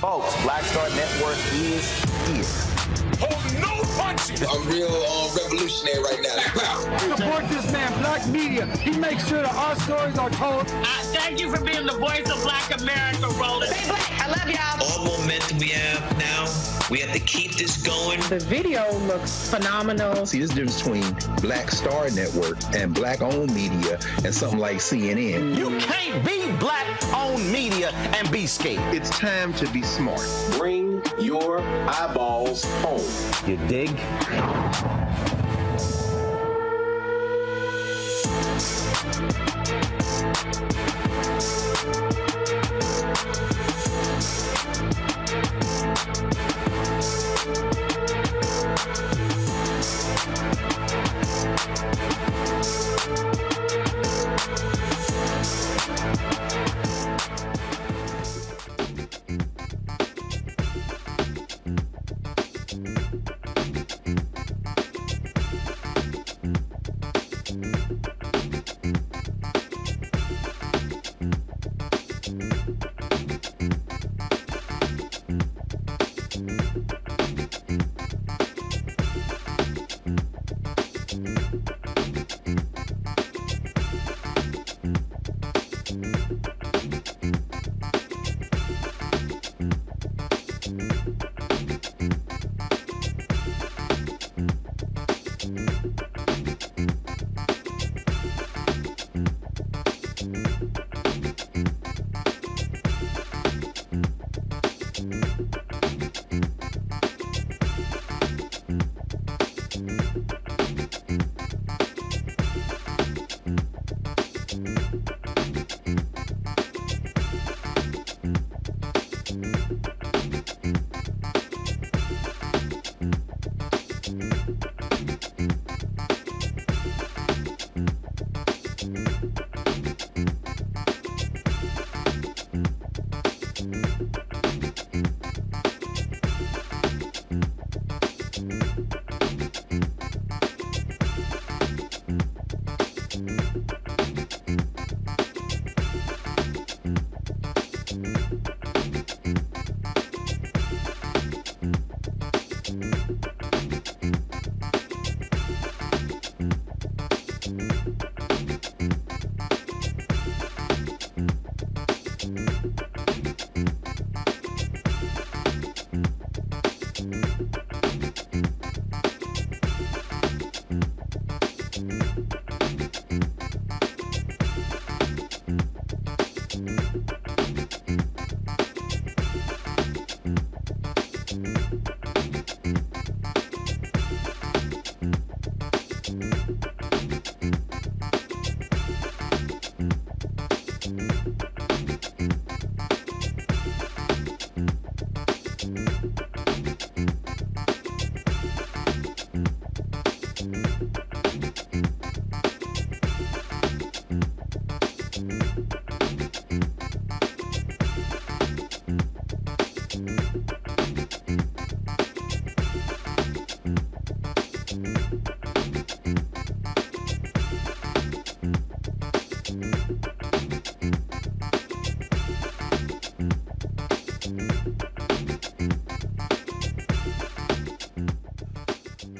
Folks, Black Star Network is here. Hold no punches! I'm real revolutionary right now. Support this man, Black Media. He makes sure that our stories are told. Thank you for being the voice of Black America, Roland. Stay black. I love y'all. All momentum we have now, we have to keep this going. The video looks phenomenal. See, this difference between Black Star Network and Black-owned media and something like CNN. You can't be Black-owned media and be scared. It's time to be smart. Bring your eyeballs home. You dig?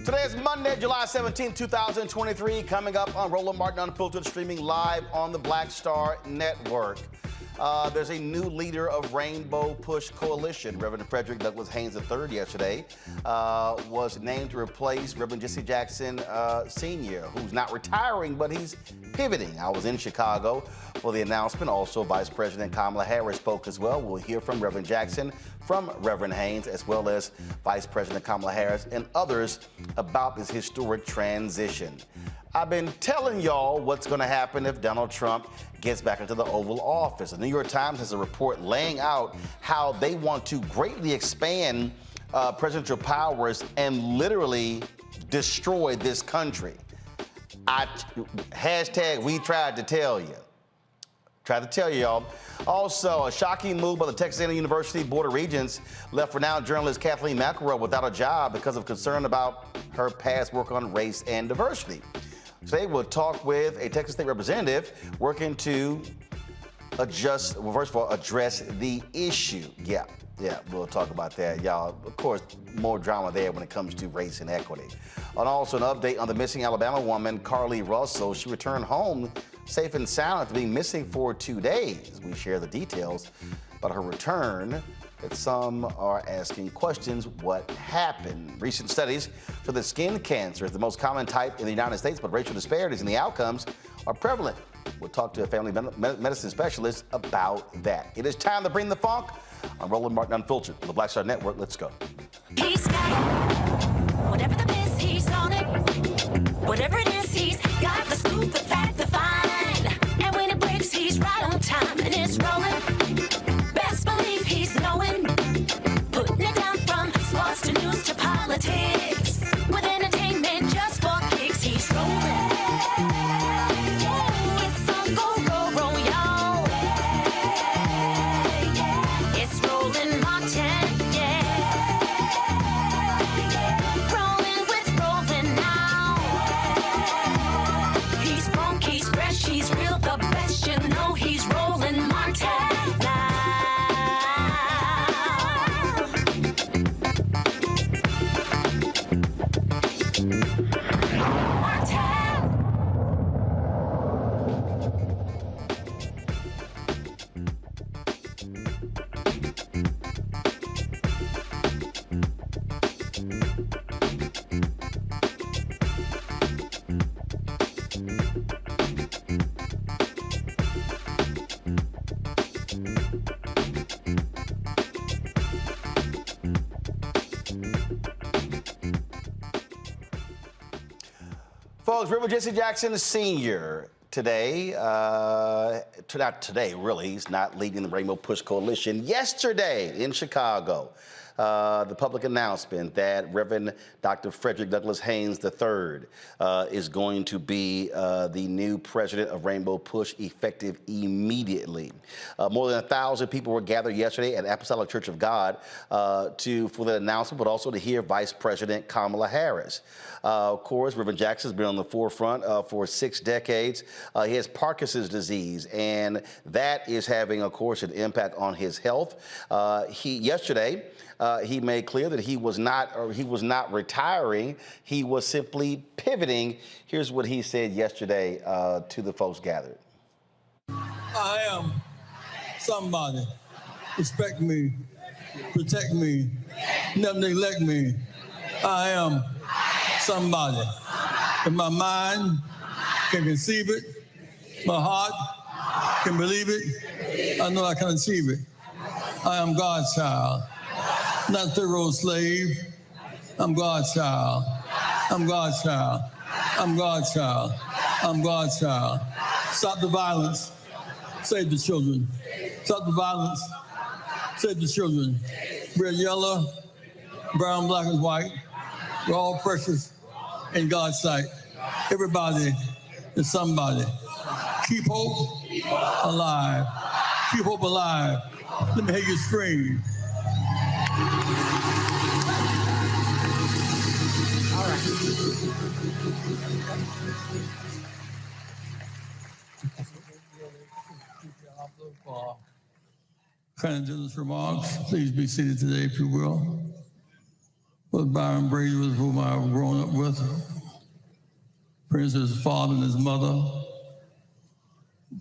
Today is Monday, July 17, 2023. Coming up on Roland Martin Unfiltered, streaming live on the Black Star Network. There's a new leader of Rainbow Push Coalition. Reverend Frederick Haynes III yesterday was named to replace Reverend Jesse Jackson Sr., who's not retiring, but he's pivoting. I was in Chicago for the announcement. Also, Vice President Kamala Harris spoke as well. We'll hear from Reverend Jackson, from Reverend Haynes, as well as Vice President Kamala Harris and others about this historic transition. I've been telling y'all what's going to happen if Donald Trump gets back into the Oval Office. The New York Times has a report laying out how they want to greatly expand presidential powers and literally destroy this country. Hashtag we tried to tell you. Tried to tell you, y'all. Also, a shocking move by the Texas A&M University Board of Regents left renowned journalist Kathleen McElroy without a job because of concern about her past work on race and diversity. Today, we'll talk with a Texas State representative working to address the issue. Yeah, we'll talk about that, y'all. Of course, more drama there when it comes to race and equity. And also an update on the missing Alabama woman, Carly Russell. She returned home safe and sound after being missing for 2 days. We share the details about her return, that some are asking questions, what happened? Recent studies show that skin cancer is the most common type in the United States, but racial disparities in the outcomes are prevalent. We'll talk to a family medicine specialist about that. It is time to bring the funk. I'm Roland Martin Unfiltered on the Black Star Network. Let's go. He's got whatever the biz, he's on it. Whatever it is, he's got the scoop, the fact, the find. And when it breaks, he's right on time and it's rolling. Best believe he's knowing. Putting it down from sports to news to politics. With entertainment just for kicks, he's rolling. It's on go, y'all. It's Roland Martin, Rolling with Roland now. He's funky, he's fresh. folks, Reverend Jesse Jackson Sr. today, not today, really, he's not leading the Rainbow Push Coalition. Yesterday in Chicago, the public announcement that Reverend Dr. Frederick Douglass Haynes III is going to be the new president of Rainbow Push, effective immediately. More than 1,000 people were gathered yesterday at Apostolic Church of God for the announcement, but also to hear Vice President Kamala Harris. Of course, Reverend Jackson's been on the forefront for 6 decades. He has Parkinson's disease, and that is having, of course, an impact on his health. Yesterday, he made clear that he was not retiring. He was simply pivoting. Here's what he said yesterday to the folks gathered. I am somebody. Respect me, protect me, never neglect me. I am somebody. And my mind can conceive it. My heart can believe it. I know I can achieve it. I am God's child. Not Pharaoh's slave. I'm God's child. I'm God's child. I'm God's child. I'm God's child. Stop the violence. Save the children. Stop the violence. Save the children. We're yellow, brown, black, and white. We're all precious in God's sight. Everybody is somebody. Keep hope alive. Keep hope alive. Let me hear you scream. Kind of generous remarks. Please be seated today, if you will. Brother Byron Brady, with whom I've grown up with, friends with his father and his mother,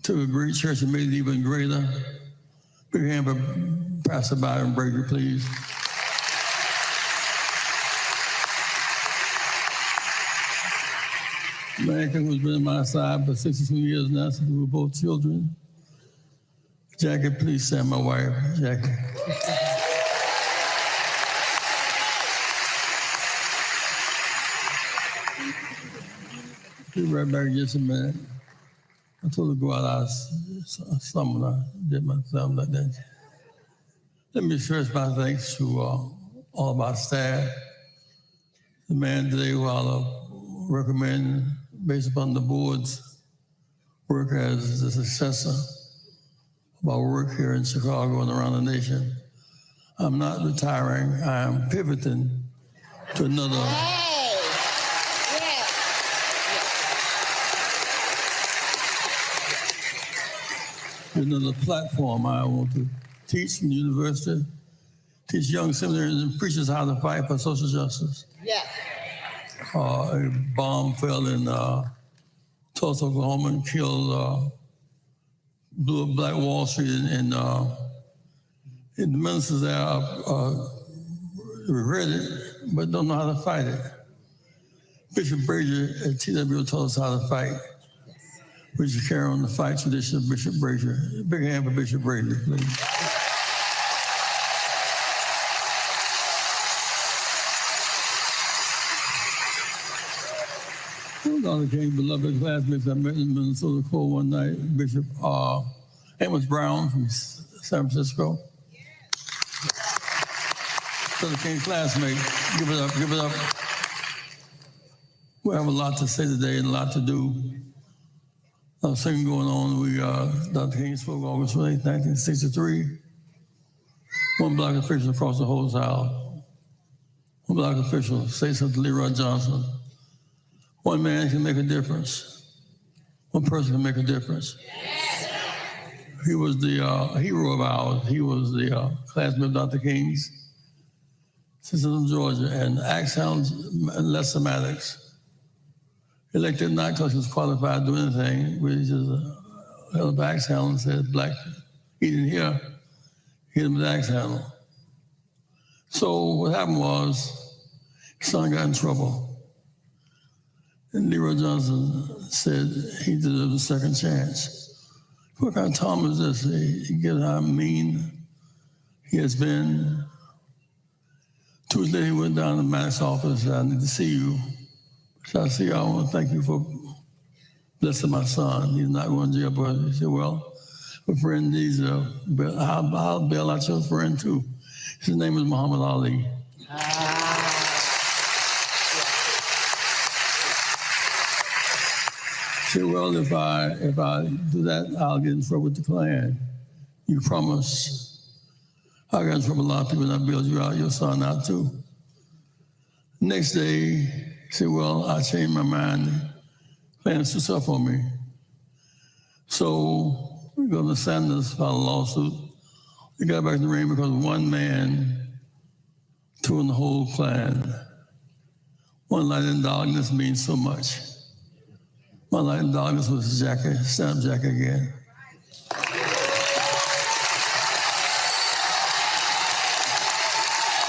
to a great church and made it even greater. Big hand for Pastor Byron Brady, please. Man who's been on my side for 62 years now since we were both children. Jackie, please stand, my wife, Jackie. Be right back just a minute. I told her to go out something. I did my thumb like that. Let me express my thanks to all of our staff. The man today who I'll recommend, based upon the board's work as the successor of our work here in Chicago and around the nation. I'm not retiring. I am pivoting to another. Another platform. I want to teach in the university, teach young seminaries and preachers how to fight for social justice. Yes. A bomb fell in Tulsa, Oklahoma, and killed, blew up Black Wall Street, and the ministers there regret it, but don't know how to fight it. Bishop Brazier at TW told us how to fight. We should carry on the fight tradition of Bishop Brazier. Big hand for Bishop Brazier, please. Dr. King, beloved classmates, I met in Minnesota Cold one night, Bishop Amos Brown from San Francisco. Dr. King classmate, give it up, give it up. We have a lot to say today and a lot to do. Something going on. Dr. King spoke August 28, 1963. One black official across the whole South. One black official say something to Leroy Johnson. One man can make a difference. One person can make a difference. He was the hero of ours. He was the classmate of Dr. King's, Cicely, Georgia, and Axon and less semantics. Elected not because he was qualified to do anything. We just held up axe handle and said, black, he didn't hear, hit him with the axe handle. So what happened was, his son got in trouble. And Leroy Johnson said he deserved a second chance. What kind of Tom is this? He get how mean he has been. Tuesday he went down to Matt's office. I need to see you. So I said, I want to thank you for blessing my son. He's not going to jail, but he said, well, a friend needs I'll bail out your friend too. His name is Muhammad Ali. He said, well, if I do that, I'll get in trouble with the Klan. You promise? I got in trouble with a lot of people, and I bailed you out, your son out too. Next day, he said, well, I changed my mind. Plans to suffer on me. So Governor Sanders filed a lawsuit. They got back in the ring because one man turned the whole Klan. One light in darkness means so much. One light in darkness was Jackie, stand up Jackie again.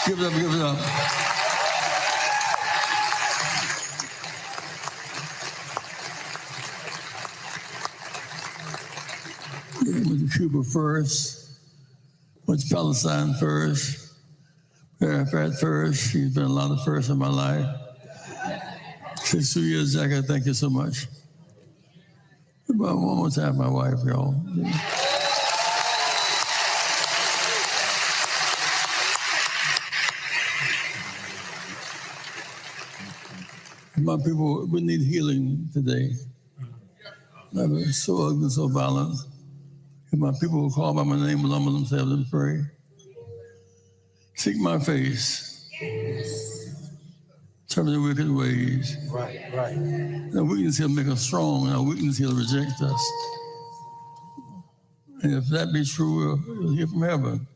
Give it up, give it up. Went to Cuba first, went to Palestine first, Arafat first. He's been a lot of firsts in my life. 62 years, Jackie, thank you so much. One more time, my wife, y'all. My people, we need healing today. I've been so ugly, so violent. If my people will call by my name, will humble themselves and pray. Seek my face. Turn from their wicked ways. Right, right. Our weakness, he'll make us strong, and our weakness, he'll reject us. And if that be true, we'll hear from heaven.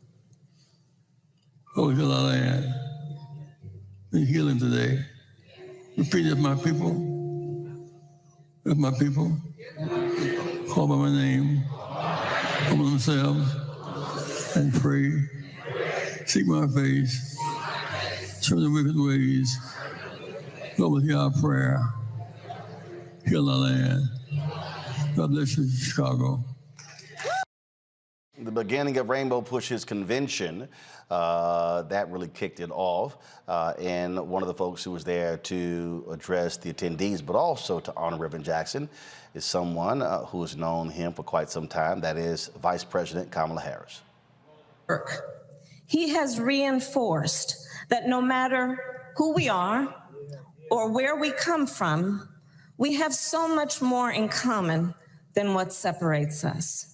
Oh, heal our land. Be healing today. Repeat it, my people. If my people call by my name, humble themselves and pray, seek my face, turn the wicked ways, Lord, will hear our prayer, heal our land. God bless you, Chicago. The beginning of Rainbow Push's convention, that really kicked it off. And one of the folks who was there to address the attendees, but also to honor Reverend Jackson, is someone who has known him for quite some time. That is Vice President Kamala Harris. He has reinforced that no matter who we are or where we come from, we have so much more in common than what separates us.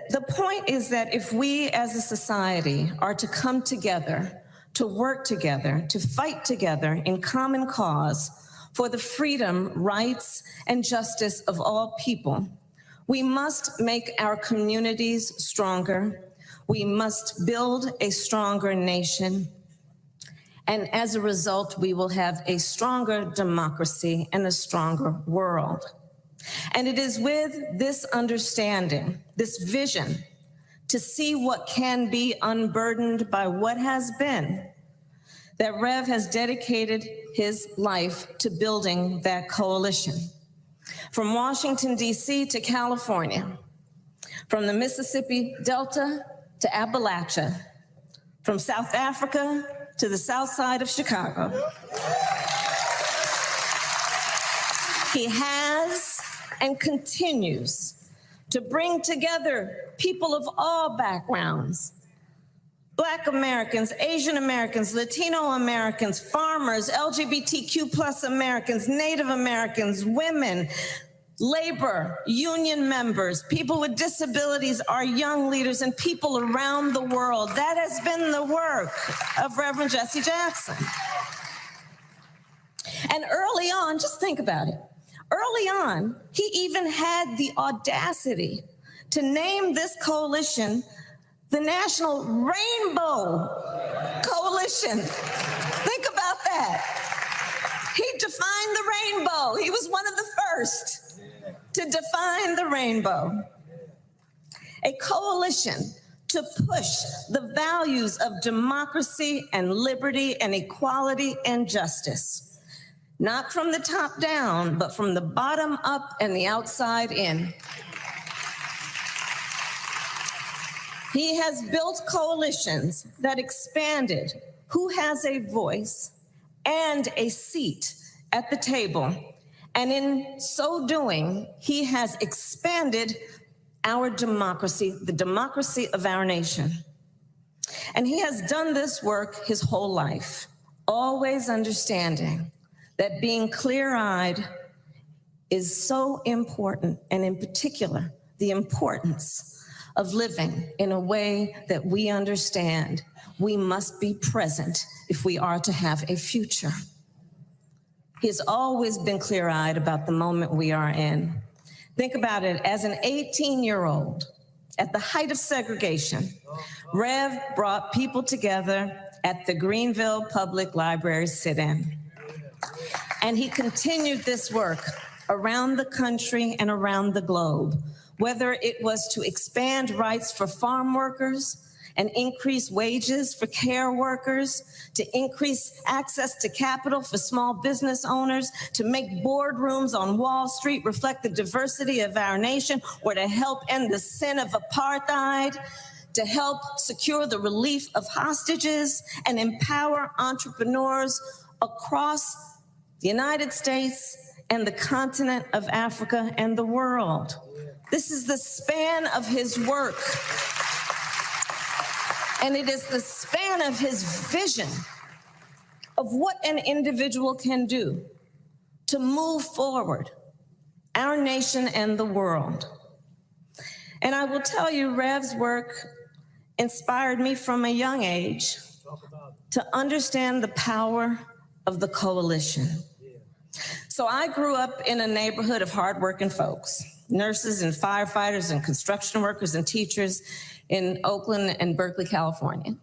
The point is that if we as a society are to come together, to work together, to fight together in common cause for the freedom, rights, and justice of all people, we must make our communities stronger. We must build a stronger nation. And as a result, we will have a stronger democracy and a stronger world. And it is with this understanding, this vision, to see what can be unburdened by what has been, that Rev has dedicated his life to building that coalition. From Washington, D.C. to California, from the Mississippi Delta to Appalachia, from South Africa to the south side of Chicago. He has and continues to bring together people of all backgrounds, Black Americans, Asian Americans, Latino Americans, farmers, LGBTQ+ Americans, Native Americans, women, labor, union members, people with disabilities, our young leaders, and people around the world. That has been the work of Reverend Jesse Jackson. And early on, just think about it. Early on, he even had the audacity to name this coalition the National Rainbow Coalition. Think about that. He defined the rainbow. He was one of the first to define the rainbow. A coalition to push the values of democracy and liberty and equality and justice. Not from the top down, but from the bottom up and the outside in. He has built coalitions that expanded who has a voice and a seat at the table. And in so doing, he has expanded our democracy, the democracy of our nation. And he has done this work his whole life, always understanding that being clear-eyed is so important, and in particular, the importance of living in a way that we understand we must be present if we are to have a future. He has always been clear-eyed about the moment we are in. Think about it, as an 18-year-old, at the height of segregation, Rev brought people together at the Greenville Public Library sit-in. And he continued this work around the country and around the globe, whether it was to expand rights for farm workers and increase wages for care workers, to increase access to capital for small business owners, to make boardrooms on Wall Street reflect the diversity of our nation, or to help end the sin of apartheid, to help secure the relief of hostages and empower entrepreneurs across the United States and the continent of Africa and the world. This is the span of his work. And it is the span of his vision of what an individual can do to move forward our nation and the world. And I will tell you, Rev's work inspired me from a young age to understand the power of the coalition. So I grew up in a neighborhood of hardworking folks, nurses and firefighters and construction workers and teachers in Oakland and Berkeley, California.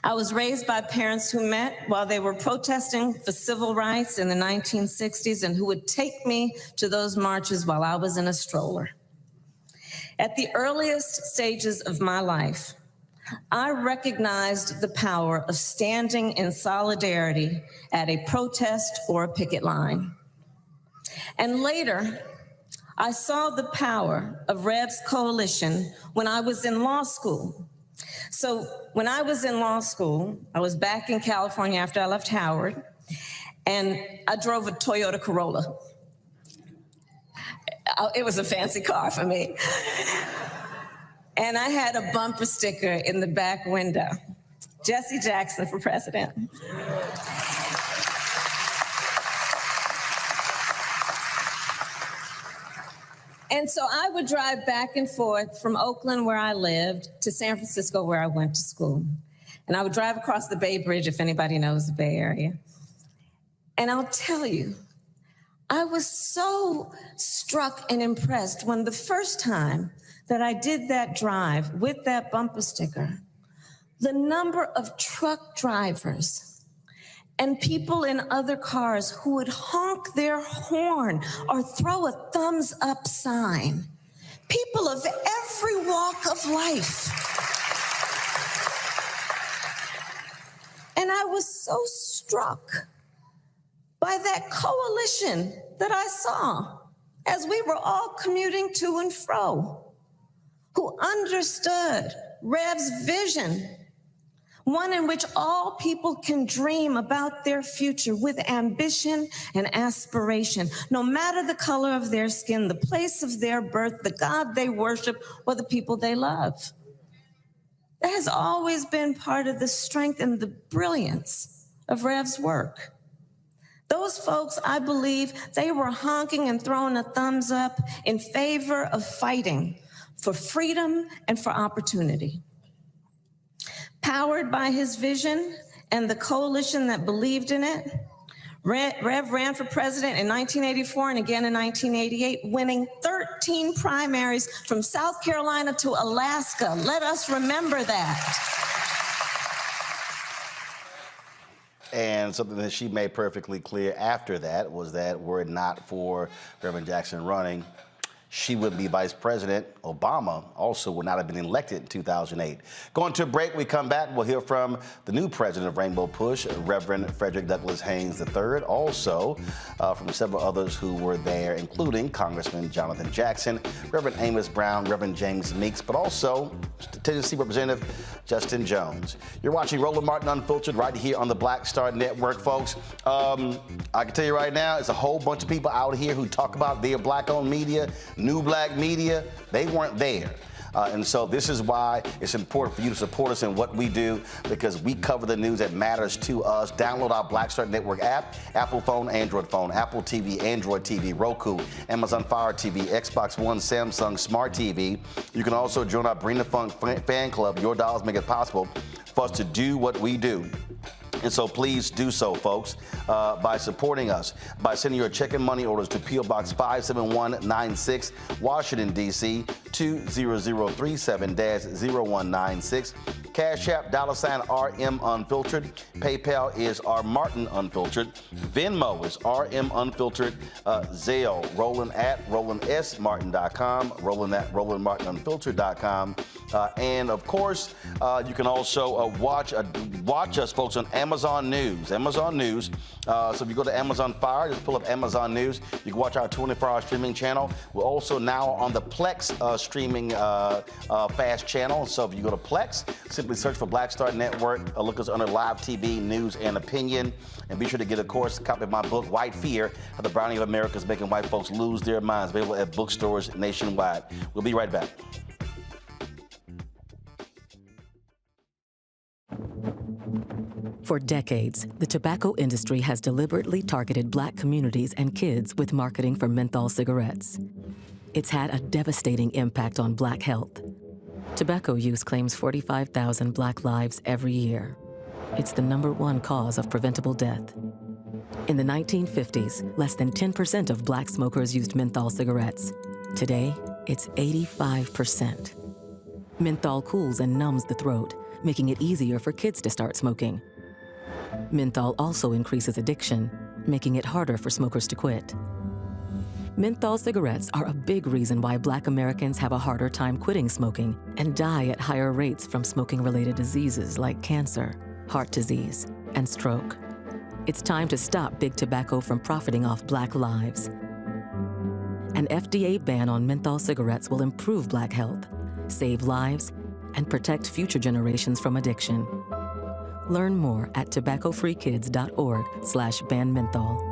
I was raised by parents who met while they were protesting for civil rights in the 1960s and who would take me to those marches while I was in a stroller. At the earliest stages of my life, I recognized the power of standing in solidarity at a protest or a picket line. And later, I saw the power of Rev's coalition when I was in law school. So when I was in law school, I was back in California after I left Howard, and I drove a Toyota Corolla. It was a fancy car for me. And I had a bumper sticker in the back window, Jesse Jackson for president. And so I would drive back and forth from Oakland, where I lived, to San Francisco, where I went to school. And I would drive across the Bay Bridge, if anybody knows the Bay Area. And I'll tell you, I was so struck and impressed when the first time that I did that drive with that bumper sticker, the number of truck drivers and people in other cars who would honk their horn or throw a thumbs up sign. People of every walk of life. And I was so struck by that coalition that I saw as we were all commuting to and fro, who understood Rev's vision, one in which all people can dream about their future with ambition and aspiration, no matter the color of their skin, the place of their birth, the God they worship, or the people they love. That has always been part of the strength and the brilliance of Rev's work. Those folks, I believe, they were honking and throwing a thumbs up in favor of fighting for freedom and for opportunity. Powered by his vision and the coalition that believed in it, Rev ran for president in 1984 and again in 1988, winning 13 primaries from South Carolina to Alaska. Let us remember that. And something that she made perfectly clear after that was that were it not for Reverend Jackson running, she would be Vice President. Obama also would not have been elected in 2008. Going to a break, we come back, we'll hear from the new president of Rainbow Push, Reverend Frederick Douglass Haynes III, also from several others who were there, including Congressman Jonathan Jackson, Reverend Amos Brown, Reverend James Meeks, but also Tennessee Representative Justin Jones. You're watching Roland Martin Unfiltered right here on the Black Star Network, folks. I can tell you right now, it's a whole bunch of people out here who talk about their black-owned media, new black media. They weren't there. And so this is why it's important for you to support us in what we do, because we cover the news that matters to us. Download our Black Star Network app, Apple phone, Android phone, Apple TV, Android TV, Roku, Amazon Fire TV, Xbox One, Samsung Smart TV. You can also join our Bring the Funk fan club. Your dollars make it possible for us to do what we do. And so please do so, folks, by supporting us, by sending your check and money orders to P.O. Box 57196, Washington, D.C., 20037-0196. Cash App, $RM Unfiltered. PayPal is R Martin Unfiltered. Venmo is RM Unfiltered. Zelle, Roland at RolandSMartin.com, Roland at RolandMartinUnfiltered.com. And of course, you can also watch us, folks, on Amazon News. Amazon News. So if you go to Amazon Fire, just pull up Amazon News. You can watch our 24-hour streaming channel. We're also now on the Plex streaming fast channel. So if you go to Plex, simply search for Black Star Network. Look us under Live TV, News, and Opinion. And be sure to get, of course, a copy of my book, White Fear, How the Browning of America is Making White Folks Lose Their Minds, available at bookstores nationwide. We'll be right back. For decades, the tobacco industry has deliberately targeted black communities and kids with marketing for menthol cigarettes. It's had a devastating impact on black health. Tobacco use claims 45,000 black lives every year. It's the #1 cause of preventable death. In the 1950s, less than 10% of black smokers used menthol cigarettes. Today, it's 85%. Menthol cools and numbs the throat, making it easier for kids to start smoking. Menthol also increases addiction, making it harder for smokers to quit. Menthol cigarettes are a big reason why black Americans have a harder time quitting smoking and die at higher rates from smoking-related diseases like cancer, heart disease, and stroke. It's time to stop big tobacco from profiting off black lives. An FDA ban on menthol cigarettes will improve black health, save lives, and protect future generations from addiction. Learn more at tobaccofreekids.org/ban menthol.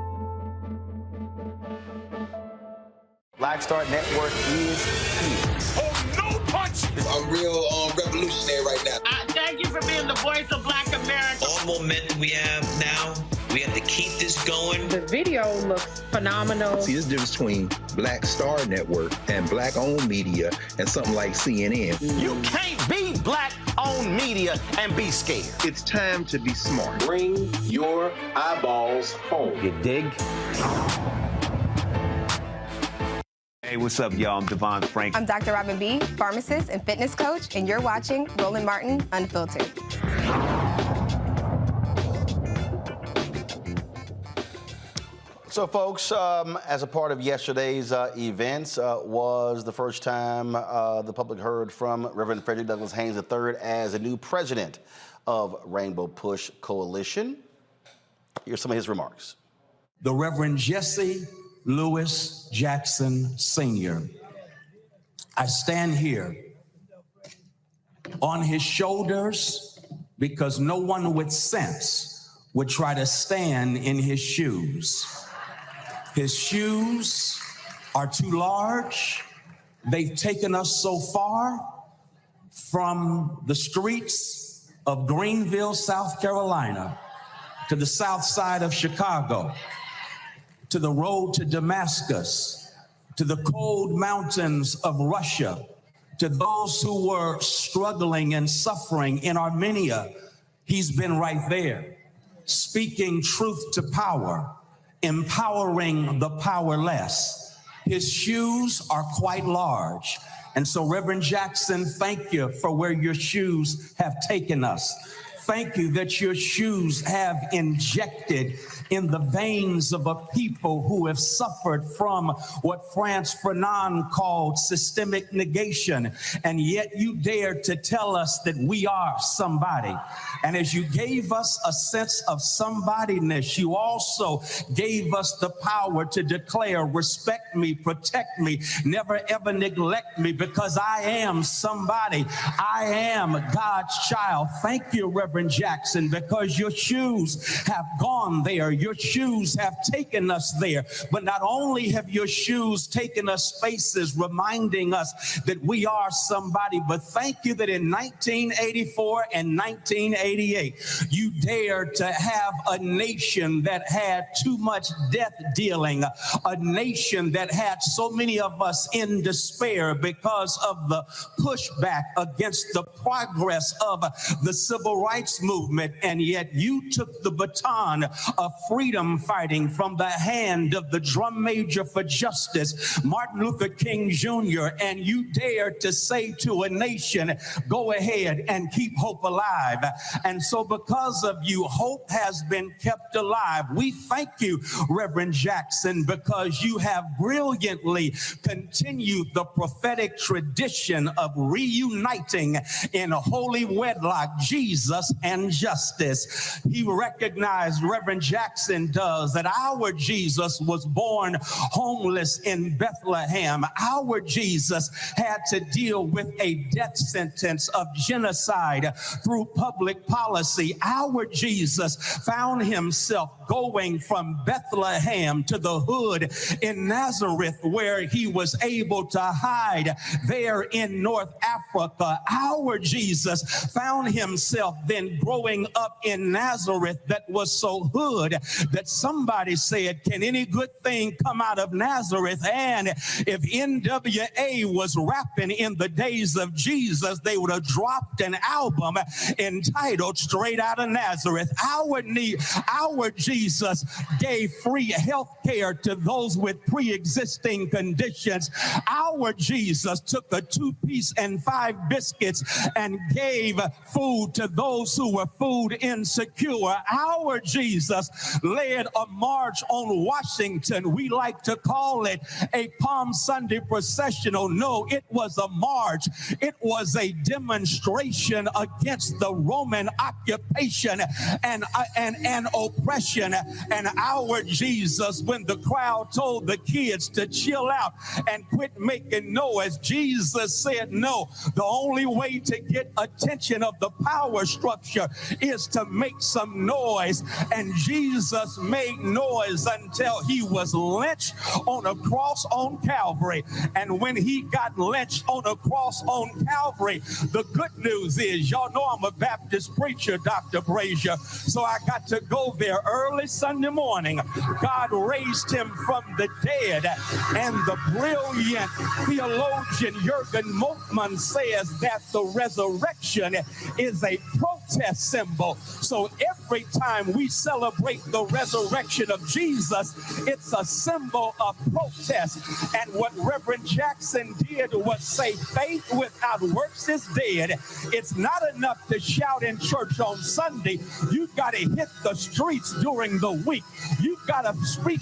Black Star Network is here. Oh, no punch! I'm real revolutionary right now. Thank you for being the voice of Black America. All momentum we have now, we have to keep this going. The video looks phenomenal. See, there's a difference between Black Star Network and black-owned media and something like CNN. You can't be black-owned media and be scared. It's time to be smart. Bring your eyeballs home. You dig? Hey, what's up, y'all? I'm Devon Frank. I'm Dr. Robin B., pharmacist and fitness coach, and you're watching Roland Martin Unfiltered. So, folks, as a part of yesterday's events was the first time the public heard from Reverend Frederick Douglass Haynes III as the new president of Rainbow Push Coalition. Here's some of his remarks. The Reverend Jesse Lewis Jackson Sr. I stand here on his shoulders because no one with sense would try to stand in his shoes. His shoes are too large. They've taken us so far from the streets of Greenville, South Carolina, to the south side of Chicago, to the road to Damascus, to the cold mountains of Russia, to those who were struggling and suffering in Armenia. He's been right there, speaking truth to power, empowering the powerless. His shoes are quite large. And so, Reverend Jackson, thank you for where your shoes have taken us. Thank you that your shoes have injected in the veins of a people who have suffered from what Frantz Fanon called systemic negation. And yet you dared to tell us that we are somebody. And as you gave us a sense of somebodyness, you also gave us the power to declare, respect me, protect me, never ever neglect me, because I am somebody. I am God's child. Thank you, Reverend Jackson, because your shoes have gone there. Your shoes have taken us there. But not only have your shoes taken us spaces reminding us that we are somebody, but thank you that in 1984 and 1988, you dared to have a nation that had too much death dealing, a nation that had so many of us in despair because of the pushback against the progress of the civil rights movement. And yet you took the baton of freedom fighting from the hand of the drum major for justice, Martin Luther King Jr., and you dared to say to a nation, go ahead and keep hope alive. And so because of you, hope has been kept alive. We thank you, Reverend Jackson, because you have brilliantly continued the prophetic tradition of reuniting in holy wedlock Jesus and justice. He recognized, Reverend Jackson does, that our Jesus was born homeless in Bethlehem. Our Jesus had to deal with a death sentence of genocide through public policy. Our Jesus found himself going from Bethlehem to the hood in Nazareth, where he was able to hide there in North Africa. Our Jesus found himself then growing up in Nazareth that was so hood that somebody said, can any good thing come out of Nazareth? And if NWA was rapping in the days of Jesus, they would have dropped an album entitled Straight Out of Nazareth. Our Jesus gave free health care to those with pre-existing conditions. Our Jesus took a 2-piece and 5 biscuits and gave food to those who were food insecure. Our Jesus led a march on Washington. We like to call it a Palm Sunday processional. No, it was a march. It was a demonstration against the Roman occupation and oppression. And our Jesus, when the crowd told the kids to chill out and quit making noise, Jesus said, no, the only way to get attention of the power structure is to make some noise. And Jesus made noise until he was lynched on a cross on Calvary. And when he got lynched on a cross on Calvary, the good news is, y'all know I'm a Baptist preacher, Dr. Brazier, so I got to go there early Sunday morning. God raised him from the dead, and the brilliant theologian Jürgen Moltmann says that the resurrection is a protest symbol. So every time we celebrate the resurrection of Jesus, it's a symbol of protest. And what Reverend Jackson did was say, faith without works is dead. It's not enough to shout in church on Sunday. You've got to hit the streets during the week. You've got to speak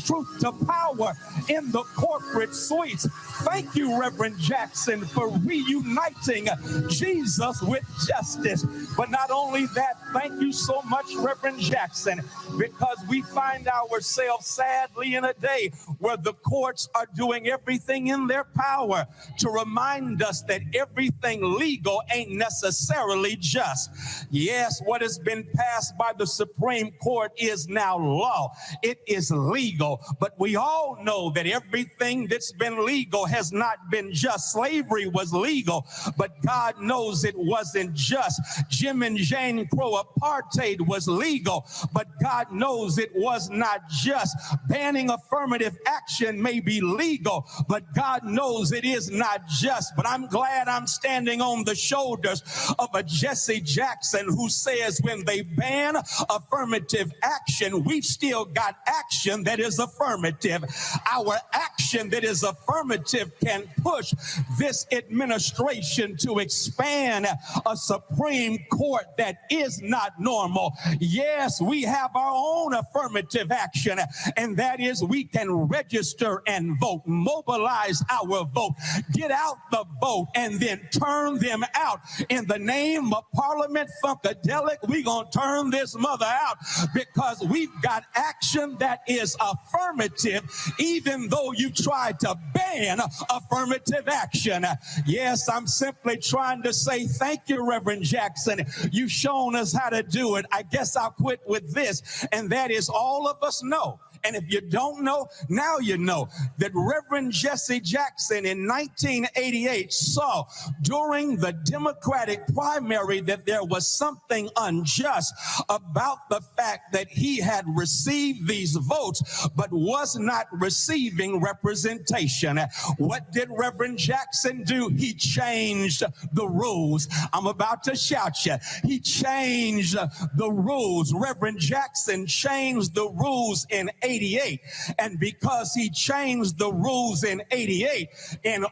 truth to power in the corporate suites. Thank you, Reverend Jackson, for reuniting Jesus with justice. But not only that, thank you so much, Reverend Jackson, because we find ourselves sadly in a day where the courts are doing everything in their power to remind us that everything legal ain't necessarily just. Yes, what has been passed by the Supreme Court is now law. It is legal, but we all know that everything that's been legal has not been just. Slavery was legal, but God knows it wasn't just. Jim and Jane Crow, apartheid made was legal, but God knows it was not just. Banning affirmative action may be legal, but God knows it is not just. But I'm glad I'm standing on the shoulders of a Jesse Jackson who says when they ban affirmative action, we've still got action that is affirmative. Our action that is affirmative can push this administration to expand a Supreme Court that is not normal. Yes, we have our own affirmative action, and that is we can register and vote, mobilize our vote, get out the vote, and then turn them out. In the name of Parliament Funkadelic, we're going to turn this mother out because we've got action that is affirmative, even though you tried to ban affirmative action. Yes, I'm simply trying to say thank you, Reverend Jackson. You've shown us how to do it. I guess I'll quit with this, and that is all of us know. And if you don't know, now you know that Reverend Jesse Jackson in 1988 saw during the Democratic primary that there was something unjust about the fact that he had received these votes but was not receiving representation. What did Reverend Jackson do? He changed the rules. I'm about to shout you. He changed the rules. Reverend Jackson changed the rules in 88. And because he changed the rules in 88, in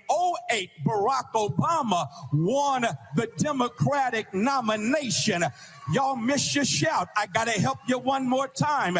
08, Barack Obama won the Democratic nomination. Y'all missed your shout. I got to help you one more time.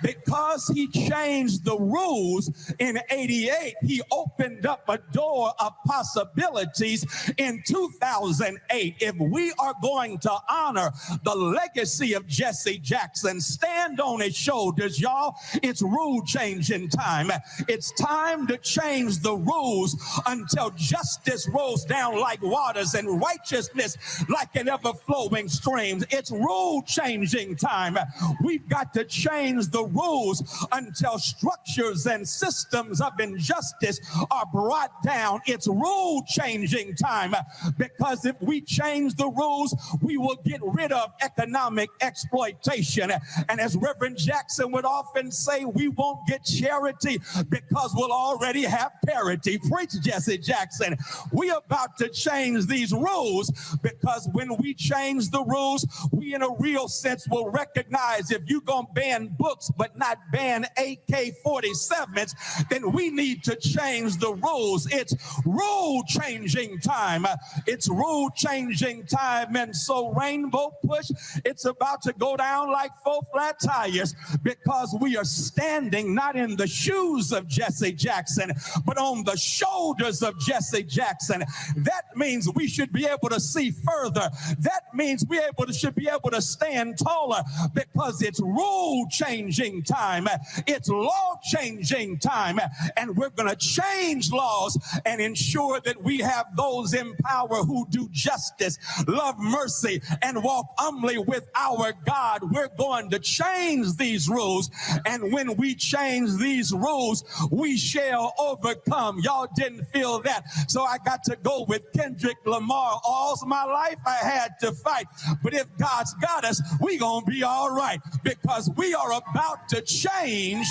Because he changed the rules in 88, he opened up a door of possibilities in 2008. If we are going to honor the legacy of Jesse Jackson, stand on his shoulders, y'all. It's rule changing time. It's time to change the rules until justice rolls down like waters and righteousness like an ever-flowing stream. It's rule-changing time. We've got to change the rules until structures and systems of injustice are brought down. It's rule-changing time, because if we change the rules, we will get rid of economic exploitation. And as Reverend Jackson would often say, we won't get charity because we'll already have parity. Preach, Jesse Jackson. We're about to change these rules, because when we change the rules, we in a real sense will recognize if you're going to ban books but not ban AK-47s, then we need to change the rules. It's rule-changing time. It's rule-changing time. And so Rainbow Push, it's about to go down like 4 flat tires, because we are standing not in the shoes of Jesse Jackson, but on the shoulders of Jesse Jackson. That means we should be able to see further. That means we should be able to stand taller, because it's rule-changing time. It's law-changing time. And we're going to change laws and ensure that we have those in power who do justice, love mercy, and walk humbly with our God. We're going to change these rules. And when we change these rules, we shall overcome. Y'all didn't feel that. So I got to go with Kendrick Lamar. All my life I had to fight. But if God's got us, we gonna be all right, because we are about to change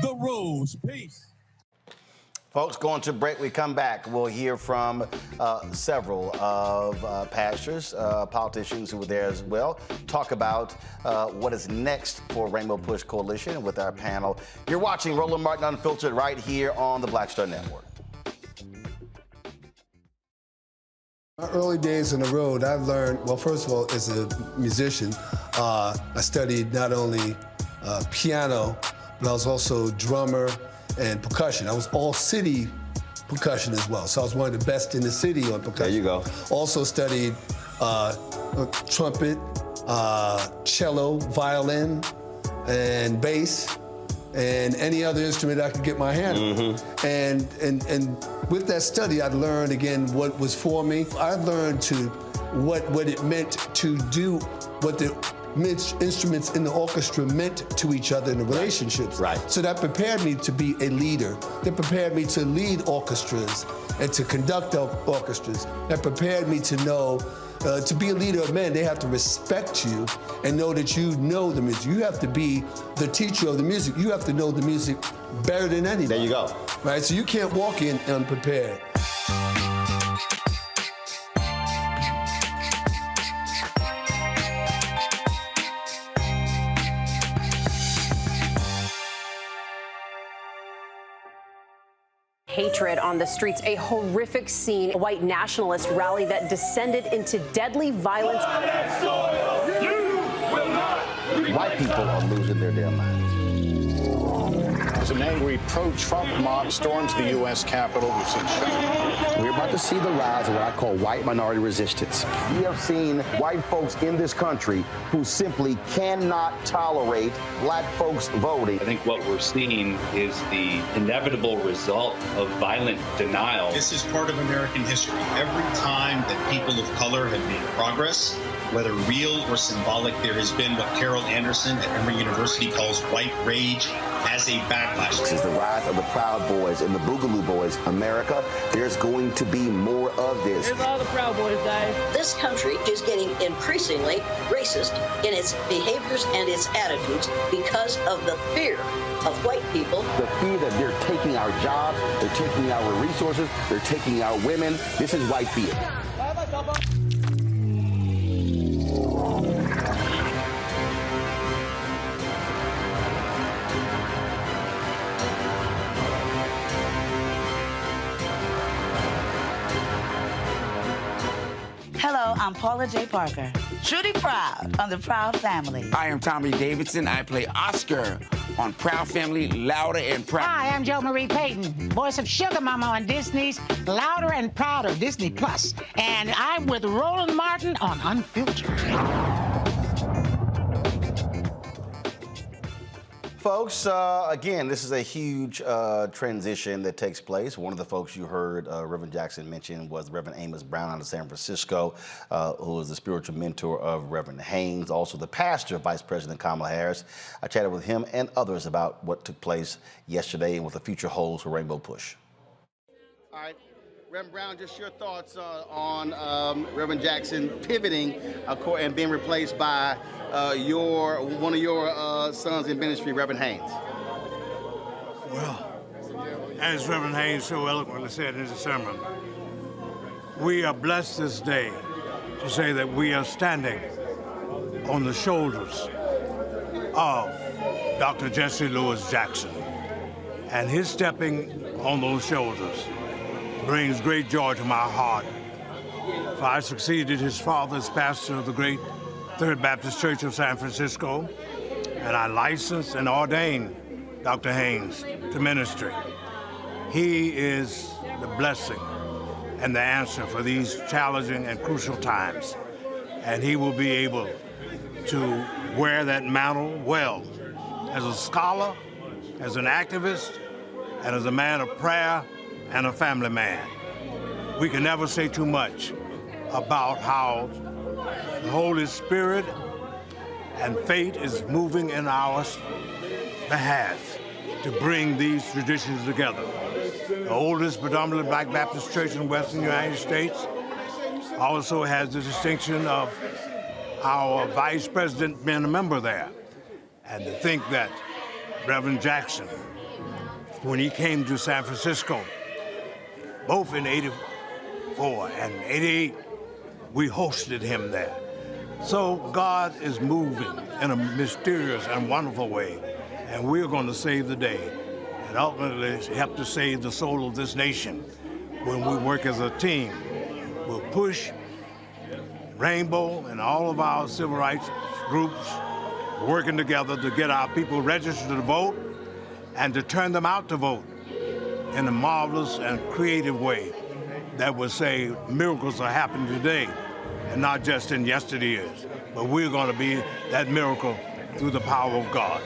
the rules. Peace. Folks, going to break. We come back. We'll hear from several of pastors, politicians who were there as well. Talk about what is next for Rainbow Push Coalition with our panel. You're watching Roland Martin Unfiltered right here on the Black Star Network. My early days on the road, I learned, well, first of all, as a musician, I studied not only piano, but I was also drummer and percussion. I was all city percussion as well. So I was one of the best in the city on percussion. There you go. Also studied trumpet, cello, violin, and bass, and any other instrument I could get my hand on. And with that study, I learned again what was for me. I learned what it meant to do what the instruments in the orchestra meant to each other in the relationships. Right. So that prepared me to be a leader. That prepared me to lead orchestras and to conduct orchestras. That prepared me to know, to be a leader of men, they have to respect you and know that you know the music. You have to be the teacher of the music. You have to know the music better than anybody. There you go. Right, so you can't walk in unprepared. Hatred on the streets, a horrific scene, a white nationalist rally that descended into deadly violence. White people are losing their damn minds. As an angry pro-Trump mob storms the U.S. Capitol, we've seen shooting. We're about to see the rise of what I call white minority resistance. We have seen white folks in this country who simply cannot tolerate black folks voting. I think what we're seeing is the inevitable result of violent denial. This is part of American history. Every time that people of color have made progress, whether real or symbolic, there has been what Carol Anderson at Emory University calls white rage as a backlash. This is the rise of the Proud Boys and the Boogaloo Boys. America, there's going to be more of this. Here's all the Proud Boys, guys. This country is getting increasingly racist in its behaviors and its attitudes because of the fear of white people. The fear that they're taking our jobs, they're taking our resources, they're taking our women. This is white fear. Hello, I'm Paula J. Parker. Truly proud of the Proud Family. I am Tommy Davidson. I play Oscar on Proud Family, Louder and Proud. Hi, I'm Jo Marie Payton, voice of Sugar Mama on Disney's Louder and Prouder Disney Plus. And I'm with Roland Martin on Unfiltered. Folks, again, this is a huge transition that takes place. One of the folks you heard Reverend Jackson mention was Reverend Amos Brown out of San Francisco, who is the spiritual mentor of Reverend Haynes, also the pastor of Vice President Kamala Harris. I chatted with him and others about what took place yesterday and what the future holds for Rainbow Push. All right. Reverend Brown, just your thoughts on Reverend Jackson pivoting and being replaced by one of your sons in ministry, Reverend Haynes. Well, as Reverend Haynes so eloquently said in his sermon, we are blessed this day to say that we are standing on the shoulders of Dr. Jesse Lewis Jackson. And his stepping on those shoulders brings great joy to my heart. For I succeeded his father as pastor of the great Third Baptist Church of San Francisco, and I licensed and ordained Dr. Haynes to ministry. He is the blessing and the answer for these challenging and crucial times, and he will be able to wear that mantle well as a scholar, as an activist, and as a man of prayer and a family man. We can never say too much about how the Holy Spirit and fate is moving in our behalf to bring these traditions together. The oldest predominantly Black Baptist church in the Western United States also has the distinction of our vice president being a member there. And to think that Reverend Jackson, when he came to San Francisco, both in 84 and 88, we hosted him there. So God is moving in a mysterious and wonderful way, and we're going to save the day and ultimately help to save the soul of this nation when we work as a team. We'll push Rainbow and all of our civil rights groups working together to get our people registered to vote and to turn them out to vote in a marvelous and creative way that will say miracles are happening today and not just in yesteryears. But we're going to be that miracle through the power of God.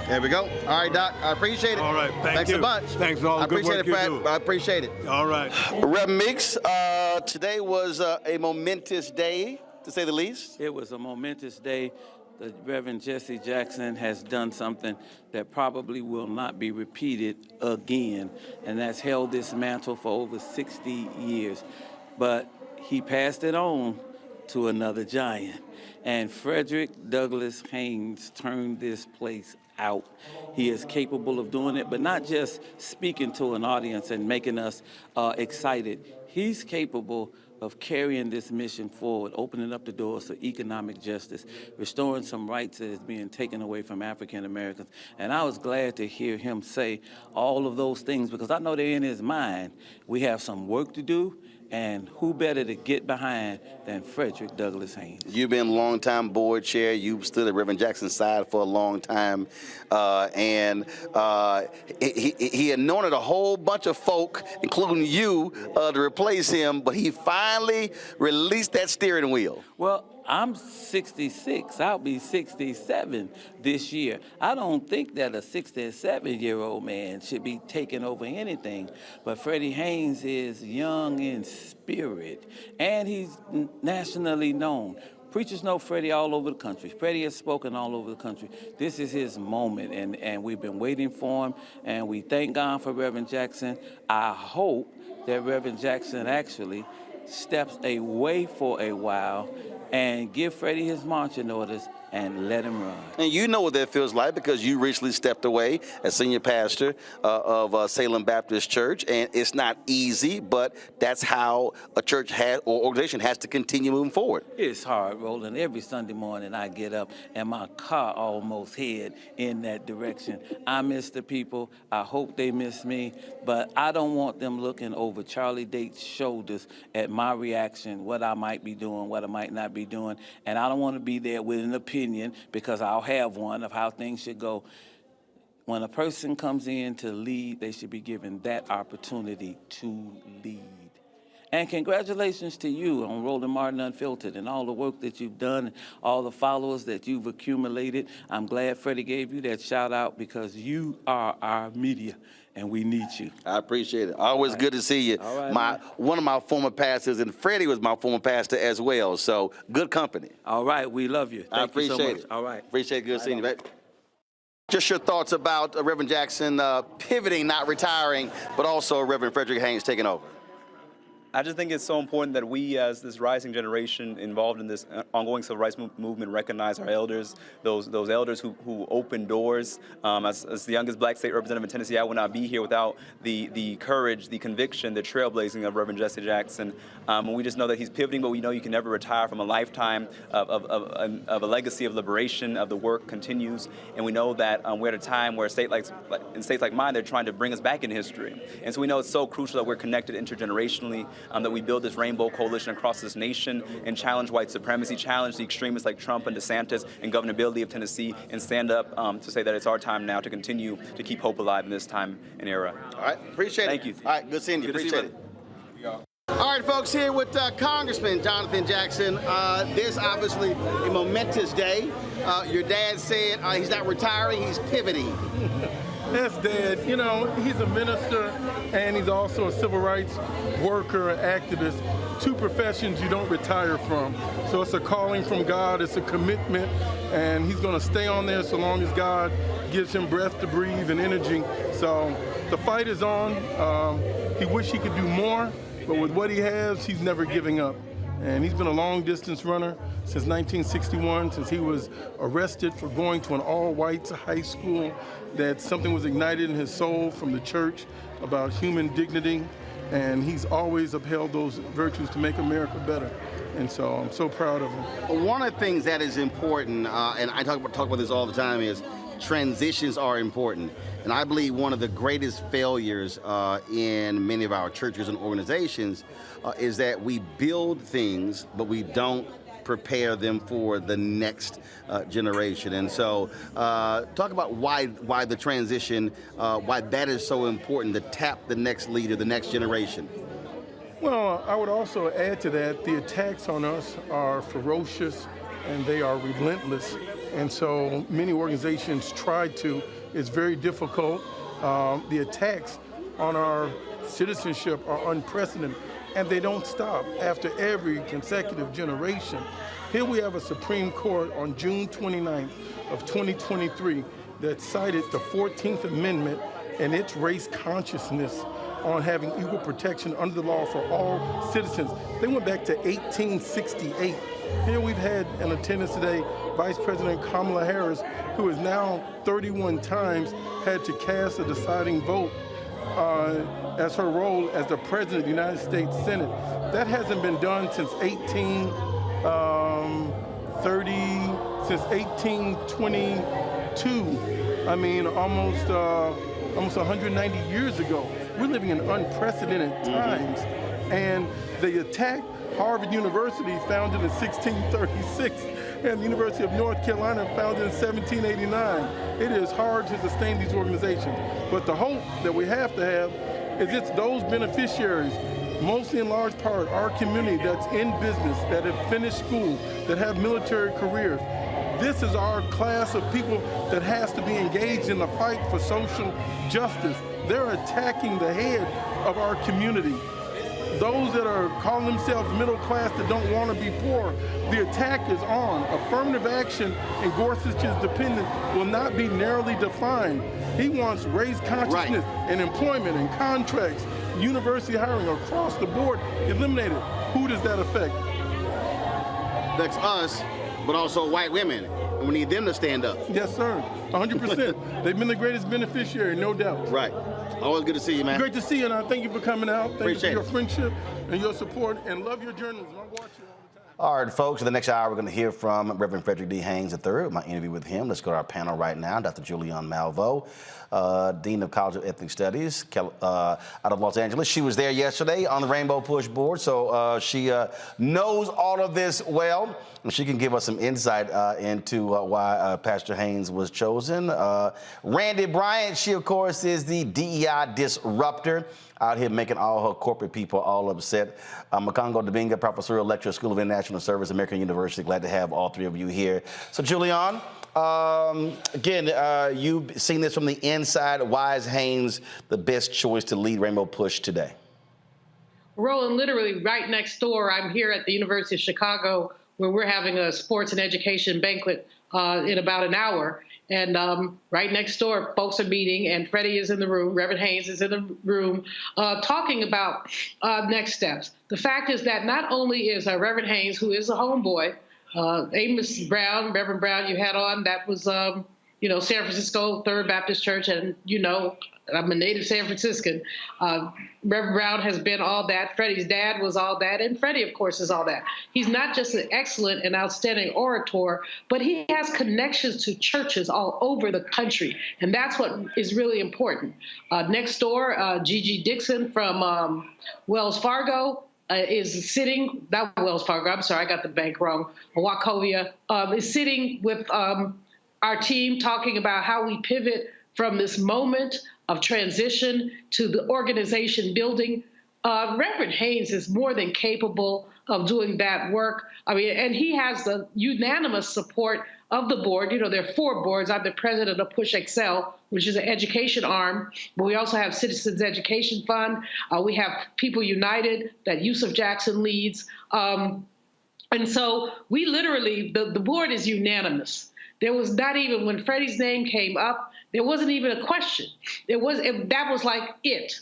There we go. All right, Doc. I appreciate it. All right. Thanks a bunch. Thanks for all the good work you do. I appreciate it. All right. Reverend Meeks, today was a momentous day, to say the least. It was a momentous day. the Reverend Jesse Jackson has done something that probably will not be repeated again, and that's held this mantle for over 60 years. But he passed it on to another giant, and Frederick Douglass Haynes turned this place out. He is capable of doing it, but not just speaking to an audience and making us excited. He's capable of carrying this mission forward, opening up the doors for economic justice, restoring some rights that is being taken away from African Americans. And I was glad to hear him say all of those things, because I know they're in his mind. We have some work to do, and who better to get behind than Frederick Douglass Haynes? You've been longtime board chair. You stood at Reverend Jackson's side for a long time. He anointed a whole bunch of folk, including you, to replace him, but he finally released that steering wheel. Well, I'm 66. I'll be 67 this year. I don't think that a 67-year-old man should be taking over anything. But Freddie Haynes is young in spirit, and he's nationally known. Preachers know Freddie all over the country. Freddie has spoken all over the country. This is his moment, and we've been waiting for him, and we thank God for Reverend Jackson. I hope that Reverend Jackson actually steps away for a while and give Freddie his marching orders and let him run. And you know what that feels like, because you recently stepped away as senior pastor of Salem Baptist Church, and it's not easy, but that's how a church or organization has to continue moving forward. It's hard, Roland. Every Sunday morning I get up and my car almost head in that direction. I miss the people. I hope they miss me, but I don't want them looking over Charlie Date's shoulders at my reaction, what I might be doing, what I might not be doing, and I don't want to be there with an opinion, because I'll have one, of how things should go. When a person comes in to lead, they should be given that opportunity to lead. And congratulations to you on Roland Martin Unfiltered and all the work that you've done, and all the followers that you've accumulated. I'm glad Freddie gave you that shout out, because you are our media, and we need you. I appreciate it. Always good to see you. All right, one of my former pastors, and Freddie was my former pastor as well, so good company. All right, we love you. I appreciate you so much. it. All right. Appreciate it. Good seeing you, babe. Just your thoughts about Reverend Jackson pivoting, not retiring, but also Reverend Frederick Haynes taking over. I just think it's so important that we, as this rising generation involved in this ongoing civil rights movement, recognize our elders, those elders who opened doors. As the youngest black state representative in Tennessee, I would not be here without the courage, the conviction, the trailblazing of Reverend Jesse Jackson. And we just know that he's pivoting, but we know you can never retire from a lifetime of a legacy of liberation, of the work continues. And we know that we're at a time where in states like mine, they're trying to bring us back in history. And so we know it's so crucial that we're connected intergenerationally, that we build this rainbow coalition across this nation and challenge white supremacy, challenge the extremists like Trump and DeSantis and governability of Tennessee, and stand up to say that it's our time now to continue to keep hope alive in this time and era. All right, appreciate it. Thank you. All right, good seeing you. Good to see Appreciate you. it. All right, folks, here with Congressman Jonathan Jackson. This obviously a momentous day. Your dad said he's not retiring, he's pivoting. Yes, Dad. You know, he's a minister and he's also a civil rights worker, activist. Two professions you don't retire from. So it's a calling from God, it's a commitment, and he's going to stay on there so long as God gives him breath to breathe and energy. So the fight is on. He wished he could do more, but with what he has, he's never giving up. And he's been a long-distance runner since 1961, since he was arrested for going to an all-whites high school, that something was ignited in his soul from the church about human dignity, and he's always upheld those virtues to make America better. And so I'm so proud of him. One of the things that is important, and I talk about this all the time, is transitions are important. And I believe one of the greatest failures in many of our churches and organizations is that we build things, but we don't prepare them for the next generation. And so talk about why the transition, why that is so important, to tap the next leader, the next generation. Well, I would also add to that, the attacks on us are ferocious and they are relentless. And so many organizations try to. It's very difficult. The attacks on our citizenship are unprecedented. and they don't stop after every consecutive generation. Here we have a Supreme Court on June 29th of 2023 that cited the 14th Amendment and its race consciousness on having equal protection under the law for all citizens. They went back to 1868. Here we've had in attendance today Vice President Kamala Harris, who has now 31 times had to cast a deciding vote as her role as the President of the United States Senate. That hasn't been done since 1822. I mean, almost 190 years ago. We're living in unprecedented times. And they attacked Harvard University, founded in 1636, and the University of North Carolina, founded in 1789. It is hard to sustain these organizations. But the hope that we have to have is it's those beneficiaries, mostly in large part our community that's in business, that have finished school, that have military careers. This is our class of people that has to be engaged in the fight for social justice. They're attacking the head of our community. Those that are calling themselves middle class that don't want to be poor, the attack is on. Affirmative action in Gorsuch's dependent will not be narrowly defined. He wants race consciousness and employment and contracts, university hiring across the board eliminated. Who does that affect? Affects us, but also white women. And we need them to stand up. Yes, sir. 100%. They've been the greatest beneficiary, no doubt. Right. Always good to see you, man. Great to see you, and I thank you for coming out. Thank Appreciate you for your friendship and your support, and love your journalism. I watch you all the time. All right, folks, in the next hour, we're going to hear from Reverend Frederick D. Haynes III, my interview with him. Let's go to our panel right now. Dr. Julianne Malveaux, Dean of College of Ethnic Studies out of Los Angeles. She was there yesterday on the Rainbow Push board, so she knows all of this well. And she can give us some insight into why Pastor Haynes was chosen. Randy Bryant, she, of course, is the DEI disruptor out here making all her corporate people all upset. Makongo Dabinga, professorial lecturer, School of International Service, American University. Glad to have all three of you here. So, Julianne, again, you've seen this from the inside. Why is Haynes the best choice to lead Rainbow Push today? Roland, literally right next door, I'm here at the University of Chicago, where we're having a sports and education banquet in about an hour. And right next door, folks are meeting, and Freddie is in the room, Reverend Haynes is in the room, talking about next steps. The fact is that not only is Reverend Haynes, who is a homeboy, Amos Brown, Reverend Brown you had on, that was, San Francisco Third Baptist Church, and I'm a native San Franciscan. Reverend Brown has been all that. Freddie's dad was all that. And Freddie, of course, is all that. He's not just an excellent and outstanding orator, but he has connections to churches all over the country. And that's what is really important. Next door, Gigi Dixon from Wells Fargo is sitting, not Wells Fargo, I'm sorry, I got the bank wrong, Wachovia, is sitting with our team talking about how we pivot from this moment of transition to the organization building. Reverend Haynes is more than capable of doing that work. I mean, and he has the unanimous support of the board. There are 4 boards. I'm the president of Push Excel, which is an education arm, but we also have Citizens Education Fund. We have People United that Yusuf Jackson leads. And so we literally, the board is unanimous. There was not even, when Freddie's name came up, there wasn't even a question. That was like it.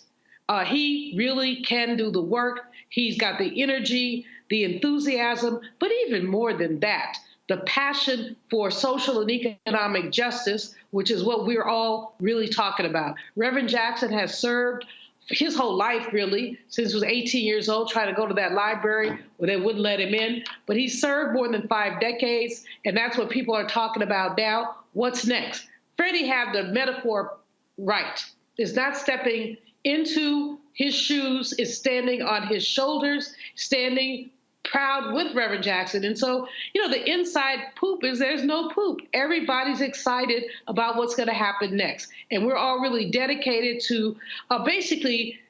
He really can do the work. He's got the energy, the enthusiasm, but even more than that, the passion for social and economic justice, which is what we're all really talking about. Reverend Jackson has served his whole life, really, since he was 18 years old, trying to go to that library where they wouldn't let him in. But he served more than 5 decades, and that's what people are talking about now. What's next? Freddie had the metaphor right. It's not stepping into his shoes, it's standing on his shoulders, standing proud with Reverend Jackson. And so, the inside poop is there's no poop. Everybody's excited about what's going to happen next. And we're all really dedicated to basically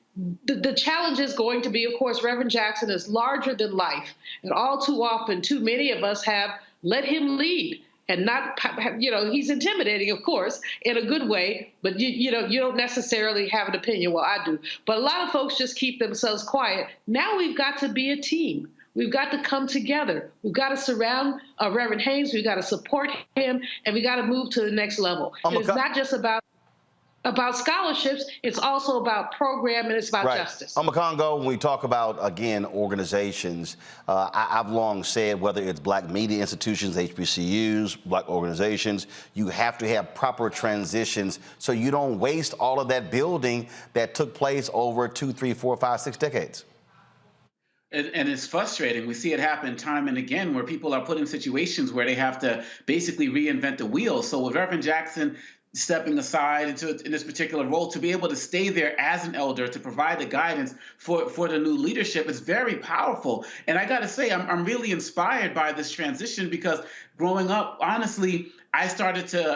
the challenge is going to be, of course, Reverend Jackson is larger than life. And all too often, too many of us have let him lead. and not, he's intimidating, of course, in a good way, but you don't necessarily have an opinion. Well, I do. But a lot of folks just keep themselves quiet. Now we've got to be a team. We've got to come together. We've got to surround Reverend Haynes. We've got to support him, and we got to move to the next level. It's not just about scholarships. It's also about program, and it's about justice. Congo, when we talk about, again, organizations, I've long said, whether it's black media institutions, HBCUs, black organizations, you have to have proper transitions so you don't waste all of that building that took place over 2, 3, 4, 5, 6 decades. And it's frustrating. We see it happen time and again where people are put in situations where they have to basically reinvent the wheel. So with Reverend Jackson stepping aside in this particular role, to be able to stay there as an elder, to provide the guidance for the new leadership is very powerful. And I got to say, I'm really inspired by this transition because growing up, honestly,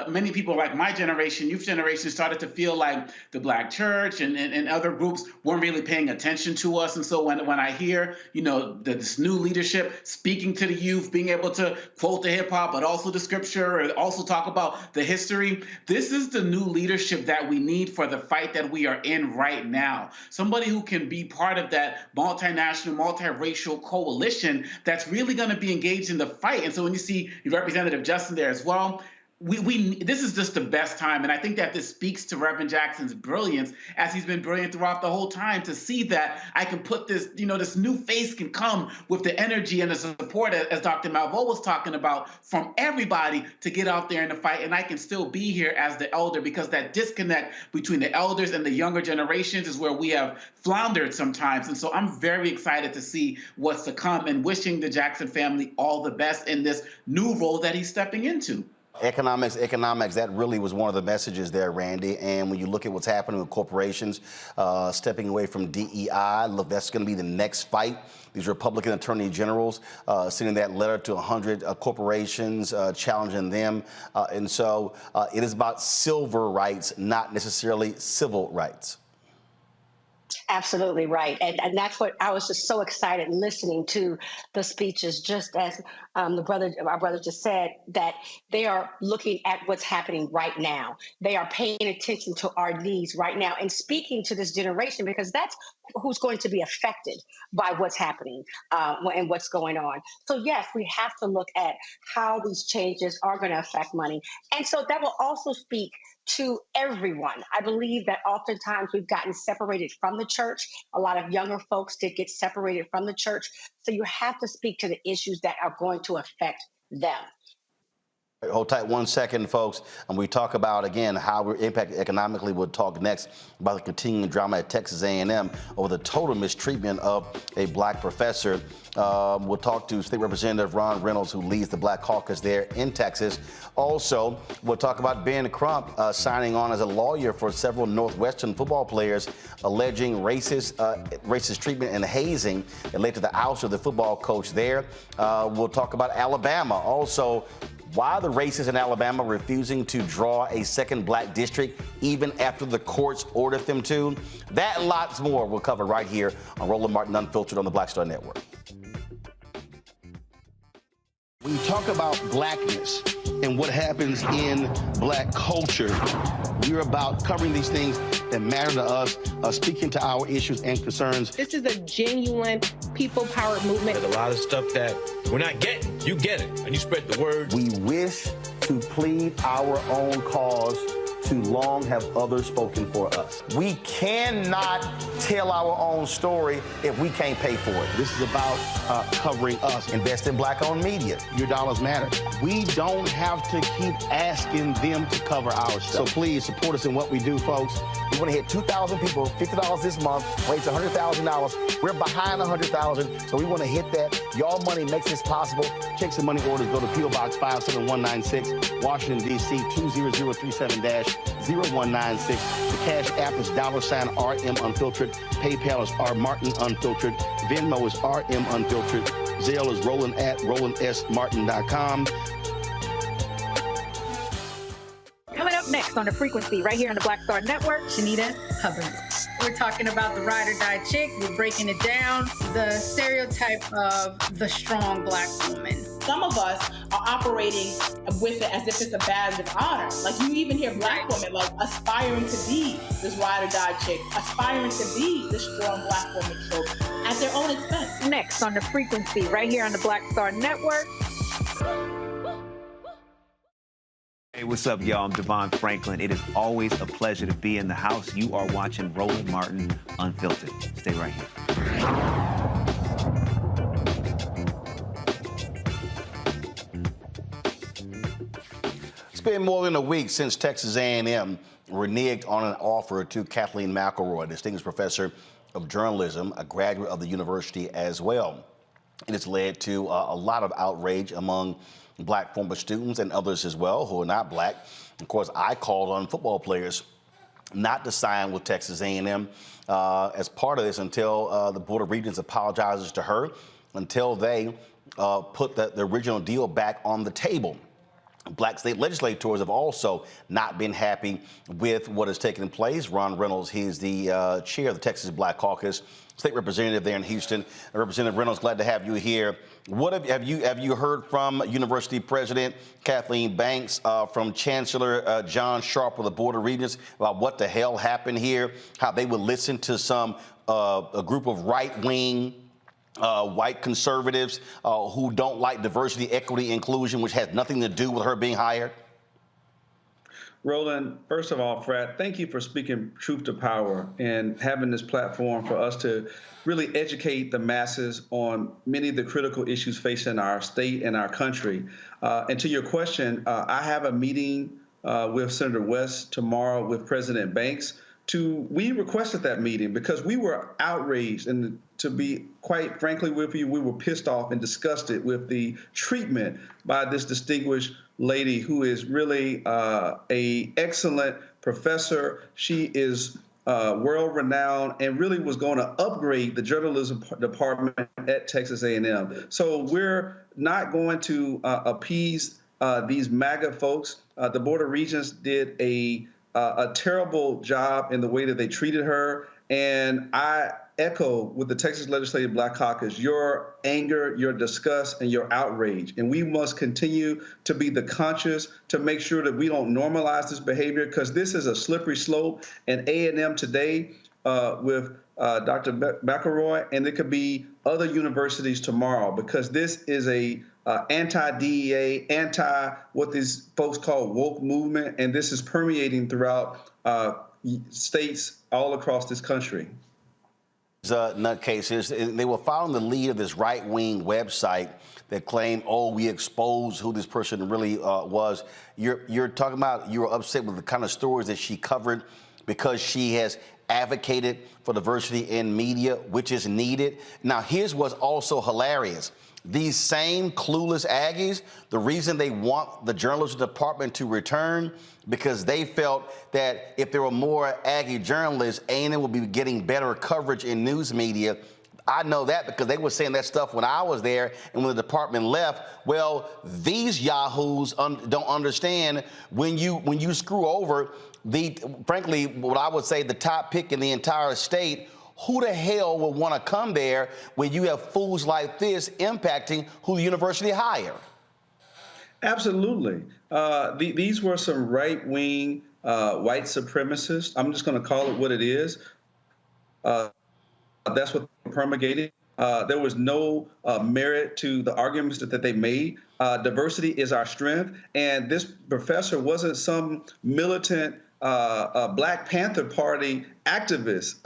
many people like my generation, youth generation, started to feel like the black church and other groups weren't really paying attention to us. And so when I hear, this new leadership speaking to the youth, being able to quote the hip hop, but also the scripture, and also talk about the history, this is the new leadership that we need for the fight that we are in right now. Somebody who can be part of that multinational, multiracial coalition that's really going to be engaged in the fight. And so when you see Representative Justin there as well, this is just the best time, and I think that this speaks to Reverend Jackson's brilliance, as he's been brilliant throughout the whole time, to see that I can put this, this new face can come with the energy and the support, as Dr. Malveaux was talking about, from everybody to get out there in the fight, and I can still be here as the elder, because that disconnect between the elders and the younger generations is where we have floundered sometimes. And so I'm very excited to see what's to come, and wishing the Jackson family all the best in this new role that he's stepping into. Economics, that really was one of the messages there, Randy. And when you look at what's happening with corporations stepping away from DEI, look, that's going to be the next fight. These Republican attorney generals sending that letter to 100 corporations, challenging them. And so it is about civil rights, not necessarily civil rights. Absolutely right. And that's what I was just so excited listening to the speeches, just as our brother just said, that they are looking at what's happening right now. They are paying attention to our needs right now and speaking to this generation, because that's who's going to be affected by what's happening and what's going on. So yes, we have to look at how these changes are going to affect money. And so that will also speak to everyone. I believe that oftentimes we've gotten separated from the church. A lot of younger folks did get separated from the church. So you have to speak to the issues that are going to affect them. Hold tight 1 second, folks. And we talk about, again, how we're impacted economically. We'll talk next about the continuing drama at Texas A&M over the total mistreatment of a black professor. We'll talk to State Representative Ron Reynolds, who leads the Black Caucus there in Texas. Also, we'll talk about Ben Crump signing on as a lawyer for several Northwestern football players, alleging racist treatment and hazing that led to the ouster of the football coach there. We'll talk about Alabama. Also, why the racists in Alabama refusing to draw a second black district even after the courts ordered them to. That and lots more we'll cover right here on Roland Martin Unfiltered on the Black Star Network. When you talk about blackness and what happens in black culture, we're about covering these things that matter to us, speaking to our issues and concerns. This is a genuine people-powered movement. There's a lot of stuff that we're not getting. You get it, and you spread the word. We wish to plead our own cause. Too long have others spoken for us. We cannot tell our own story if we can't pay for it. This is about covering us. Invest in black-owned media. Your dollars matter. We don't have to keep asking them to cover our stuff. So please support us in what we do, folks. We want to hit 2,000 people, $50 this month, raise $100,000. We're behind 100,000, so we want to hit that. Y'all money makes this possible. Check some money orders. Go to P.O. Box 57196, Washington, D.C. 20037-0196. The Cash App is $RM Unfiltered. PayPal is R Martin Unfiltered. Venmo is RM Unfiltered. Zelle is Roland at RolandSMartin.com. Coming up next on The Frequency, right here on the Black Star Network, Shanita Hubbard. We're talking about the ride or die chick. We're breaking it down, the stereotype of the strong black woman. some of us are operating with it as if it's a badge of honor. Like, you even hear Black women like aspiring to be this ride or die chick, aspiring to be this strong Black woman trope at their own expense. Next on The Frequency, right here on the Black Star Network. Hey, what's up, y'all? I'm Devon Franklin. It is always a pleasure to be in the house. You are watching Roland Martin Unfiltered. Stay right here. It's been more than a week since Texas A&M reneged on an offer to Kathleen McElroy, distinguished professor of journalism, a graduate of the university as well. And it's led to a lot of outrage among Black former students and others as well who are not Black. Of course, I called on football players not to sign with Texas A&M as part of this until the Board of Regents apologizes to her, until they put the original deal back on the table. Black state legislators have also not been happy with what has taken place. Ron Reynolds, he's the chair of the Texas Black Caucus, state representative there in Houston. Representative Reynolds, glad to have you here. What have you heard from University President Kathleen Banks, from Chancellor John Sharp of the Board of Regents about what the hell happened here, how they would listen to a group of right-wing white conservatives who don't like diversity, equity, inclusion, which has nothing to do with her being hired? Roland, first of all, Fred, thank you for speaking truth to power and having this platform for us to really educate the masses on many of the critical issues facing our state and our country. And to your question, I have a meeting with Senator West tomorrow with President Banks. We requested that meeting because we were outraged, and to be quite frankly with you, we were pissed off and disgusted with the treatment by this distinguished lady who is really a excellent professor. She is world-renowned and really was going to upgrade the journalism department at Texas A&M. So we're not going to appease these MAGA folks. The Board of Regents did a terrible job in the way that they treated her. And I echo with the Texas Legislative Black Caucus your anger, your disgust, and your outrage. And we must continue to be the conscious to make sure that we don't normalize this behavior, because this is a slippery slope. And A&M today with Dr. McElroy, and it could be other universities tomorrow, because this is a anti-DEA, what these folks call woke movement, and this is permeating throughout states all across this country. Nutcases, they were following the lead of this right-wing website that claimed, oh, we exposed who this person really was. You're talking about you were upset with the kind of stories that she covered because she has advocated for diversity in media, which is needed. Now, here's what's also hilarious. These same clueless Aggies, the reason they want the journalism department to return, because they felt that if there were more Aggie journalists, A&M would be getting better coverage in news media. I know that because they were saying that stuff when I was there, and when the department left. Well, these yahoos don't understand when you screw over frankly, what I would say the top pick in the entire state. Who the hell would want to come there when you have fools like this impacting who the university hire? Absolutely. These were some right-wing white supremacists. I'm just going to call it what it is. That's what they promulgated. There was no merit to the arguments that they made. Diversity is our strength. And this professor wasn't some militant Black Panther Party activist.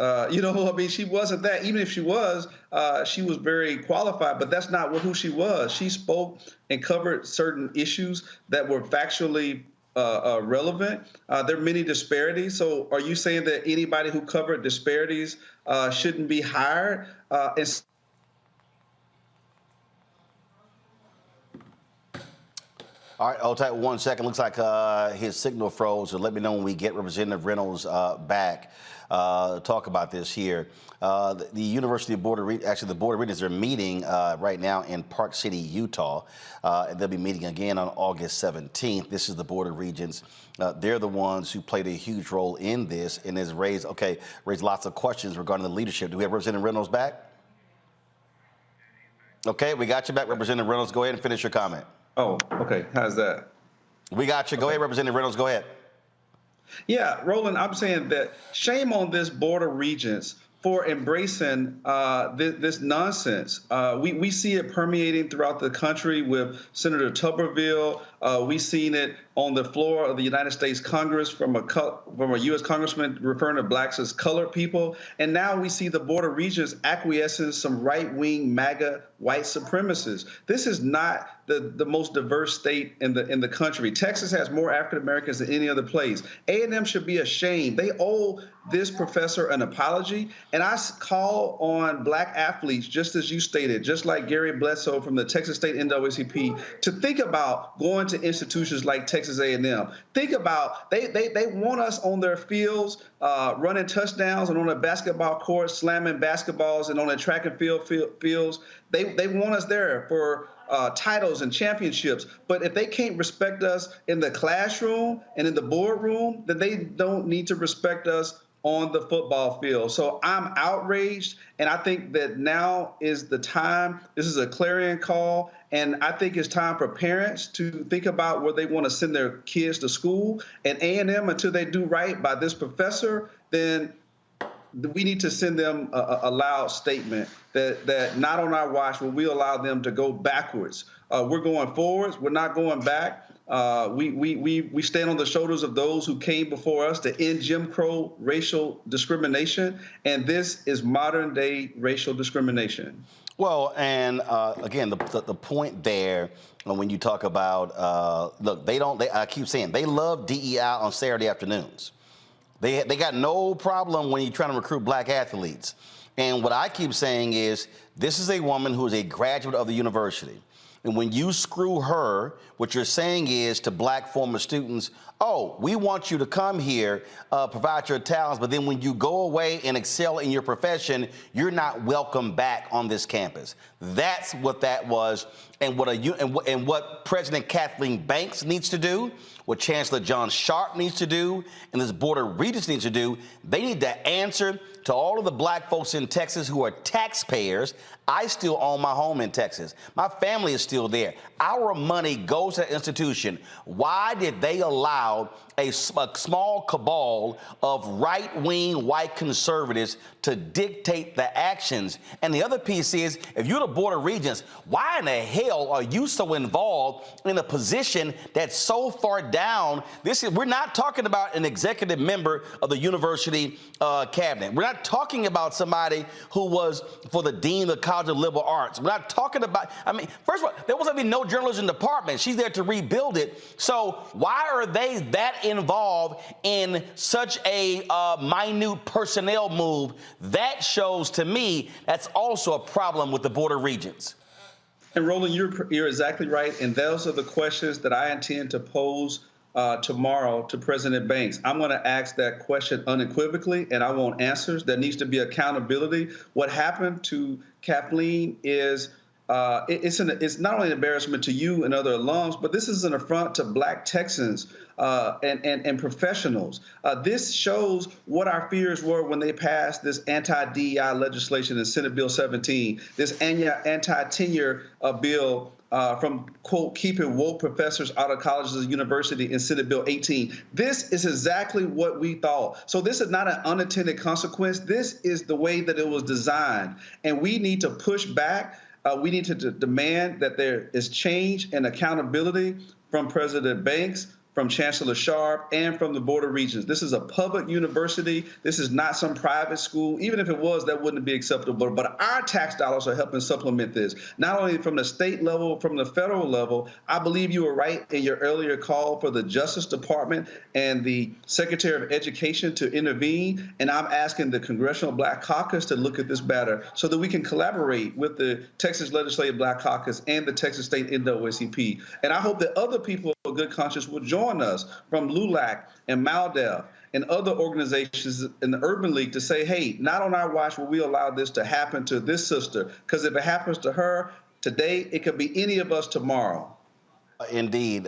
She wasn't that. Even if she was very qualified, but that's not who she was. She spoke and covered certain issues that were factually relevant. There are many disparities. So are you saying that anybody who covered disparities shouldn't be hired? All right, hold tight 1 second. Looks like his signal froze, so let me know when we get Representative Reynolds back. Talk about this here. The University Board of the Board of Regents are meeting right now in Park City, Utah. And they'll be meeting again on August 17th. This is the Board of Regents. They're the ones who played a huge role in this and has raised lots of questions regarding the leadership. Do we have Representative Reynolds back? Okay, we got you back, Representative Reynolds. Go ahead and finish your comment. Oh, okay. How's that? We got you. Go ahead, Representative Reynolds. Go ahead. Yeah, Roland, I'm saying that shame on this Board of Regents for embracing this nonsense. We see it permeating throughout the country with Senator Tuberville. We've seen it on the floor of the United States Congress from a U.S. congressman referring to blacks as colored people. And now we see the Board of Regents acquiescing some right-wing MAGA white supremacists. This is not the most diverse state in the country. Texas has more African Americans than any other place. A&M should be ashamed. They owe this professor an apology. And I call on black athletes, just as you stated, just like Gary Bledsoe from the Texas State NAACP, to think about going to institutions like Texas A&M. Think about, they want us on their fields, running touchdowns, and on a basketball court, slamming basketballs, and on the track and field fields. They want us there for titles and championships. But if they can't respect us in the classroom and in the boardroom, then they don't need to respect us on the football field. So I'm outraged, and I think that now is the time. This is a clarion call, and I think it's time for parents to think about where they want to send their kids to school. And A&M, until they do right by this professor, then we need to send them a loud statement that not on our watch will we allow them to go backwards. We're going forwards. We're not going back. We stand on the shoulders of those who came before us to end Jim Crow racial discrimination, and this is modern day racial discrimination. Well, and again, the point there when you talk about look, I keep saying they love DEI on Saturday afternoons. They got no problem when you're trying to recruit black athletes. And what I keep saying is this is a woman who is a graduate of the university. And when you screw her, what you're saying is to black former students, oh, we want you to come here, provide your talents, but then when you go away and excel in your profession, you're not welcome back on this campus. That's what that was, and what President Kathleen Banks needs to do, what Chancellor John Sharp needs to do, and this Board of Regents needs to do. They need to answer to all of the black folks in Texas who are taxpayers. I still own my home in Texas. My family is still there. Our money goes to that institution. Why did they allow a small cabal of right-wing white conservatives to dictate the actions? And the other piece is, if you're the Board of Regents, why in the hell are you so involved in a position that's so far down? We're not talking about an executive member of the university cabinet. We're not talking about somebody who was for the dean of the College of Liberal Arts. We're not talking about, first of all, there was going to be no journalism department. She's there to rebuild it. So why are they that involved in such a minute personnel move? That shows to me that's also a problem with the Board of Regents. And Roland, you're exactly right. And those are the questions that I intend to pose tomorrow to President Banks. I'm going to ask that question unequivocally, and I want answers. There needs to be accountability. What happened to Kathleen is it's not only an embarrassment to you and other alums, but this is an affront to black Texans and professionals. This shows what our fears were when they passed this anti-DEI legislation in Senate Bill 17, this anti-tenure bill from, quote, keeping woke professors out of colleges and universities in Senate Bill 18. This is exactly what we thought. So this is not an unintended consequence. This is the way that it was designed. And we need to push back. We need to demand that there is change and accountability from President Banks, from Chancellor Sharp, and from the Board of Regents. This is a public university. This is not some private school. Even if it was, that wouldn't be acceptable. But our tax dollars are helping supplement this, not only from the state level, from the federal level. I believe you were right in your earlier call for the Justice Department and the Secretary of Education to intervene. And I'm asking the Congressional Black Caucus to look at this matter so that we can collaborate with the Texas Legislative Black Caucus and the Texas State NAACP. And I hope that other people of good conscience will join us from LULAC and MALDEF and other organizations in the Urban League to say, hey, not on our watch will we allow this to happen to this sister, because if it happens to her today, it could be any of us tomorrow. Indeed.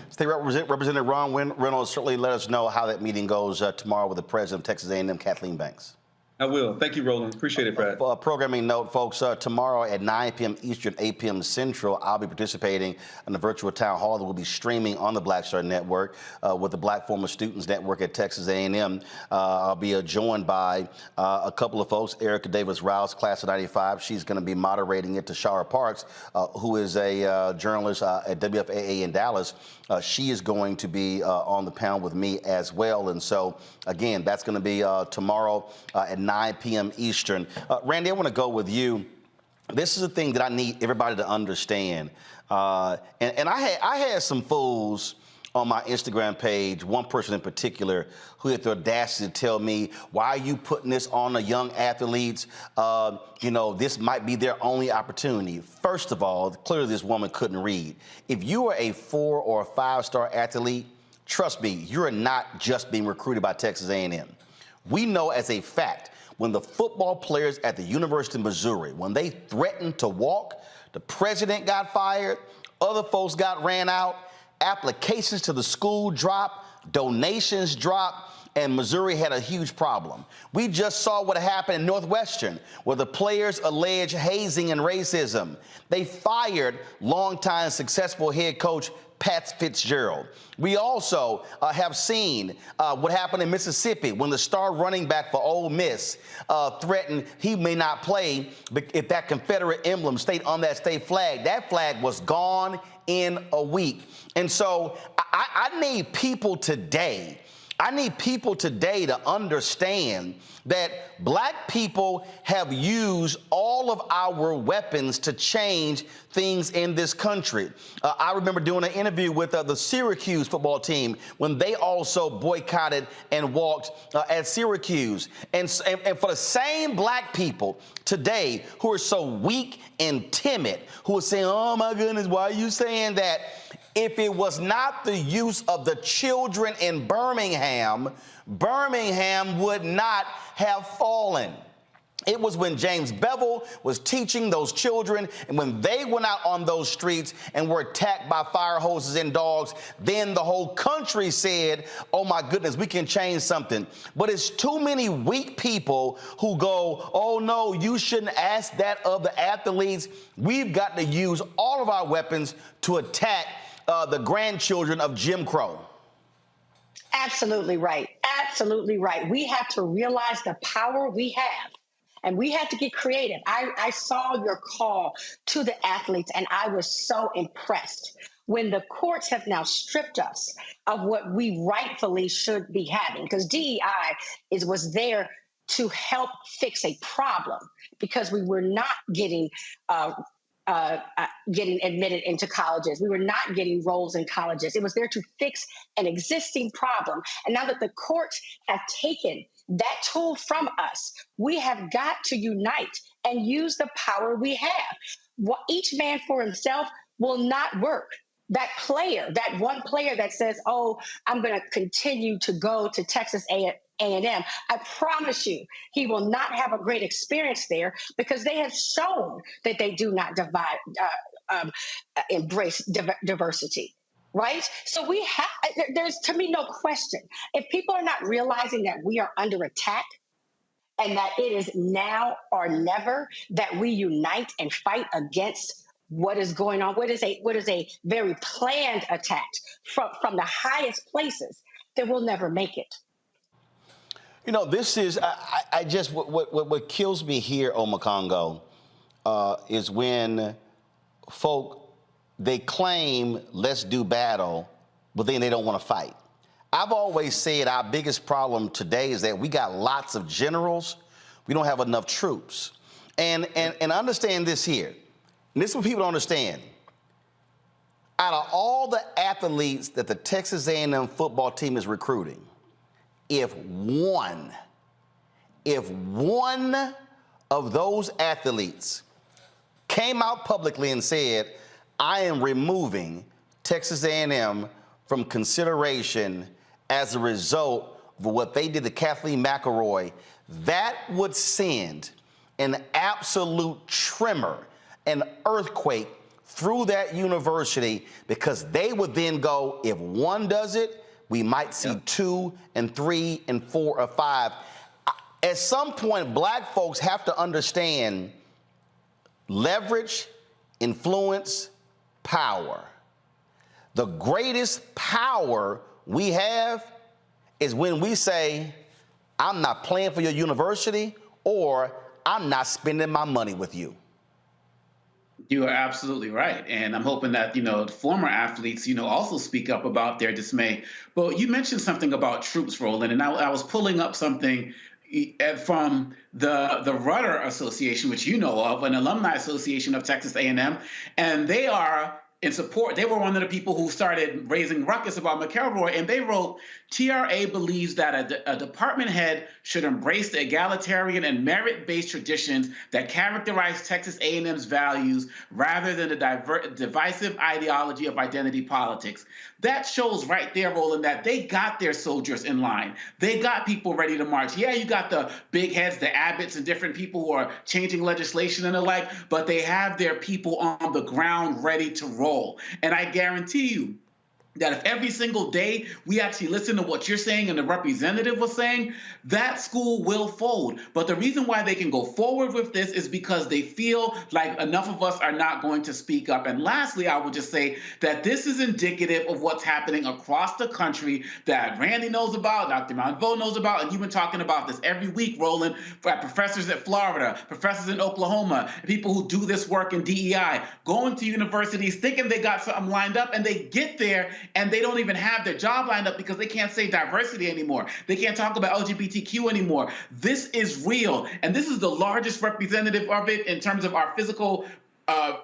State Representative Ron Reynolds, certainly let us know how that meeting goes tomorrow with the president of Texas A&M, Kathleen Banks. I will. Thank you, Roland. Appreciate it, Brad. For a programming note, folks, tomorrow at 9 p.m. Eastern, 8 p.m. Central, I'll be participating in the virtual town hall that will be streaming on the Black Star Network with the Black Former Students Network at Texas A&M. I'll be joined by a couple of folks, Erica Davis-Rouse, class of 95. She's going to be moderating it to Shara Parks, who is a journalist at WFAA in Dallas. She is going to be on the panel with me as well. And so, again, that's going to be tomorrow at 9 p.m. Eastern. Randy, I want to go with you. This is a thing that I need everybody to understand. And I had some fools on my Instagram page, one person in particular, who had the audacity to tell me, why are you putting this on the young athletes? You know, this might be their only opportunity. First of all, clearly this woman couldn't read. If you are a 4- or a 5-star athlete, trust me, you're not just being recruited by Texas A&M. We know as a fact, when the football players at the University of Missouri, when they threatened to walk, the president got fired, other folks got ran out, applications to the school dropped, donations dropped, and Missouri had a huge problem. We just saw what happened in Northwestern, where the players alleged hazing and racism. They fired longtime successful head coach Pat Fitzgerald. We also have seen what happened in Mississippi when the star running back for Ole Miss threatened he may not play if that Confederate emblem stayed on that state flag. That flag was gone in a week. And so I need people today. I need people today to understand that black people have used all of our weapons to change things in this country. I remember doing an interview with the Syracuse football team when they also boycotted and walked at Syracuse. And for the same black people today who are so weak and timid, who are saying, oh my goodness, why are you saying that? If it was not the use of the children in Birmingham, Birmingham would not have fallen. It was when James Bevel was teaching those children, and when they went out on those streets and were attacked by fire hoses and dogs, then the whole country said, oh my goodness, we can change something. But it's too many weak people who go, oh no, you shouldn't ask that of the athletes. We've got to use all of our weapons to attack the grandchildren of Jim Crow. Absolutely right. Absolutely right. We have to realize the power we have, and we have to get creative. I saw your call to the athletes, and I was so impressed when the courts have now stripped us of what we rightfully should be having, because DEI was there to help fix a problem, because we were not getting admitted into colleges. We were not getting roles in colleges. It was there to fix an existing problem. And now that the courts have taken that tool from us, we have got to unite and use the power we have. Each man for himself will not work. That player, that one player that says, oh, I'm going to continue to go to Texas A&M, I promise you, he will not have a great experience there, because they have shown that they do not embrace diversity, right? So there's, to me, no question. If people are not realizing that we are under attack and that it is now or never that we unite and fight against what is going on, what is a very planned attack from the highest places, then we'll never make it. You know, this is, I just, what kills me here, Omakongo, is when folk, they claim, let's do battle, but then they don't want to fight. I've always said our biggest problem today is that we got lots of generals, we don't have enough troops. And understand this here, and this is what people don't understand. Out of all the athletes that the Texas A&M football team is recruiting, if one of those athletes came out publicly and said, I am removing Texas A&M from consideration as a result of what they did to Kathleen McElroy, that would send an absolute tremor, an earthquake through that university, because they would then go, if one does it, we might see 2 and 3 and 4 or 5. At some point, black folks have to understand leverage, influence, power. The greatest power we have is when we say, I'm not playing for your university, or I'm not spending my money with you. You are absolutely right. And I'm hoping that, former athletes, also speak up about their dismay. But you mentioned something about troops, Roland, and I was pulling up something from the Rudder Association, which you know of, an alumni association of Texas A&M, and they are in support. They were one of the people who started raising ruckus about McElroy, and they wrote, TRA believes that a department head should embrace the egalitarian and merit-based traditions that characterize Texas A&M's values rather than the divisive ideology of identity politics. That shows right there, Roland, that they got their soldiers in line. They got people ready to march. Yeah, you got the big heads, the Abbotts, and different people who are changing legislation and the like, but they have their people on the ground ready to roll. And I guarantee you, that if every single day we actually listen to what you're saying and the representative was saying, that school will fold. But the reason why they can go forward with this is because they feel like enough of us are not going to speak up. And lastly, I would just say that this is indicative of what's happening across the country that Randy knows about, Dr. Monvo knows about, and you've been talking about this every week, Roland, professors at Florida, professors in Oklahoma, people who do this work in DEI, going to universities thinking they got something lined up, and they get there and they don't even have their job lined up because they can't say diversity anymore. They can't talk about LGBTQ anymore. This is real. And this is the largest representative of it in terms of our physical,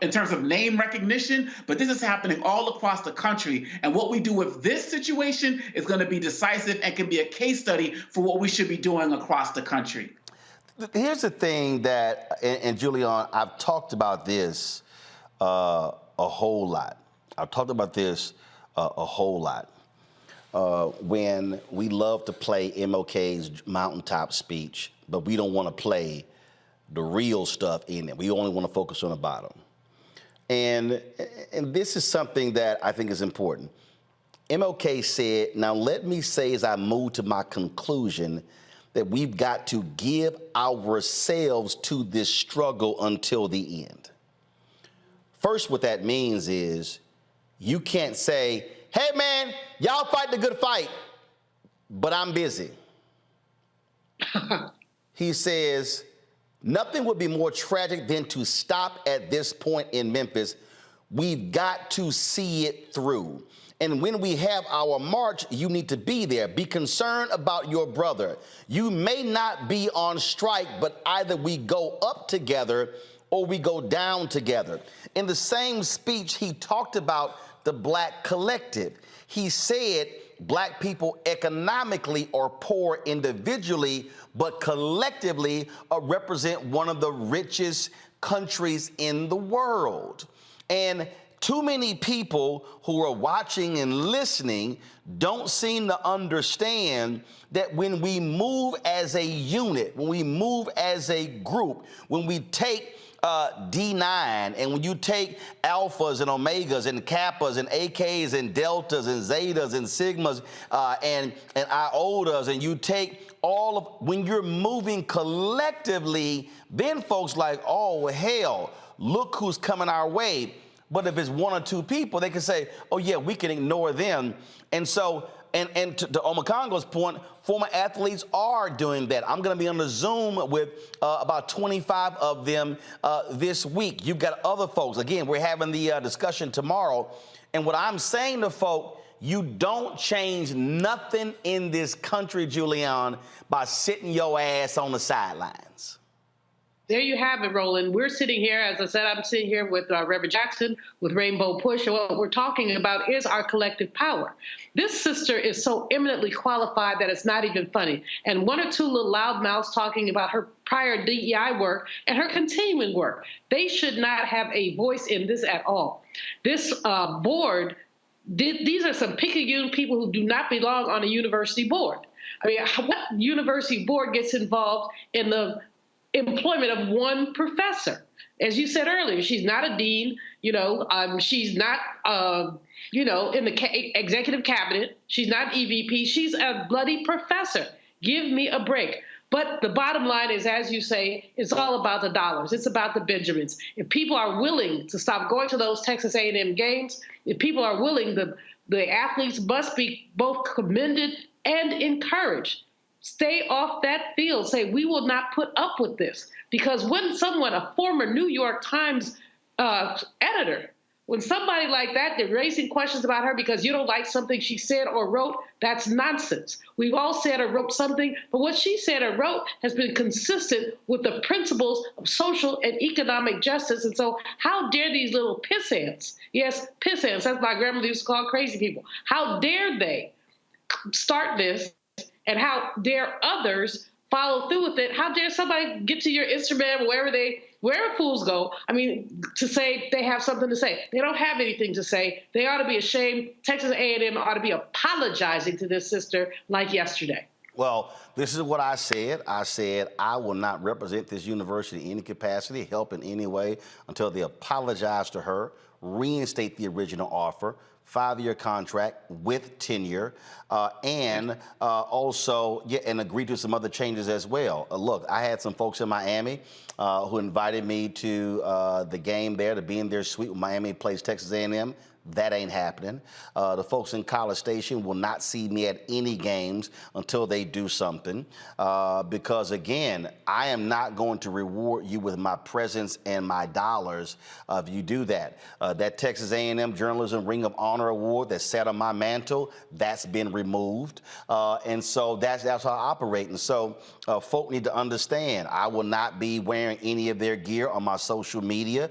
in terms of name recognition. But this is happening all across the country. And what we do with this situation is going to be decisive and can be a case study for what we should be doing across the country. Here's the thing that, and Julian, I've talked about this a whole lot. I've talked about this a whole lot. When we love to play MLK's mountaintop speech, but we don't want to play the real stuff in it. We only want to focus on the bottom. And this is something that I think is important. MLK said, now let me say as I move to my conclusion that we've got to give ourselves to this struggle until the end. First, what that means is you can't say, hey man, y'all fight the good fight, but I'm busy. He says, nothing would be more tragic than to stop at this point in Memphis. We've got to see it through. And when we have our march, you need to be there. Be concerned about your brother. You may not be on strike, but either we go up together or we go down together. In the same speech, he talked about the Black collective. He said Black people economically are poor individually, but collectively represent one of the richest countries in the world. And too many people who are watching and listening don't seem to understand that when we move as a unit, when we move as a group, when we take D9, and when you take alphas and omegas and kappas and AKs and deltas and zetas and sigmas and iotas, and you take all of, when you're moving collectively, then folks like, oh, hell, look who's coming our way. But if it's one or two people, they can say, oh, yeah, we can ignore them. And so, and to Omakongo's point, former athletes are doing that. I'm going to be on the Zoom with about 25 of them this week. You've got other folks. Again, we're having the discussion tomorrow. And what I'm saying to folk, you don't change nothing in this country, Julian, by sitting your ass on the sidelines. There you have it, Roland. We're sitting here, as I said, I'm sitting here with Reverend Jackson, with Rainbow Push, and what we're talking about is our collective power. This sister is so eminently qualified that it's not even funny. And one or two little loudmouths talking about her prior DEI work and her continuing work. They should not have a voice in this at all. This board, these are some picayune people who do not belong on a university board. I mean, what university board gets involved in the employment of one professor? As you said earlier, she's not a dean, she's not, in the executive cabinet. She's not EVP. She's a bloody professor. Give me a break. But the bottom line is, as you say, it's all about the dollars. It's about the Benjamins. If people are willing to stop going to those Texas A&M games, if people are willing, the athletes must be both commended and encouraged. Stay off that field. Say, we will not put up with this. Because when someone, a former New York Times editor, when somebody like that, they're raising questions about her because you don't like something she said or wrote, that's nonsense. We've all said or wrote something, but what she said or wrote has been consistent with the principles of social and economic justice. And so how dare these little pissants, yes, pissants, that's my grandmother used to call crazy people, how dare they start this, and how dare others follow through with it? How dare somebody get to your Instagram, wherever fools go, to say they have something to say? They don't have anything to say. They ought to be ashamed. Texas A&M ought to be apologizing to this sister like yesterday. Well, this is what I said. I said I will not represent this university in any capacity, help in any way, until they apologize to her, reinstate the original offer, 5-year contract with tenure, and also and agree to some other changes as well. Look, I had some folks in Miami who invited me to the game there, to be in their suite when Miami plays Texas A&M. That ain't happening. The folks in College Station will not see me at any games until they do something. Because again, I am not going to reward you with my presence and my dollars if you do that. That Texas A&M Journalism Ring of Honor Award that sat on my mantle, that's been removed. And so that's how I operate. And so folk need to understand, I will not be wearing any of their gear on my social media,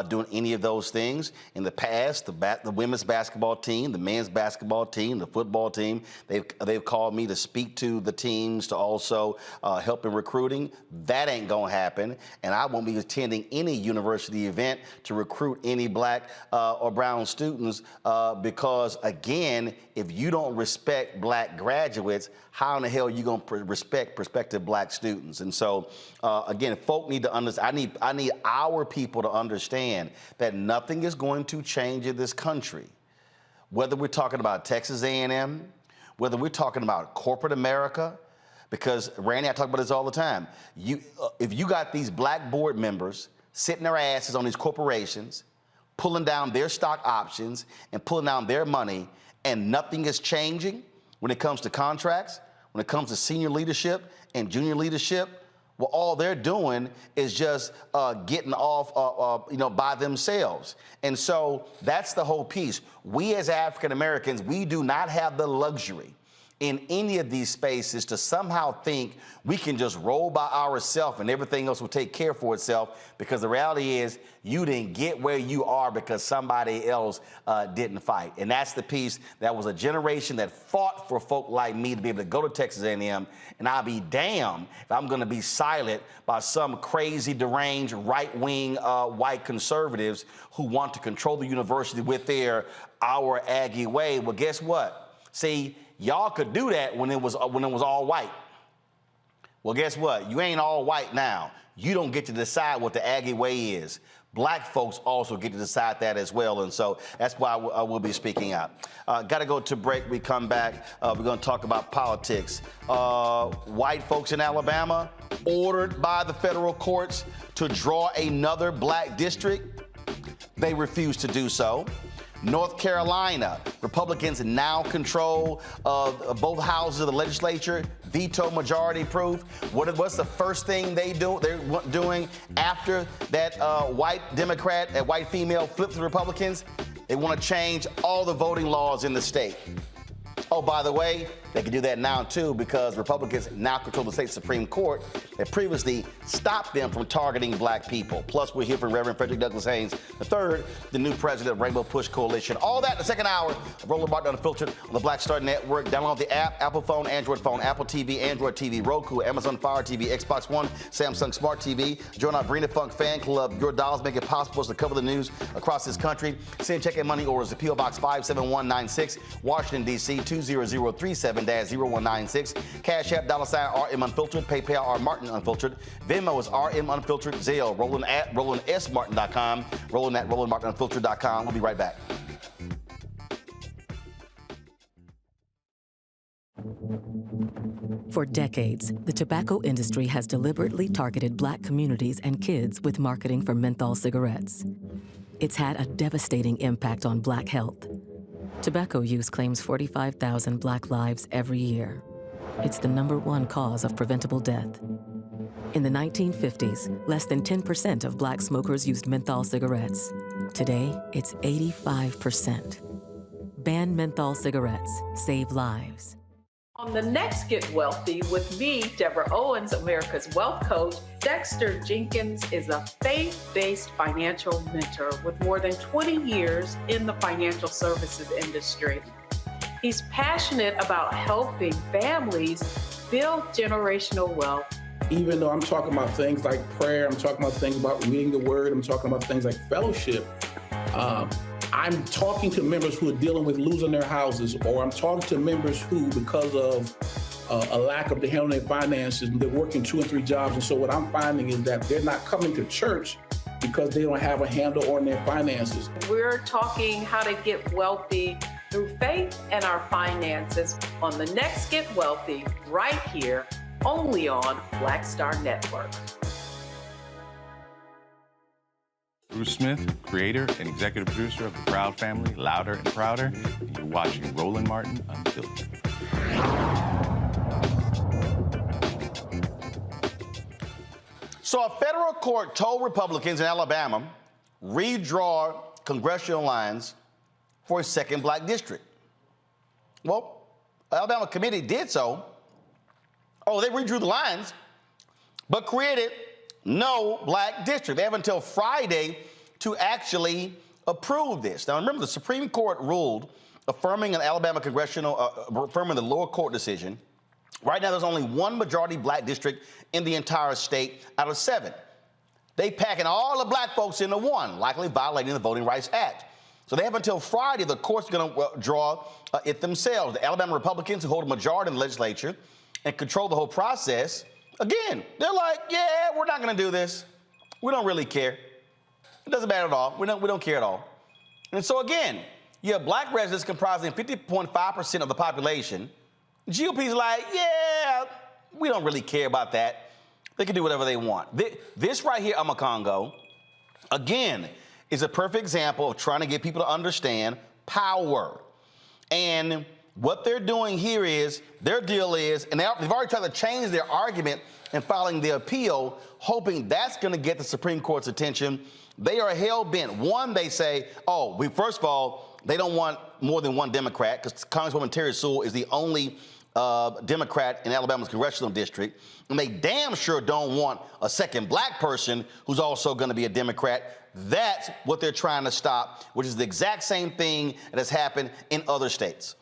doing any of those things. In the past, the women's basketball team, the men's basketball team, the football team, they've called me to speak to the teams, to also help in recruiting. That ain't gonna happen, and I won't be attending any university event to recruit any black or brown students because, again, if you don't respect black graduates, how in the hell are you gonna respect prospective black students? And so, again, folk need to understand, I need our people to understand that nothing is going to change in this country, whether we're talking about Texas A&M, whether we're talking about corporate America, because Randy, I talk about this all the time. If you got these black board members sitting their asses on these corporations, pulling down their stock options and pulling down their money, and nothing is changing when it comes to contracts, when it comes to senior leadership and junior leadership, well, all they're doing is just getting off, by themselves. And so that's the whole piece. We as African Americans, we do not have the luxury in any of these spaces to somehow think we can just roll by ourselves and everything else will take care for itself, because the reality is you didn't get where you are because somebody else didn't fight. And that's the piece. That was a generation that fought for folk like me to be able to go to Texas A&M, and I'll be damned if I'm going to be silent by some crazy, deranged, right-wing white conservatives who want to control the university with their our Aggie way. Well, guess what? See, y'all could do that when it was all white. Well, guess what? You ain't all white now. You don't get to decide what the Aggie way is. Black folks also get to decide that as well, and so that's why I will be speaking out. Got to go to break. We come back. We're going to talk about politics. White folks in Alabama ordered by the federal courts to draw another black district. They refused to do so. North Carolina, Republicans now control both houses of the legislature, veto majority proof. What's the first thing they're doing after that white Democrat, that white female flipped to Republicans? They want to change all the voting laws in the state. Oh, by the way, they can do that now, too, because Republicans now control the state Supreme Court that previously stopped them from targeting black people. Plus, we'll hear from Reverend Frederick Haynes III, the new president of Rainbow Push Coalition. All that in the second hour of Roland Martin Unfiltered on the Black Star Network. Download the app, Apple phone, Android phone, Apple TV, Android TV, Roku, Amazon Fire TV, Xbox One, Samsung Smart TV. Join our Brina Funk fan club. Your dollars make it possible for us to cover the news across this country. Send check and money orders to P.O. Box 57196, Washington, D.C. 20037-0196. Cash App, $RM Unfiltered. PayPal, R Martin Unfiltered. Venmo is RM Unfiltered. Zelle, Roland at RolandSMartin.com. Roland at RolandMartinUnfiltered.com. We'll be right back. For decades, the tobacco industry has deliberately targeted Black communities and kids with marketing for menthol cigarettes. It's had a devastating impact on Black health. Tobacco use claims 45,000 Black lives every year. It's the #1 cause of preventable death. In the 1950s, less than 10% of Black smokers used menthol cigarettes. Today, it's 85%. Ban menthol cigarettes. Save lives. On the next Get Wealthy with me, Deborah Owens, America's Wealth Coach, Dexter Jenkins is a faith-based financial mentor with more than 20 years in the financial services industry. He's passionate about helping families build generational wealth. Even though I'm talking about things like prayer, I'm talking about things about reading the word, I'm talking about things like fellowship, I'm talking to members who are dealing with losing their houses, or I'm talking to members who, because of a lack of handling their finances, they're working 2 and 3 jobs. And so what I'm finding is that they're not coming to church because they don't have a handle on their finances. We're talking how to get wealthy through faith and our finances on the next Get Wealthy, right here, only on Black Star Network. Bruce Smith, creator and executive producer of The Proud Family, Louder and Prouder, and you're watching Roland Martin Unfiltered. So a federal court told Republicans in Alabama redraw congressional lines for a second Black district. Well, Alabama committee did so. Oh, they redrew the lines, but created no Black district. They have until Friday to actually approve this. Now, remember, the Supreme Court ruled affirming an Alabama affirming the lower court decision. Right now, there's only 1 majority Black district in the entire state out of 7. They packing all the Black folks into 1, likely violating the Voting Rights Act. So they have until Friday. The court's going to draw it themselves. The Alabama Republicans, who hold a majority in the legislature and control the whole process, again, they're like, yeah, we're not going to do this. We don't really care. It doesn't matter at all. We don't care at all. And so, again, you have Black residents comprising 50.5% of the population. GOP's like, yeah, we don't really care about that. They can do whatever they want. This right here, Amakongo, again, is a perfect example of trying to get people to understand power. And what they're doing here is, their deal is, and they've already tried to change their argument in filing the appeal, hoping that's going to get the Supreme Court's attention. They are hell-bent. One, they say, first of all, they don't want more than 1 Democrat, because Congresswoman Terry Sewell is the only Democrat in Alabama's congressional district. And they damn sure don't want a second Black person who's also going to be a Democrat. That's what they're trying to stop, which is the exact same thing that has happened in other states.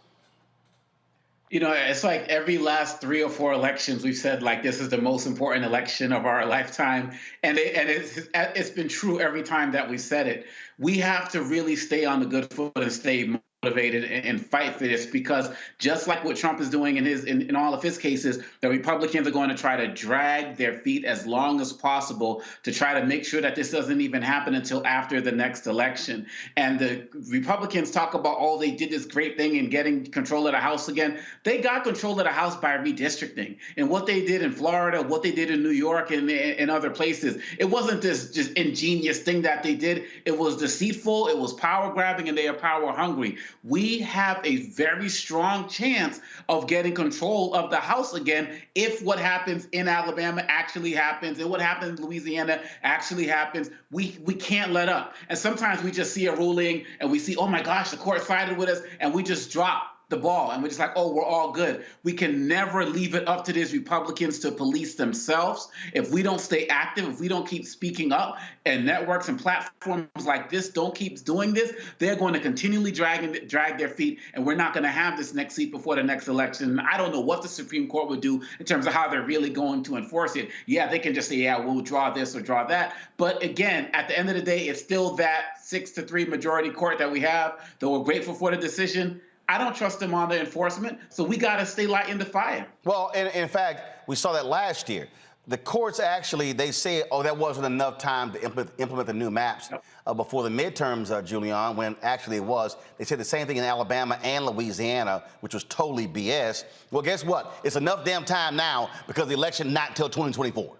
You know, it's like every last 3 or 4 elections, we've said, like, this is the most important election of our lifetime. And it's been true every time that we said it. We have to really stay on the good foot and stay motivated and fight for this, because just like what Trump is doing in all of his cases, the Republicans are going to try to drag their feet as long as possible to try to make sure that this doesn't even happen until after the next election. And the Republicans talk about, they did this great thing in getting control of the House again. They got control of the House by redistricting. And what they did in Florida, what they did in New York and other places, it wasn't this just ingenious thing that they did. It was deceitful, it was power grabbing, and they are power hungry. We have a very strong chance of getting control of the House again if what happens in Alabama actually happens, and what happens in Louisiana actually happens. We can't let up. And sometimes we just see a ruling and we see, oh my gosh, the court sided with us, and we just drop the ball and we're just like, we're all good. We can never leave it up to these Republicans to police themselves. If we don't stay active, if we don't keep speaking up, and networks and platforms like this don't keep doing this, they're going to continually drag their feet, and we're not going to have this next seat before the next election. I don't know what the Supreme Court would do in terms of how they're really going to enforce it. Yeah, they can just say, yeah, we'll draw this or draw that. But again, at the end of the day, it's still that 6-3 majority court that we have, though we're grateful for the decision. I don't trust them on the enforcement, so we got to stay lighting the fire. Well, in fact, we saw that last year. The courts actually, they say, oh, that wasn't enough time to implement the new maps before the midterms, Julian, when actually it was. They said the same thing in Alabama and Louisiana, which was totally BS. Well, guess what? It's enough damn time now because the election not until 2024.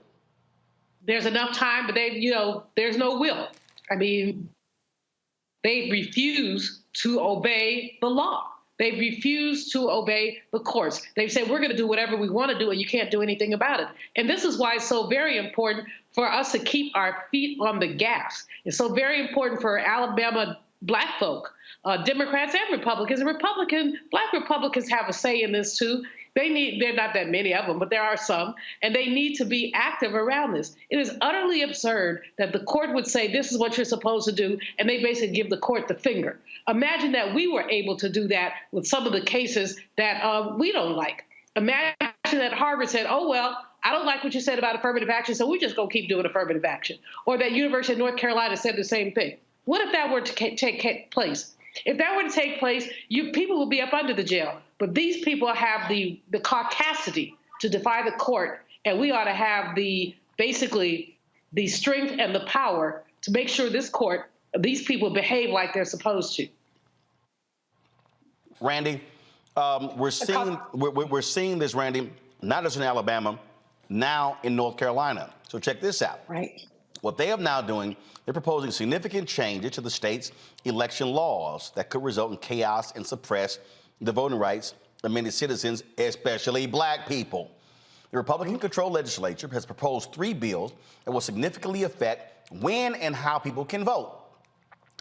There's enough time, but there's no will. I mean, they refuse to obey the law. They refuse to obey the courts. They say, we're going to do whatever we want to do, and you can't do anything about it. And this is why it's so very important for us to keep our feet on the gas. It's so very important for Alabama black folk, Democrats and Republicans. And black Republicans have a say in this, too. There are not that many of them, but there are some, and they need to be active around this. It is utterly absurd that the court would say, this is what you're supposed to do, and they basically give the court the finger. Imagine that we were able to do that with some of the cases that we don't like. Imagine that Harvard said, oh, well, I don't like what you said about affirmative action, so we're just going to keep doing affirmative action. Or that University of North Carolina said the same thing. What if that were to take place? If that were to take place, people will be up under the jail. But these people have the caucasity to defy the court, and we ought to have basically the strength and the power to make sure these people behave like they're supposed to. Randy, we're seeing this, Randy, not just in Alabama, now in North Carolina. So check this out. Right. What they are now doing, they're proposing significant changes to the state's election laws that could result in chaos and suppress the voting rights of many citizens, especially black people. The Republican-controlled legislature has proposed 3 bills that will significantly affect when and how people can vote.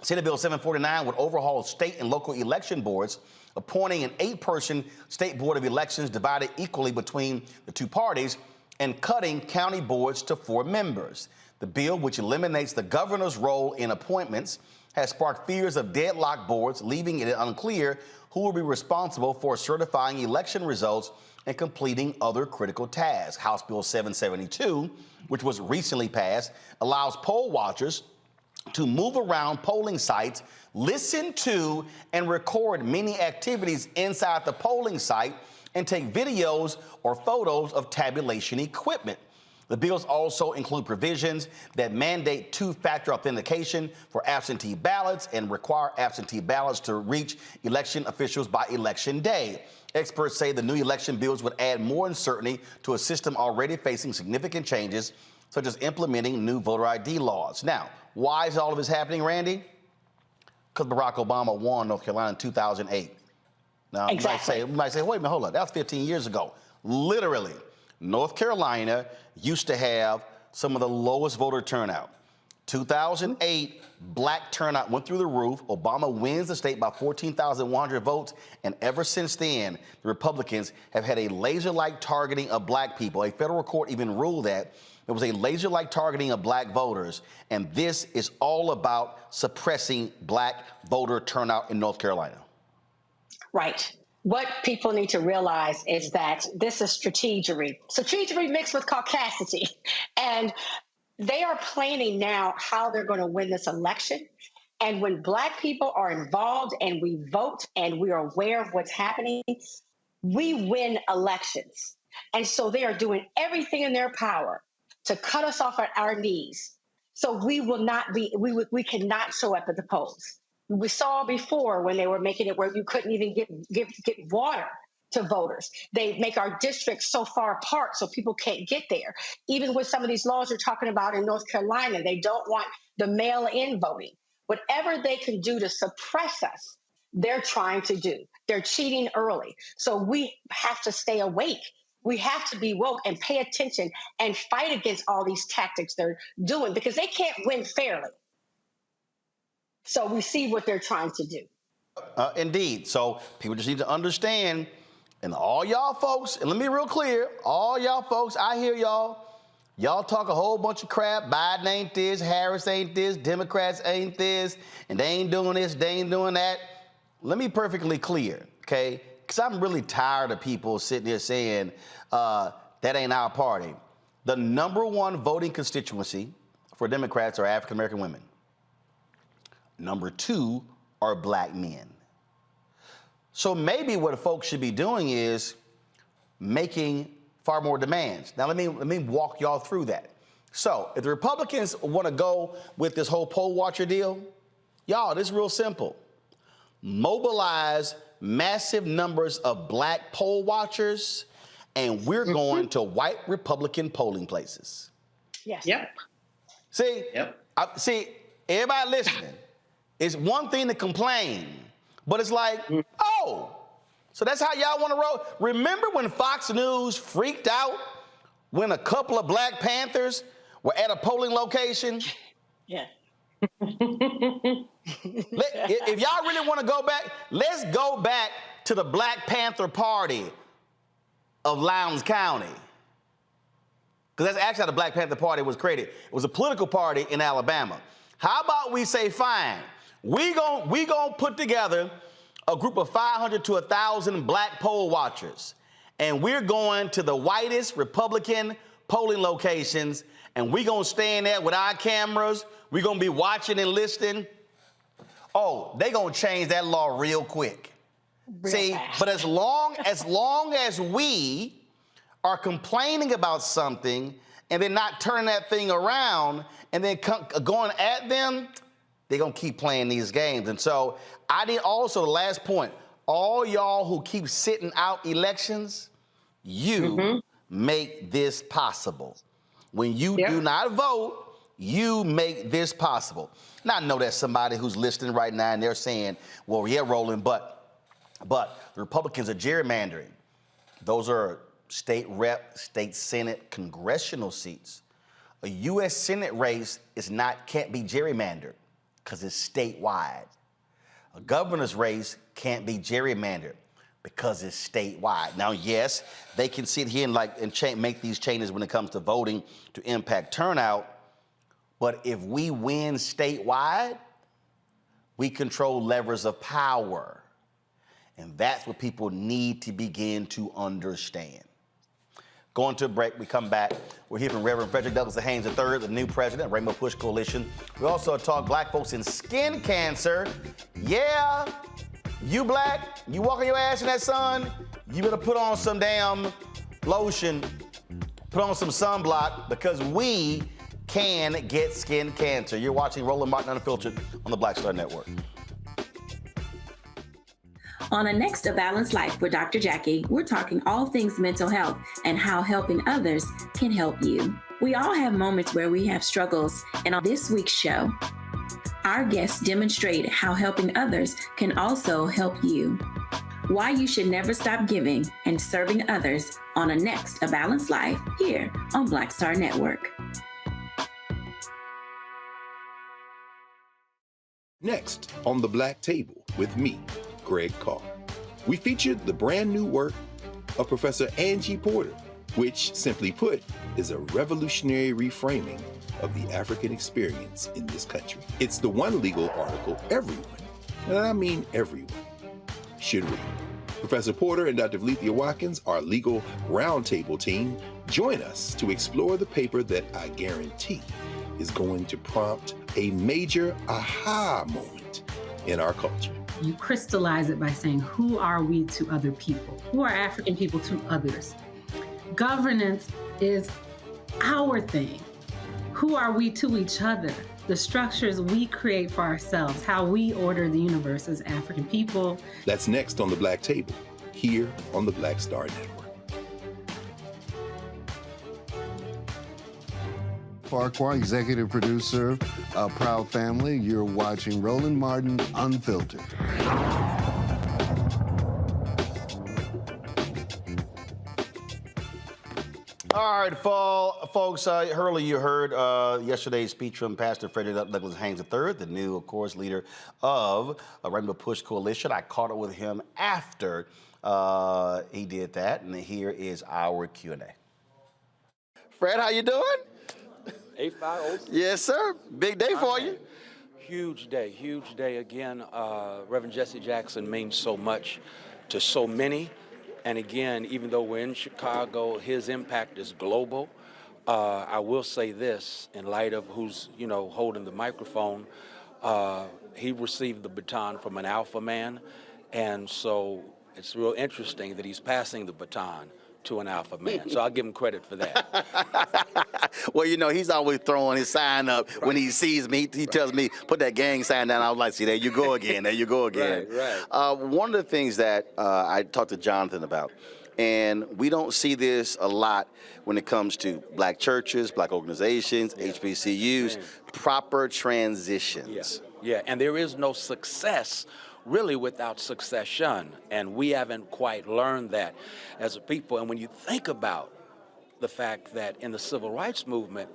Senate Bill 749 would overhaul state and local election boards, appointing an 8-person state board of elections divided equally between the 2 parties, and cutting county boards to 4 members. The bill, which eliminates the governor's role in appointments, has sparked fears of deadlocked boards, leaving it unclear who will be responsible for certifying election results and completing other critical tasks. House Bill 772, which was recently passed, allows poll watchers to move around polling sites, listen to and record many activities inside the polling site, and take videos or photos of tabulation equipment. The bills also include provisions that mandate 2-factor authentication for absentee ballots and require absentee ballots to reach election officials by election day. Experts say the new election bills would add more uncertainty to a system already facing significant changes, such as implementing new voter ID laws. Now, why is all of this happening, Randy? Because Barack Obama won North Carolina in 2008. Now, exactly. you might say, wait a minute, hold on, that was 15 years ago. Literally, North Carolina used to have some of the lowest voter turnout. 2008, black turnout went through the roof. Obama wins the state by 14,100 votes. And ever since then, the Republicans have had a laser-like targeting of black people. A federal court even ruled that there was a laser-like targeting of black voters. And this is all about suppressing black voter turnout in North Carolina. Right. What people need to realize is that this is strategery mixed with caucasity. And they are planning now how they're going to win this election. And when black people are involved and we vote and we are aware of what's happening, we win elections. And so they are doing everything in their power to cut us off at our knees. So we cannot show up at the polls. We saw before when they were making it where you couldn't even get water to voters. They make our districts so far apart so people can't get there. Even with some of these laws you're talking about in North Carolina, they don't want the mail-in voting. Whatever they can do to suppress us, they're trying to do. They're cheating early. So we have to stay awake. We have to be woke and pay attention and fight against all these tactics they're doing because they can't win fairly. So we see what they're trying to do. Indeed. So people just need to understand, and all y'all folks, and let me be real clear, all y'all folks, I hear y'all. Y'all talk a whole bunch of crap. Biden ain't this, Harris ain't this, Democrats ain't this, and they ain't doing this, they ain't doing that. Let me be perfectly clear, okay? Because I'm really tired of people sitting here saying that ain't our party. The #1 voting constituency for Democrats are African-American women. #2 are black men. So maybe what folks should be doing is making far more demands. Now, let me walk y'all through that. So, if the Republicans want to go with this whole poll watcher deal, y'all, this is real simple. Mobilize massive numbers of black poll watchers, and we're going to white Republican polling places. Yes. Yep. See, see, everybody listening, it's one thing to complain, but it's like, oh, so that's how y'all want to roll? Remember when Fox News freaked out when a couple of Black Panthers were at a polling location? Yeah. If y'all really want to go back, let's go back to the Black Panther Party of Lowndes County. Because that's actually how the Black Panther Party was created. It was a political party in Alabama. How about we say, fine, we gon' put together a group of 500 to 1,000 black poll watchers, and we're going to the whitest Republican polling locations, and we're going to stand there with our cameras. We're going to be watching and listening. Oh, they're going to change that law real quick. See, but as long as we are complaining about something and then not turning that thing around and then going at them, they're going to keep playing these games. And so I need also, the last point, all y'all who keep sitting out elections, you make this possible. When you do not vote, you make this possible. Now, I know there's somebody who's listening right now and they're saying, well, yeah, Roland, but the Republicans are gerrymandering. Those are state rep, state Senate, congressional seats. A U.S. Senate race can't be gerrymandered because it's statewide. A governor's race can't be gerrymandered because it's statewide. Now, yes, they can sit here and make these changes when it comes to voting to impact turnout, but if we win statewide, we control levers of power. And that's what people need to begin to understand. Going to a break, we come back. We're here from Reverend Frederick Haynes III, the new president of Rainbow Push Coalition. We also talk black folks in skin cancer. Yeah, you black, you walking your ass in that sun, you better put on some damn lotion, put on some sunblock, because we can get skin cancer. You're watching Roland Martin Unfiltered on the Black Star Network. On the next A Balanced Life with Dr. Jackie, we're talking all things mental health and how helping others can help you. We all have moments where we have struggles, and on this week's show, our guests demonstrate how helping others can also help you. Why you should never stop giving and serving others on the next A Balanced Life here on Black Star Network. Next on The Black Table with me, Greg Carr. We featured the brand new work of Professor Angie Porter, which, simply put, is a revolutionary reframing of the African experience in this country. It's the one legal article everyone, and I mean everyone, should read. Professor Porter and Dr. Valeethia Watkins, our legal roundtable team, join us to explore the paper that I guarantee is going to prompt a major aha moment in our culture. You crystallize it by saying, who are we to other people? Who are African people to others? Governance is our thing. Who are we to each other? The structures we create for ourselves, how we order the universe as African people. That's next on The Black Table, here on the Black Star Network. Farquhar, executive producer of Proud Family. You're watching Roland Martin Unfiltered. All right, folks, earlier you heard yesterday's speech from Pastor Frederick Haynes III, the new, of course, leader of Rainbow Push Coalition. I caught up with him after he did that, and here is our Q&A. Fred, how you doing? A5. Yes, sir. Big day for you. Huge day again. Reverend Jesse Jackson means so much to so many. And again, even though we're in Chicago, his impact is global. I will say this, in light of who's, holding the microphone, he received the baton from an alpha man. And so it's real interesting that he's passing the baton to an alpha man. So I'll give him credit for that. Well, you know, he's always throwing his sign up when he sees me. He tells me, put that gang sign down. I was like, see, there you go again. There you go again. Right. One of the things that I talked to Jonathan about, and we don't see this a lot when it comes to black churches, black organizations, HBCUs, proper transitions. Yeah, and there is no success really without succession, and we haven't quite learned that as a people. And when you think about the fact that in the civil rights movement,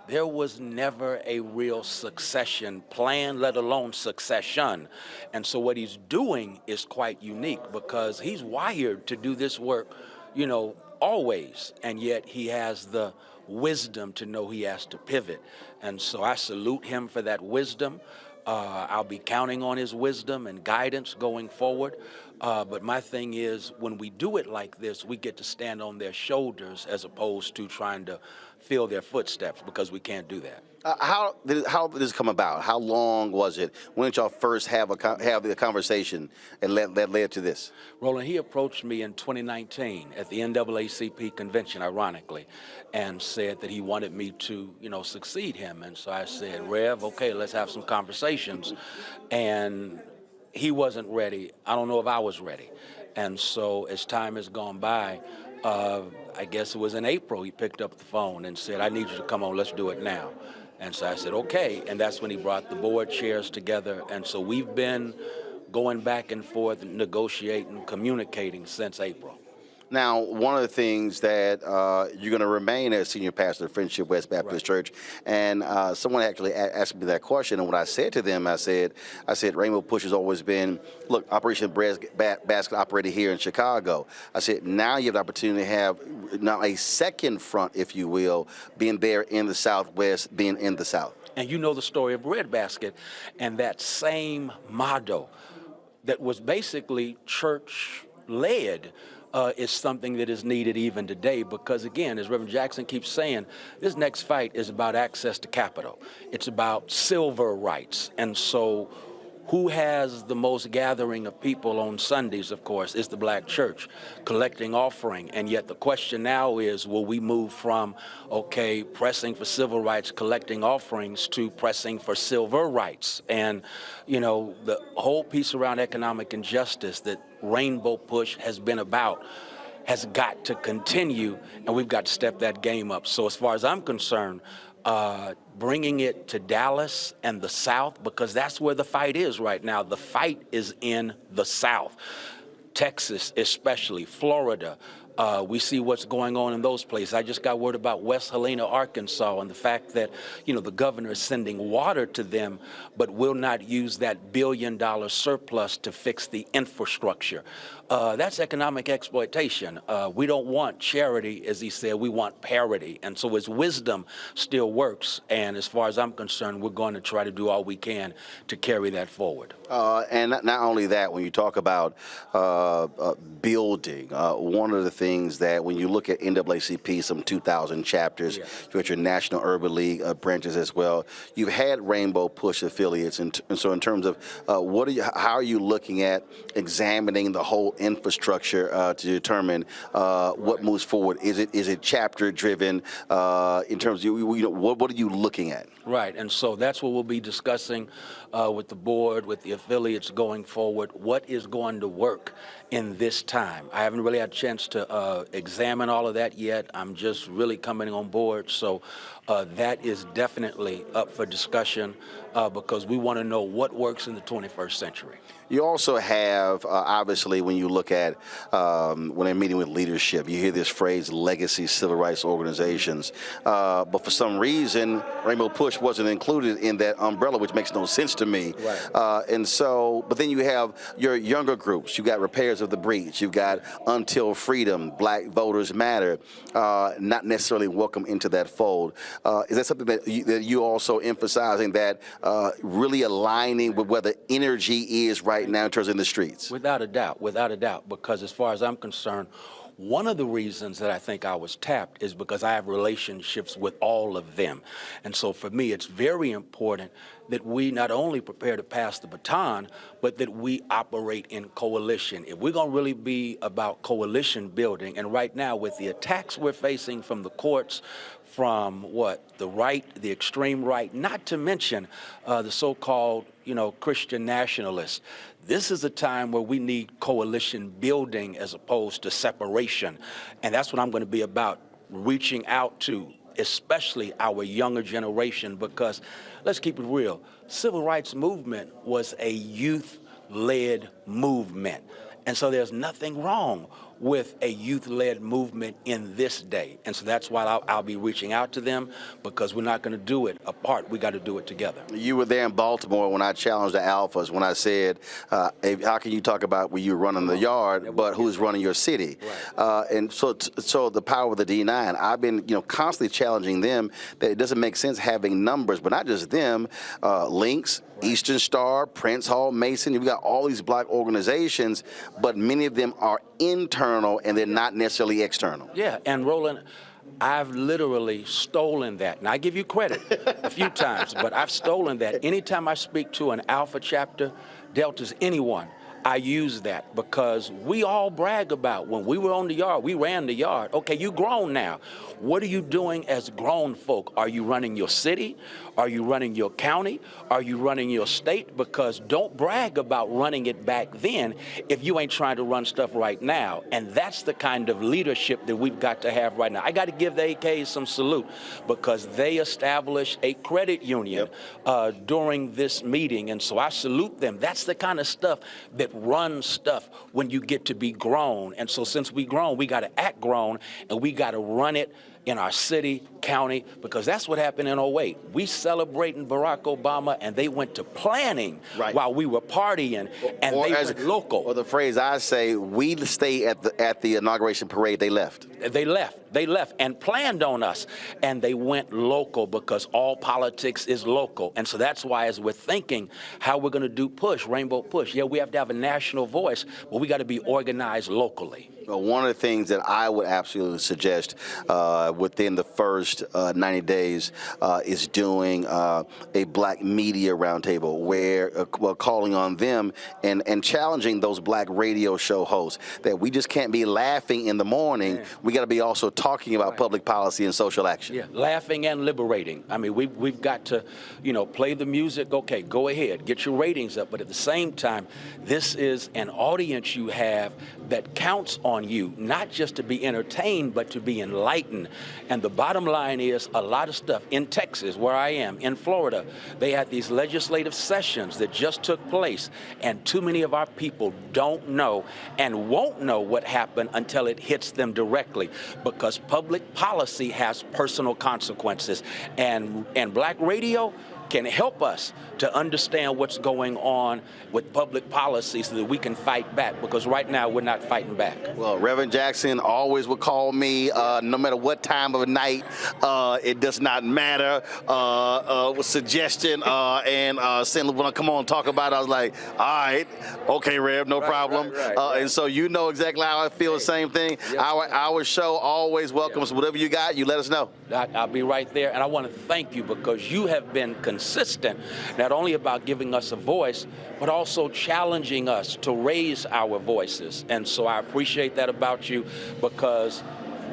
there was never a real succession plan, let alone succession. And so what he's doing is quite unique because he's wired to do this work, you know, always, and yet he has the wisdom to know he has to pivot. And so I salute him for that wisdom. I'll be counting on his wisdom and guidance going forward. But my thing is, when we do it like this, we get to stand on their shoulders as opposed to trying to fill their footsteps, because we can't do that. How did this come about? How long was it? When did y'all first have the conversation and that led to this? Roland, he approached me in 2019 at the NAACP convention, ironically, and said that he wanted me to, you know, succeed him. And so I said, Rev, okay, let's have some conversations. And he wasn't ready. I don't know if I was ready. And so as time has gone by, I guess it was in April, he picked up the phone and said, I need you to come on, let's do it now. And so I said, okay. And that's when he brought the board chairs together. And so we've been going back and forth, negotiating, communicating since April. Now, one of the things that you're going to remain as senior pastor of Friendship West Baptist Church, and someone actually asked me that question, and what I said to them, I said, Rainbow Push has always been, look, Operation Basket operated here in Chicago. I said, now you have the opportunity to have now a second front, if you will, being there in the Southwest, being in the South. And you know the story of Breadbasket, and that same motto that was basically church-led is something that is needed even today, because again, as Reverend Jackson keeps saying, this next fight is about access to capital. It's about civil rights. And so who has the most gathering of people on Sundays, of course, is the black church, collecting offering. And yet the question now is, will we move from, okay, pressing for civil rights, collecting offerings, to pressing for civil rights? And, you know, the whole piece around economic injustice that Rainbow Push has been about has got to continue, and we've got to step that game up. So as far as I'm concerned, bringing it to Dallas and the South, because that's where the fight is right now. The fight is in the South. Texas especially, Florida. We see what's going on in those places. I just got word about West Helena, Arkansas, and the fact that, you know, the governor is sending water to them, but will not use that $1 billion surplus to fix the infrastructure. That's economic exploitation. We don't want charity, as he said, we want parity. And so his wisdom still works. And as far as I'm concerned, we're going to try to do all we can to carry that forward. And not only that, when you talk about building, one of the things that when you look at NAACP, some 2,000 chapters, you got your National Urban League branches as well. You've had Rainbow Push affiliates, and so in terms of how are you looking at examining the whole infrastructure to determine what moves forward? Is it chapter driven in terms of what are you looking at? Right, and so that's what we'll be discussing with the board, with the affiliates going forward. What is going to work in this time? I haven't really had a chance to examine all of that yet. I'm just really coming on board. So that is definitely up for discussion because we want to know what works in the 21st century. You also have, obviously, when you look at when I'm meeting with leadership, you hear this phrase, legacy civil rights organizations. But for some reason, Rainbow Push wasn't included in that umbrella, which makes no sense to me. Right. And so, but then you have your younger groups. You got Repairs of the Breach. You've got Until Freedom, Black Voters Matter, not necessarily welcome into that fold. Is that something that you also emphasizing, that really aligning with where the energy is right now in terms of in the streets? Without a doubt, because as far as I'm concerned, one of the reasons that I think I was tapped is because I have relationships with all of them. And so for me, it's very important that we not only prepare to pass the baton, but that we operate in coalition. If we're going to really be about coalition building, and right now with the attacks we're facing from the courts, from the right, the extreme right, not to mention the so-called, Christian nationalists. This is a time where we need coalition building as opposed to separation. And that's what I'm going to be about, reaching out to especially our younger generation, because let's keep it real. Civil rights movement was a youth-led movement. And so there's nothing wrong with a youth-led movement in this day. And so that's why I'll be reaching out to them, because we're not going to do it apart. We got to do it together. You were there in Baltimore when I challenged the Alphas, when I said, how can you talk about when you're running the yard, but who's running your city? Right. And so the power of the D9, I've been constantly challenging them that it doesn't make sense having numbers, but not just them, Links, Eastern Star, Prince Hall, Mason. You've got all these black organizations, but many of them are internal and they're not necessarily external. Yeah, and Roland, I've literally stolen that. And I give you credit a few times, but I've stolen that. Anytime I speak to an Alpha chapter, Deltas, anyone, I use that, because we all brag about when we were on the yard, we ran the yard. Okay, you grown now. What are you doing as grown folk? Are you running your city? Are you running your county? Are you running your state? Because don't brag about running it back then if you ain't trying to run stuff right now. And that's the kind of leadership that we've got to have right now. I got to give the AKs some salute, because they established a credit union during this meeting. And so I salute them. That's the kind of stuff that runs stuff when you get to be grown. And so since we grown, we got to act grown, and we got to run it in our city, county, because that's what happened in 08. We celebrating Barack Obama, and they went to planning while we were partying, and they went local. Or the phrase I say, we stay at the inauguration parade, they left. They left and planned on us, and they went local, because all politics is local. And so that's why, as we're thinking how we're going to do push, Rainbow Push, we have to have a national voice, but we got to be organized locally. Well, one of the things that I would absolutely suggest within the first 90 days is doing a black media roundtable, where calling on them and challenging those black radio show hosts that we just can't be laughing in the morning. Yeah. We got to be also talking about public policy and social action. Yeah, laughing and liberating. I mean, we've got to, play the music. Okay, go ahead, get your ratings up. But at the same time, this is an audience you have that counts on you, not just to be entertained, but to be enlightened. And the bottom line is a lot of stuff in Texas, where I am, in Florida, they had these legislative sessions that just took place, and too many of our people don't know and won't know what happened until it hits them directly, because public policy has personal consequences, and black radio can help us to understand what's going on with public policy so that we can fight back, because right now we're not fighting back. Well, Reverend Jackson always would call me no matter what time of night. It does not matter. With suggestion and saying, when I come on and talk about it, I was like, all right, okay, Rev, no problem. Right. And so you know exactly how I feel, the same thing. Yes, our show always welcomes whatever you got, you let us know. I'll be right there. And I want to thank you, because you have been consistent, not only about giving us a voice, but also challenging us to raise our voices. And so I appreciate that about you, because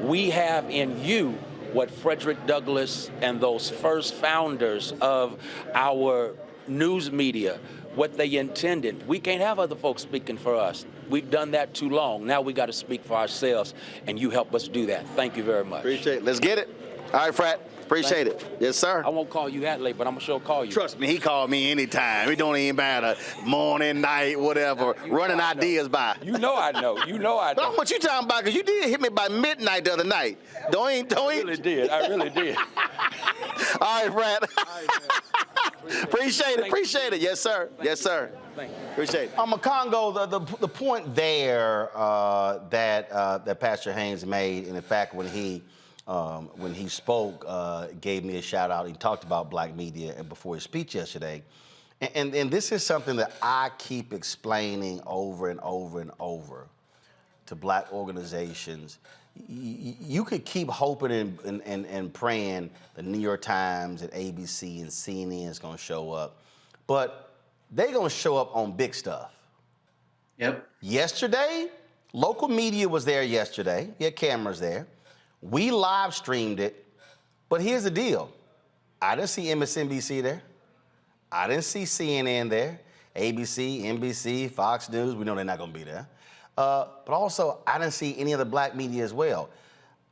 we have in you what Frederick Douglass and those first founders of our news media, what they intended. We can't have other folks speaking for us. We've done that too long. Now we got to speak for ourselves, and you help us do that. Thank you very much. Appreciate it. Let's get it. All right, Frat. Appreciate it. Yes, sir. I won't call you that late, but I'm sure call you. Trust me, he called me anytime. It don't even matter. Morning, night, whatever. Running ideas by. You know I know. You know I know. What you talking about? Because you did hit me by midnight the other night. Don't I really did. I really did. All right, Brad. Appreciate it. Appreciate it. Yes, sir. Yes, sir. Thank you. Appreciate it. Macongo, the point there that Pastor Haynes made, and in fact, when he spoke, gave me a shout out. He talked about black media before his speech yesterday. And this is something that I keep explaining over and over and over to black organizations. You could keep hoping and praying the New York Times and ABC and CNN is going to show up. but they're going to show up on big stuff. Yep. Yesterday, local media was there yesterday. You had cameras there. We live streamed it. But here's the deal. I didn't see MSNBC there. I didn't see CNN there. ABC, NBC, Fox News. We know they're not going to be there. But also, I didn't see any other black media as well.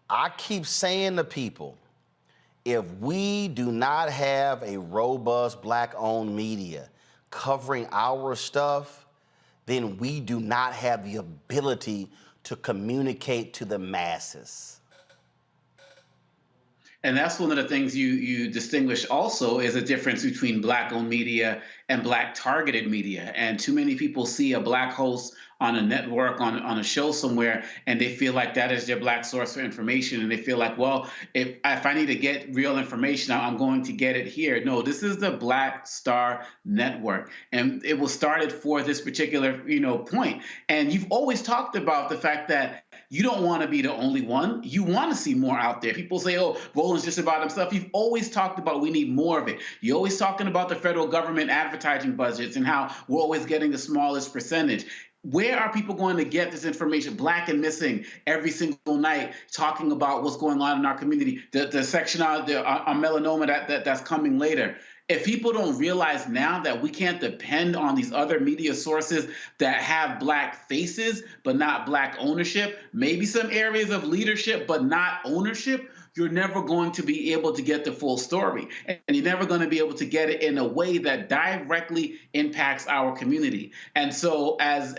I keep saying to people, if we do not have a robust black-owned media covering our stuff, then we do not have the ability to communicate to the masses. And that's one of the things you distinguish also is a difference between black-owned media and black-targeted media. And too many people see a black host on a network, on a show somewhere, and they feel like that is their black source for information. And they feel like, well, if I need to get real information, I'm going to get it here. No, this is the Black Star Network. And it was started for this particular, point. And you've always talked about the fact that you don't want to be the only one. You want to see more out there. People say, oh, Roland's just about himself. You've always talked about we need more of it. You're always talking about the federal government advertising budgets and how we're always getting the smallest percentage. Where are people going to get this information? Black and Missing every single night, talking about what's going on in our community. The section on melanoma that's coming later. If people don't realize now that we can't depend on these other media sources that have black faces but not black ownership, maybe some areas of leadership but not ownership, you're never going to be able to get the full story. And you're never going to be able to get it in a way that directly impacts our community. And so as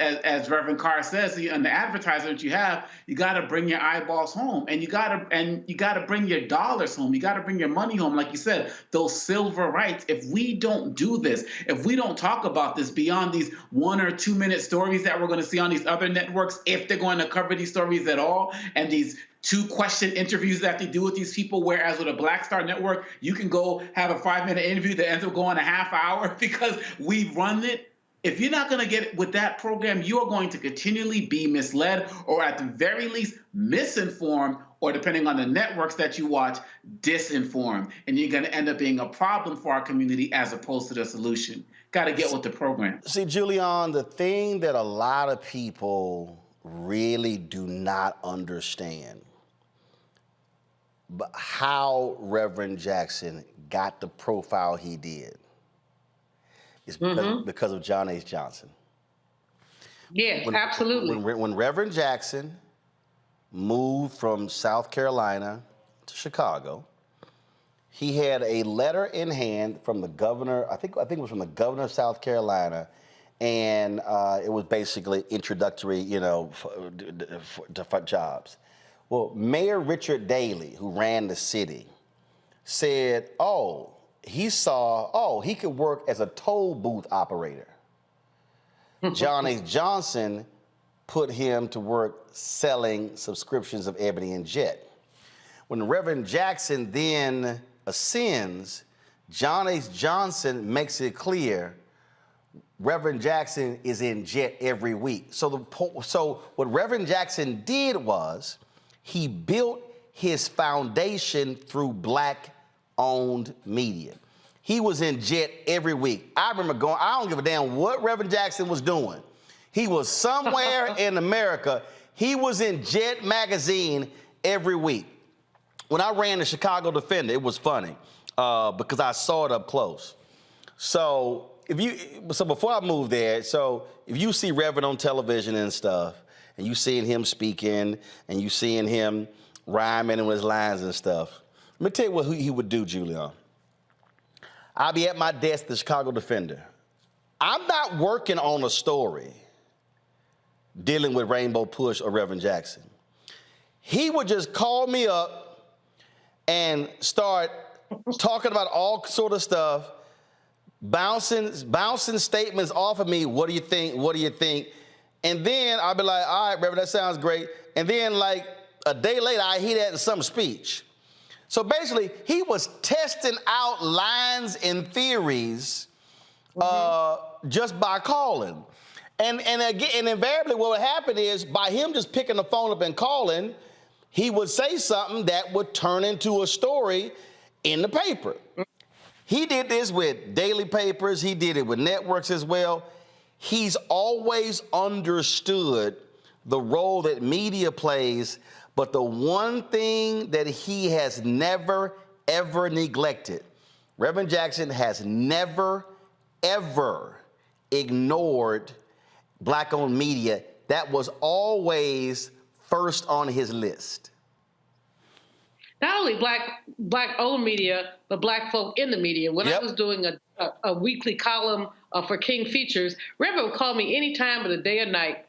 Reverend Carr says, on the advertisement you have, you got to bring your eyeballs home, and you got to bring your dollars home. You got to bring your money home. Like you said, those silver rights. If we don't do this, if we don't talk about this beyond these 1 or 2 minute stories that we're going to see on these other networks, if they're going to cover these stories at all, and these 2-question interviews that they do with these people, whereas with a Black Star Network, you can go have a 5-minute interview that ends up going a half hour because we run it. If you're not going to get it with that program, you are going to continually be misled, or at the very least misinformed, or depending on the networks that you watch, disinformed. And you're going to end up being a problem for our community as opposed to the solution. Got to get with the program. See, Julian, the thing that a lot of people really do not understand, but how Reverend Jackson got the profile he did is because of John H. Johnson. Yeah, absolutely. When Reverend Jackson moved from South Carolina to Chicago, he had a letter in hand from the governor, I think it was from the governor of South Carolina, and it was basically introductory, for jobs. Well, Mayor Richard Daley, who ran the city, said, he could work as a toll booth operator. John H. Johnson put him to work selling subscriptions of Ebony and Jet. When Reverend Jackson then ascends, John H. Johnson makes it clear Reverend Jackson is in Jet every week. So what Reverend Jackson did was he built his foundation through black-owned media. He was in Jet every week. I remember I don't give a damn what Reverend Jackson was doing. He was somewhere in America. He was in Jet magazine every week. When I ran the Chicago Defender, it was funny because I saw it up close. So before I moved there, so if you see Reverend on television and stuff, and you seeing him speaking, and you seeing him rhyming with his lines and stuff, let me tell you what he would do, Julian. I'll be at my desk, the Chicago Defender. I'm not working on a story dealing with Rainbow Push or Reverend Jackson. He would just call me up and start talking about all sort of stuff, bouncing statements off of me. What do you think? What do you think? And then I'll be like, all right, Reverend, that sounds great. And then like a day later, I hear that in some speech. So basically, he was testing out lines and theories just by calling. And invariably what would happen is by him just picking the phone up and calling, he would say something that would turn into a story in the paper. He did this with daily papers. He did it with networks as well. He's always understood the role that media plays, but the one thing that he has never, ever neglected, Reverend Jackson has never, ever ignored Black-owned media. That was always first on his list. Not only black-owned media, but Black folk in the media. When I was doing a weekly column for King Features, Reverend would call me any time of the day or night,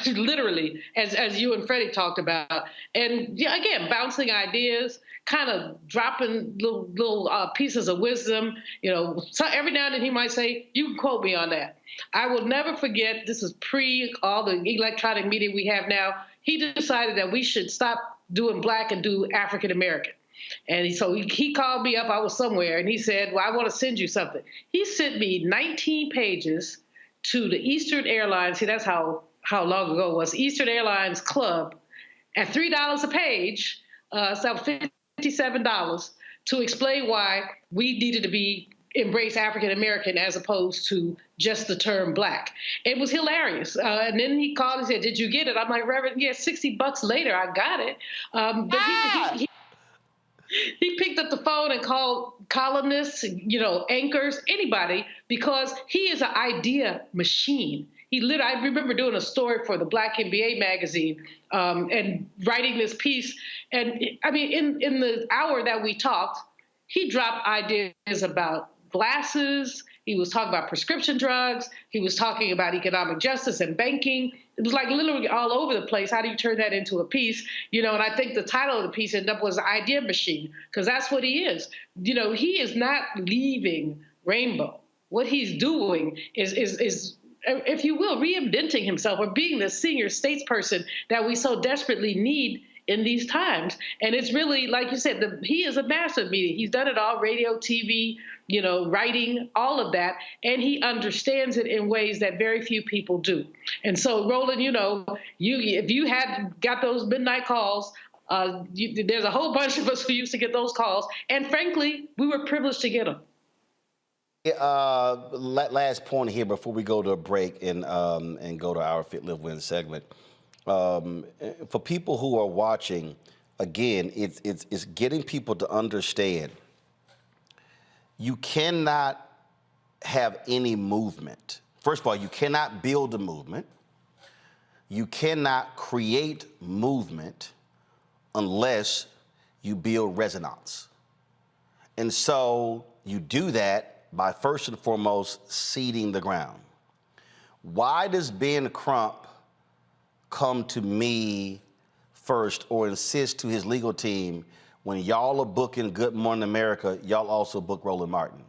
literally, as you and Freddie talked about. And again, bouncing ideas, kind of dropping little pieces of wisdom. So every now and then he might say, you can quote me on that. I will never forget, this is pre all the electronic media we have now, he decided that we should stop doing Black and do African American. And so he called me up, I was somewhere, and he said, well, I want to send you something. He sent me 19 pages to the Eastern Airlines, see, that's how long ago it was, Eastern Airlines Club, at $3 a page, so $57, to explain why we needed to embrace African American as opposed to just the term Black. It was hilarious. And then he called and said, did you get it? I'm like, Reverend, yeah, $60 later, I got it. But he picked up the phone and called columnists, anchors, anybody, because he is an idea machine. I remember doing a story for the Black MBA magazine and writing this piece. And I mean, in the hour that we talked, he dropped ideas about glasses. He was talking about prescription drugs. He was talking about economic justice and banking. It was like literally all over the place. How do you turn that into a piece? And I think the title of the piece ended up was Idea Machine, because that's what he is. He is not leaving Rainbow. What he's doing is, if you will, reinventing himself or being the senior statesperson that we so desperately need in these times. And it's really, like you said, he is a master of media. He's done it all, radio, TV, writing, all of that. And he understands it in ways that very few people do. And so, Roland, if you had got those midnight calls, there's a whole bunch of us who used to get those calls. And frankly, we were privileged to get them. Last point here before we go to a break and go to our Fit, Live, Win segment. For people who are watching, again, it's getting people to understand you cannot have any movement. First of all, you cannot build a movement. You cannot create movement unless you build resonance. And so you do that by first and foremost seeding the ground. Why does Ben Crump come to me first or insist to his legal team when y'all are booking Good Morning America, y'all also book Roland Martin?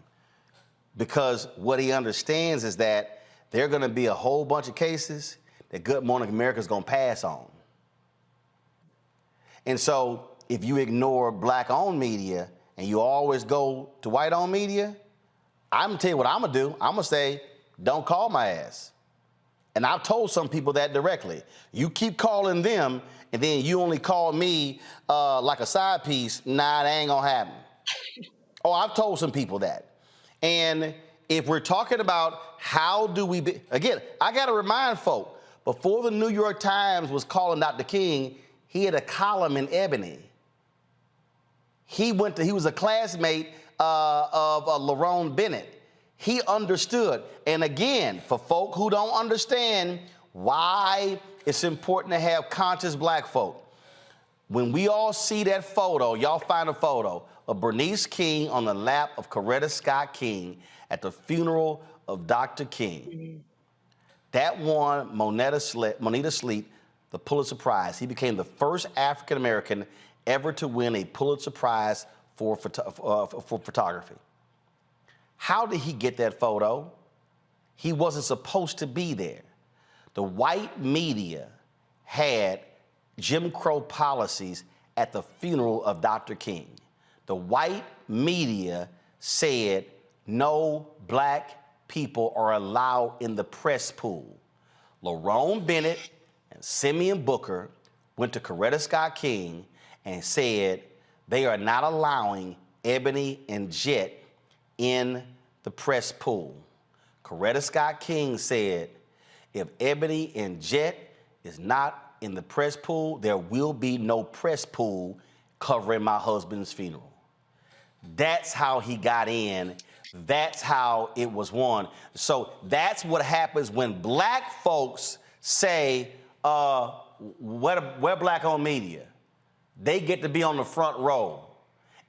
Because what he understands is that there are going to be a whole bunch of cases that Good Morning America is going to pass on. And so if you ignore Black-owned media and you always go to white-owned media, I'm going to tell you what I'm going to do. I'm going to say, don't call my ass. And I've told some people that directly. You keep calling them, and then you only call me like a side piece. Nah, that ain't gonna happen. Oh, I've told some people that. And if we're talking about how do we again, I gotta remind folk, before the New York Times was calling Dr. King, he had a column in Ebony. He was a classmate of Lerone Bennett. He understood. And again, for folk who don't understand why it's important to have conscious Black folk, when we all see that photo, y'all find a photo of Bernice King on the lap of Coretta Scott King at the funeral of Dr. King. That won Moneta Sleet the Pulitzer Prize. He became the first African American ever to win a Pulitzer Prize for photography. How did he get that photo? He wasn't supposed to be there. The white media had Jim Crow policies at the funeral of Dr. King. The white media said no Black people are allowed in the press pool. Lerone Bennett and Simeon Booker went to Coretta Scott King and said they are not allowing Ebony and Jet in the press pool. Coretta Scott King said, if Ebony and Jet is not in the press pool, there will be no press pool covering my husband's funeral. That's how he got in. That's how it was won. So that's what happens when black folks say, we're black-owned media. They get to be on the front row.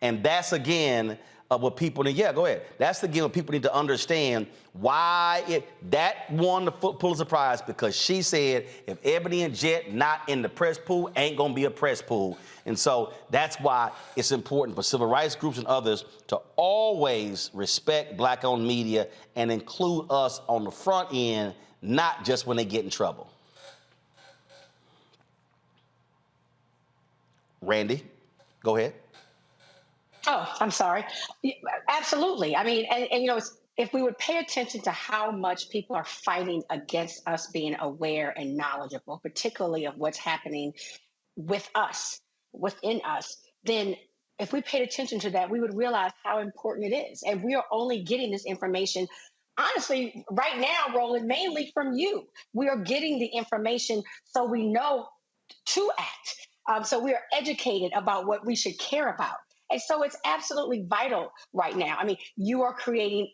And that's, again, what people need. Yeah, go ahead. That's, again, what people need to understand why that won the Pulitzer Prize, because she said, if Ebony and Jet not in the press pool, ain't going to be a press pool. And so that's why it's important for civil rights groups and others to always respect black-owned media and include us on the front end, not just when they get in trouble. Randy, go ahead. Oh, I'm sorry. Absolutely. I mean, and you know, if we would pay attention to how much people are fighting against us being aware and knowledgeable, particularly of what's happening with us, within us, then if we paid attention to that, we would realize how important it is. And we are only getting this information, honestly, right now, Roland, mainly from you. We are getting the information so we know to act. So we are educated about what we should care about. And so it's absolutely vital right now. I mean, you are creating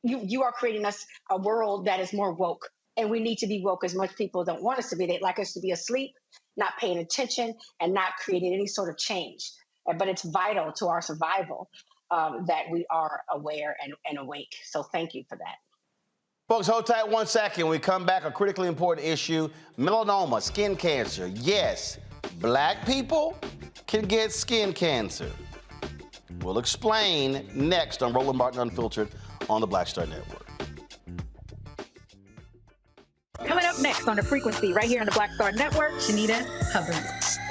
us a world that is more woke. And we need to be woke as much people don't want us to be. They'd like us to be asleep, not paying attention, and not creating any sort of change. But it's vital to our survival that we are aware and awake. So thank you for that. Folks, hold tight 1 second. When we come back, a critically important issue, melanoma, skin cancer. Yes, black people can get skin cancer. We'll explain next on Roland Martin Unfiltered on the Black Star Network. Coming up next on The Frequency, right here on the Black Star Network, Shanita Hubbard.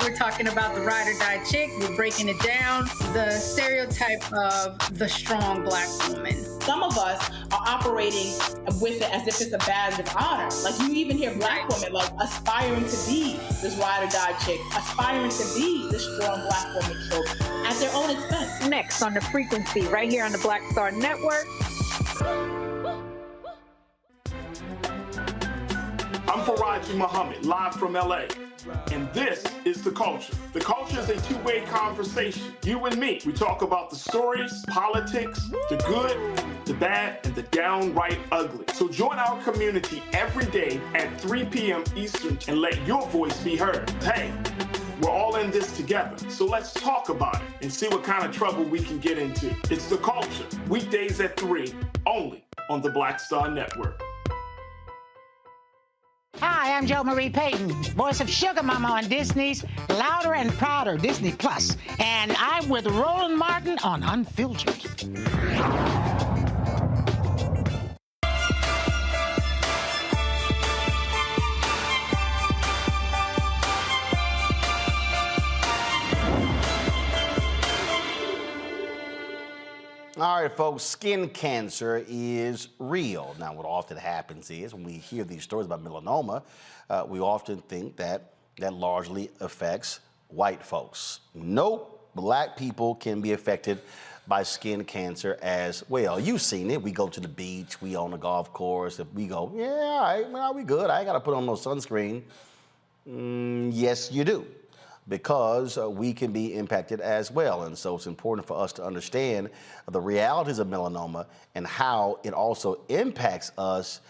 We're talking about the ride or die chick. We're breaking it down. The stereotype of the strong black woman. Some of us are operating with it as if it's a badge of honor. Like, you even hear black women like aspiring to be this ride or die chick, aspiring to be this strong black woman trope at their own expense. Next on The Frequency, right here on the Black Star Network. I'm Faraji Muhammad, live from LA. And this is The Culture. The Culture is a two-way conversation. You and me. We talk about the stories, politics, the good, the bad, and the downright ugly. So join our community every day at 3 p.m. Eastern and let your voice be heard. Hey, we're all in this together. So let's talk about it and see what kind of trouble we can get into. It's The Culture, weekdays at 3, only on the Black Star Network. Hi, I'm Jo Marie Payton, voice of Sugar Mama on Disney's Louder and Prouder Disney Plus, and I'm with Roland Martin on Unfiltered. All right, folks, skin cancer is real. Now, what often happens is when we hear these stories about melanoma, we often think that largely affects white folks. Nope, black people can be affected by skin cancer as well. You've seen it. We go to the beach, we on a golf course, if we go, yeah, all right, well, we good. I ain't got to put on no sunscreen. Yes, you do, because we can be impacted as well. And so it's important for us to understand the realities of melanoma and how it also impacts us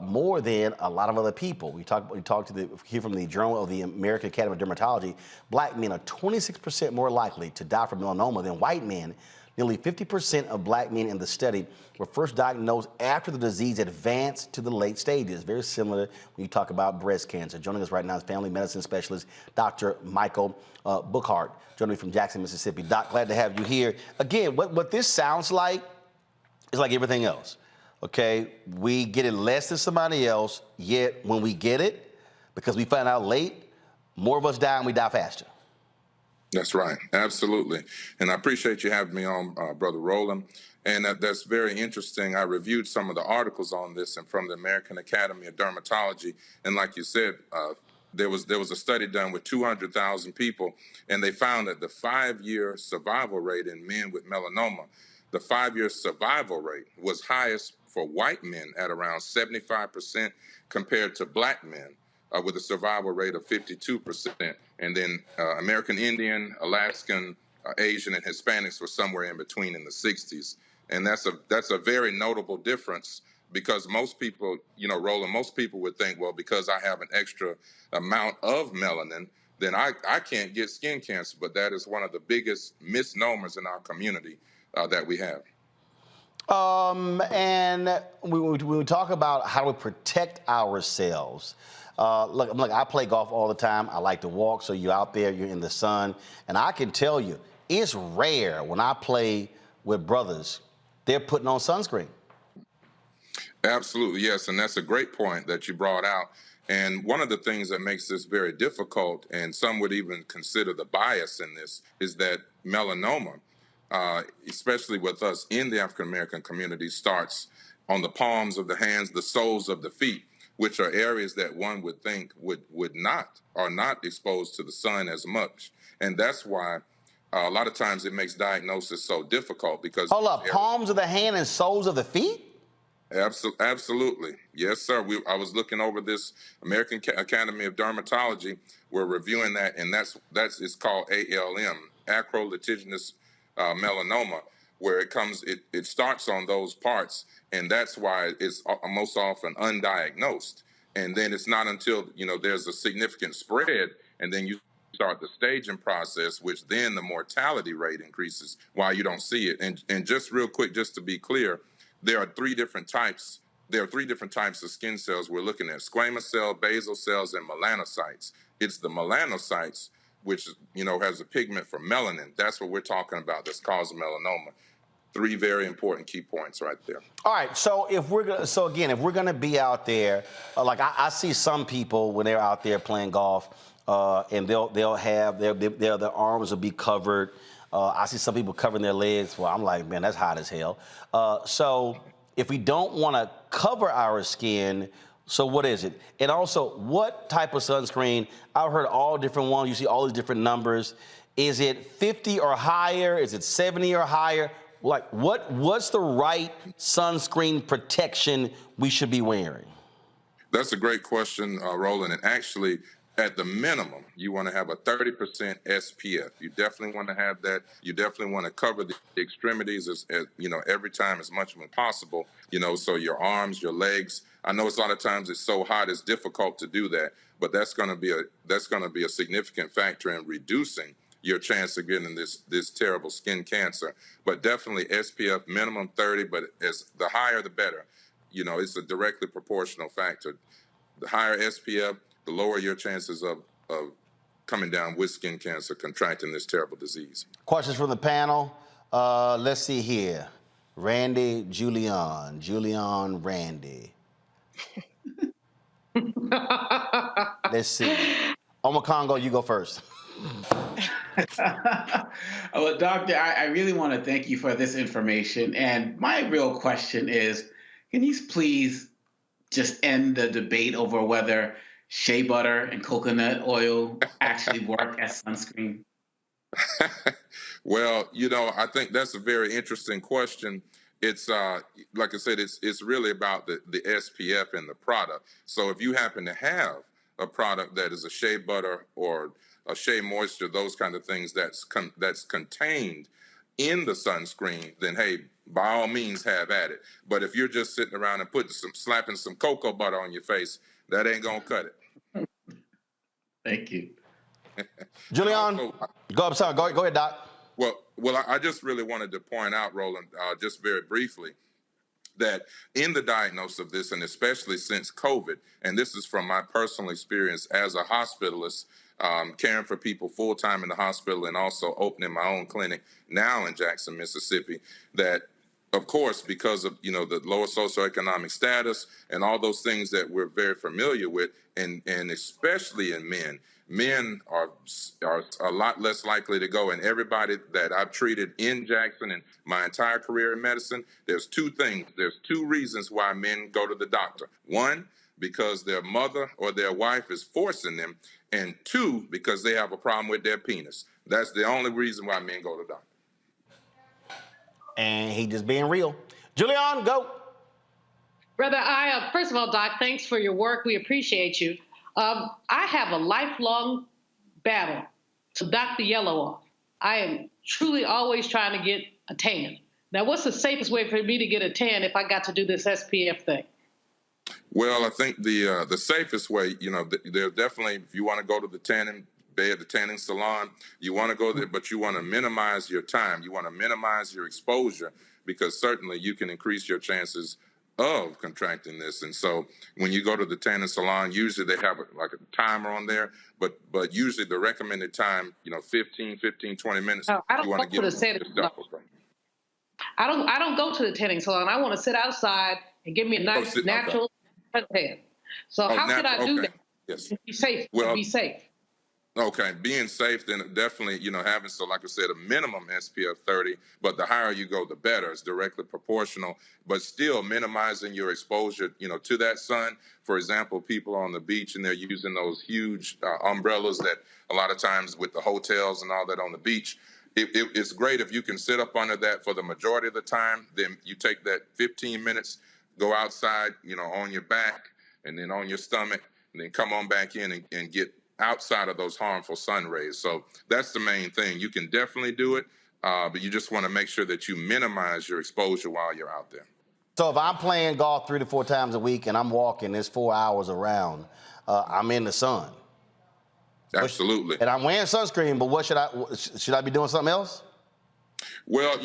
more than a lot of other people. We hear from the Journal of the American Academy of Dermatology, black men are 26% more likely to die from melanoma than white men. Nearly 50% of black men in the study were first diagnosed after the disease advanced to the late stages. Very similar when you talk about breast cancer. Joining us right now is family medicine specialist, Dr. Michael Bookhart, joining me from Jackson, Mississippi. Doc, glad to have you here. Again, what this sounds like is like everything else, okay? We get it less than somebody else, yet when we get it, because we find out late, more of us die and we die faster. That's right. Absolutely. And I appreciate you having me on, Brother Roland. And that's very interesting. I reviewed some of the articles on this and from the American Academy of Dermatology. And like you said, there was a study done with 200,000 people, and they found that the 5-year survival rate in men with melanoma the 5-year survival rate was highest for white men at around 75% compared to black men with a survival rate of 52%. And then American Indian, Alaskan, Asian, and Hispanics were somewhere in between in the 60s. And that's a very notable difference, because most people, Roland, most people would think, well, because I have an extra amount of melanin, then I can't get skin cancer. But that is one of the biggest misnomers in our community that we have. And we talk about how we protect ourselves. Look, I play golf all the time. I like to walk, so you're out there, you're in the sun. And I can tell you, it's rare when I play with brothers, they're putting on sunscreen. Absolutely, yes. And that's a great point that you brought out. And one of the things that makes this very difficult, and some would even consider the bias in this, is that melanoma, especially with us in the African-American community, starts on the palms of the hands, the soles of the feet, which are areas that one would think are not exposed to the sun as much. And that's why a lot of times it makes diagnosis so difficult, because— Hold up, palms of the hand and soles of the feet? Absolutely. Yes, sir. I was looking over this American Academy of Dermatology. We're reviewing that, and it's called ALM, acrolitiginous melanoma, where it starts on those parts, and that's why it's most often undiagnosed. And then it's not until, there's a significant spread, and then you start the staging process, which then the mortality rate increases while you don't see it. And just real quick, just to be clear, there are three different types of skin cells we're looking at: squamous cell, basal cells, and melanocytes. It's the melanocytes, which, has a pigment for melanin. That's what we're talking about. That's causing melanoma. Three very important key points right there. All right, so if we're gonna be out there, like I see some people when they're out there playing golf, and they'll have their arms will be covered. I see some people covering their legs. Well, I'm like, man, that's hot as hell. So if we don't want to cover our skin, so what is it? And also, what type of sunscreen? I've heard all different ones. You see all these different numbers. Is it 50 or higher? Is it 70 or higher? Like, what's the right sunscreen protection we should be wearing? That's a great question, Roland. And actually, at the minimum, you want to have a 30% SPF. You definitely want to have that. You definitely want to cover the extremities as every time as much as possible. So your arms, your legs. I know it's a lot of times it's so hot, it's difficult to do that, but that's going to be a significant factor in reducing your chance of getting this terrible skin cancer. But definitely SPF minimum 30, but the higher the better. It's a directly proportional factor. The higher SPF, the lower your chances of coming down with skin cancer, contracting this terrible disease. Questions from the panel. Let's see here. Randy, Julian, Randy. Let's see. Omar Congo, you go first. Well, Doctor, I really want to thank you for this information. And my real question is, can you please just end the debate over whether shea butter and coconut oil actually work as sunscreen? Well, I think that's a very interesting question. It's like I said, it's really about the SPF in the product. So if you happen to have a product that is a shea butter or a shea moisture, those kind of things that's contained in the sunscreen, then hey, by all means have at it. But if you're just sitting around and slapping some cocoa butter on your face, that ain't gonna cut it. Thank you. Julian, go ahead, Doc. Well, I just really wanted to point out, Roland, just very briefly, that in the diagnosis of this, and especially since COVID, and this is from my personal experience as a hospitalist, caring for people full-time in the hospital and also opening my own clinic now in Jackson, Mississippi, that, of course, because of, the lower socioeconomic status and all those things that we're very familiar with, and especially in men are a lot less likely to go. And everybody that I've treated in Jackson and my entire career in medicine, there's two things. There's two reasons why men go to the doctor. One, because their mother or their wife is forcing them. And two, because they have a problem with their penis. That's the only reason why men go to the doctor. and he just being real. Julian, go. Brother, first of all, Doc, thanks for your work. We appreciate you. I have a lifelong battle to knock the yellow off. I am truly always trying to get a tan. Now, what's the safest way for me to get a tan if I got to do this SPF thing? Well, I think the safest way, there's definitely, if you want to go to the tanning bed, the tanning salon, you want to go there, but you want to minimize your time. You want to minimize your exposure, because certainly you can increase your chances of contracting this. And so when you go to the tanning salon, usually they have like a timer on there, but usually the recommended time, 15, 20 minutes. No, I don't you want go to the tanning salon. I don't go to the tanning salon. I want to sit outside and give me a nice natural tan. So how can I do that? Yes. Be safe. Well, be safe. Okay, being safe, then definitely, having, so like I said, a minimum SPF 30, but the higher you go, the better. It's directly proportional, but still minimizing your exposure, to that sun. For example, people on the beach and they're using those huge umbrellas that a lot of times with the hotels and all that on the beach, it's great if you can sit up under that for the majority of the time. Then you take that 15 minutes, go outside, on your back and then on your stomach, and then come on back in and get outside of those harmful sun rays. So that's the main thing. You can definitely do it, but you just want to make sure that you minimize your exposure while you're out there. So if I'm playing golf 3 to 4 times a week and I'm walking this 4 hours around, I'm in the sun. Absolutely. And I'm wearing sunscreen, but what should I be doing something else? Well,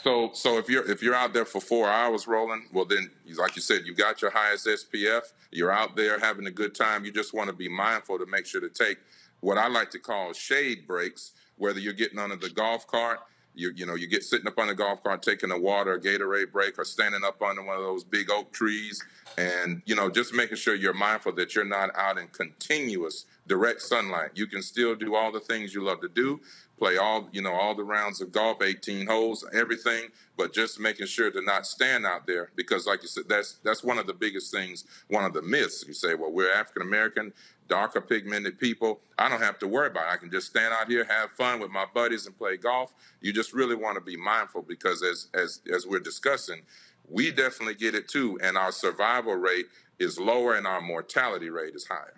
so if you're out there for 4 hours rolling, well then, like you said, you got your highest SPF, you're out there having a good time. You just want to be mindful to make sure to take what I like to call shade breaks, whether you're getting under the golf cart, you get sitting up on the golf cart, taking a water or Gatorade break, or standing up under one of those big oak trees, and just making sure you're mindful that you're not out in continuous direct sunlight. You can still do all the things you love to do, play all the rounds of golf, 18 holes, everything, but just making sure to not stand out there, because like you said, that's one of the biggest things, one of the myths. You say, well, we're African American, darker pigmented people, I don't have to worry about it. I can just stand out here, have fun with my buddies and play golf. You just really want to be mindful, because as we're discussing, we definitely get it too, and our survival rate is lower and our mortality rate is higher.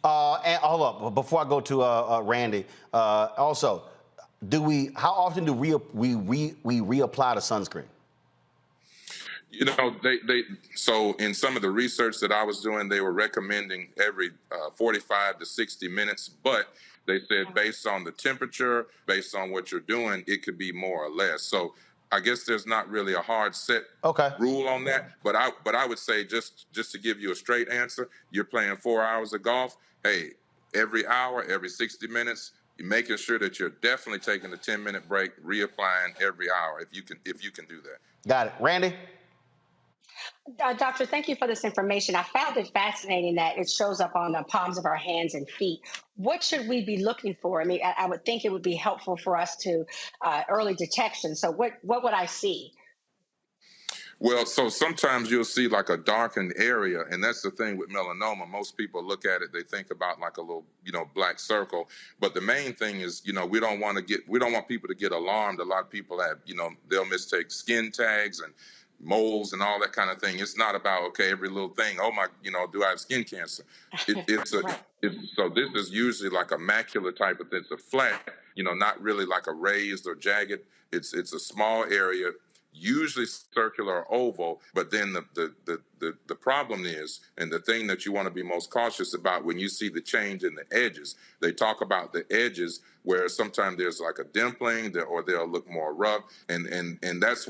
And hold up, before I go to Randy, also, how often do we reapply the sunscreen? So in some of the research that I was doing, they were recommending every 45 to 60 minutes, but they said based on the temperature, based on what you're doing, it could be more or less. So I guess there's not really a hard set rule on that, but I would say just to give you a straight answer, you're playing 4 hours of golf. Hey, every hour, every 60 minutes, you're making sure that you're definitely taking a 10-minute break, reapplying every hour if you can do that. Got it, Randy. Doctor, thank you for this information. I found it fascinating that it shows up on the palms of our hands and feet. What should we be looking for? I mean, I would think it would be helpful for us to early detection. So what would I see? Well, so sometimes you'll see like a darkened area, and that's the thing with melanoma. Most people look at it, they think about like a little, black circle. But the main thing is, we don't want people to get alarmed. A lot of people have, they'll mistake skin tags and moles and all that kind of thing. It's not about, okay, every little thing, oh my, do I have skin cancer? So this is usually like a macular type of thing. It's a flat, not really like a raised or jagged. It's a small area, usually circular or oval, but then the problem is, and the thing that you want to be most cautious about when you see the change in the edges, they talk about the edges where sometimes there's like a dimpling or they'll look more rough, and that's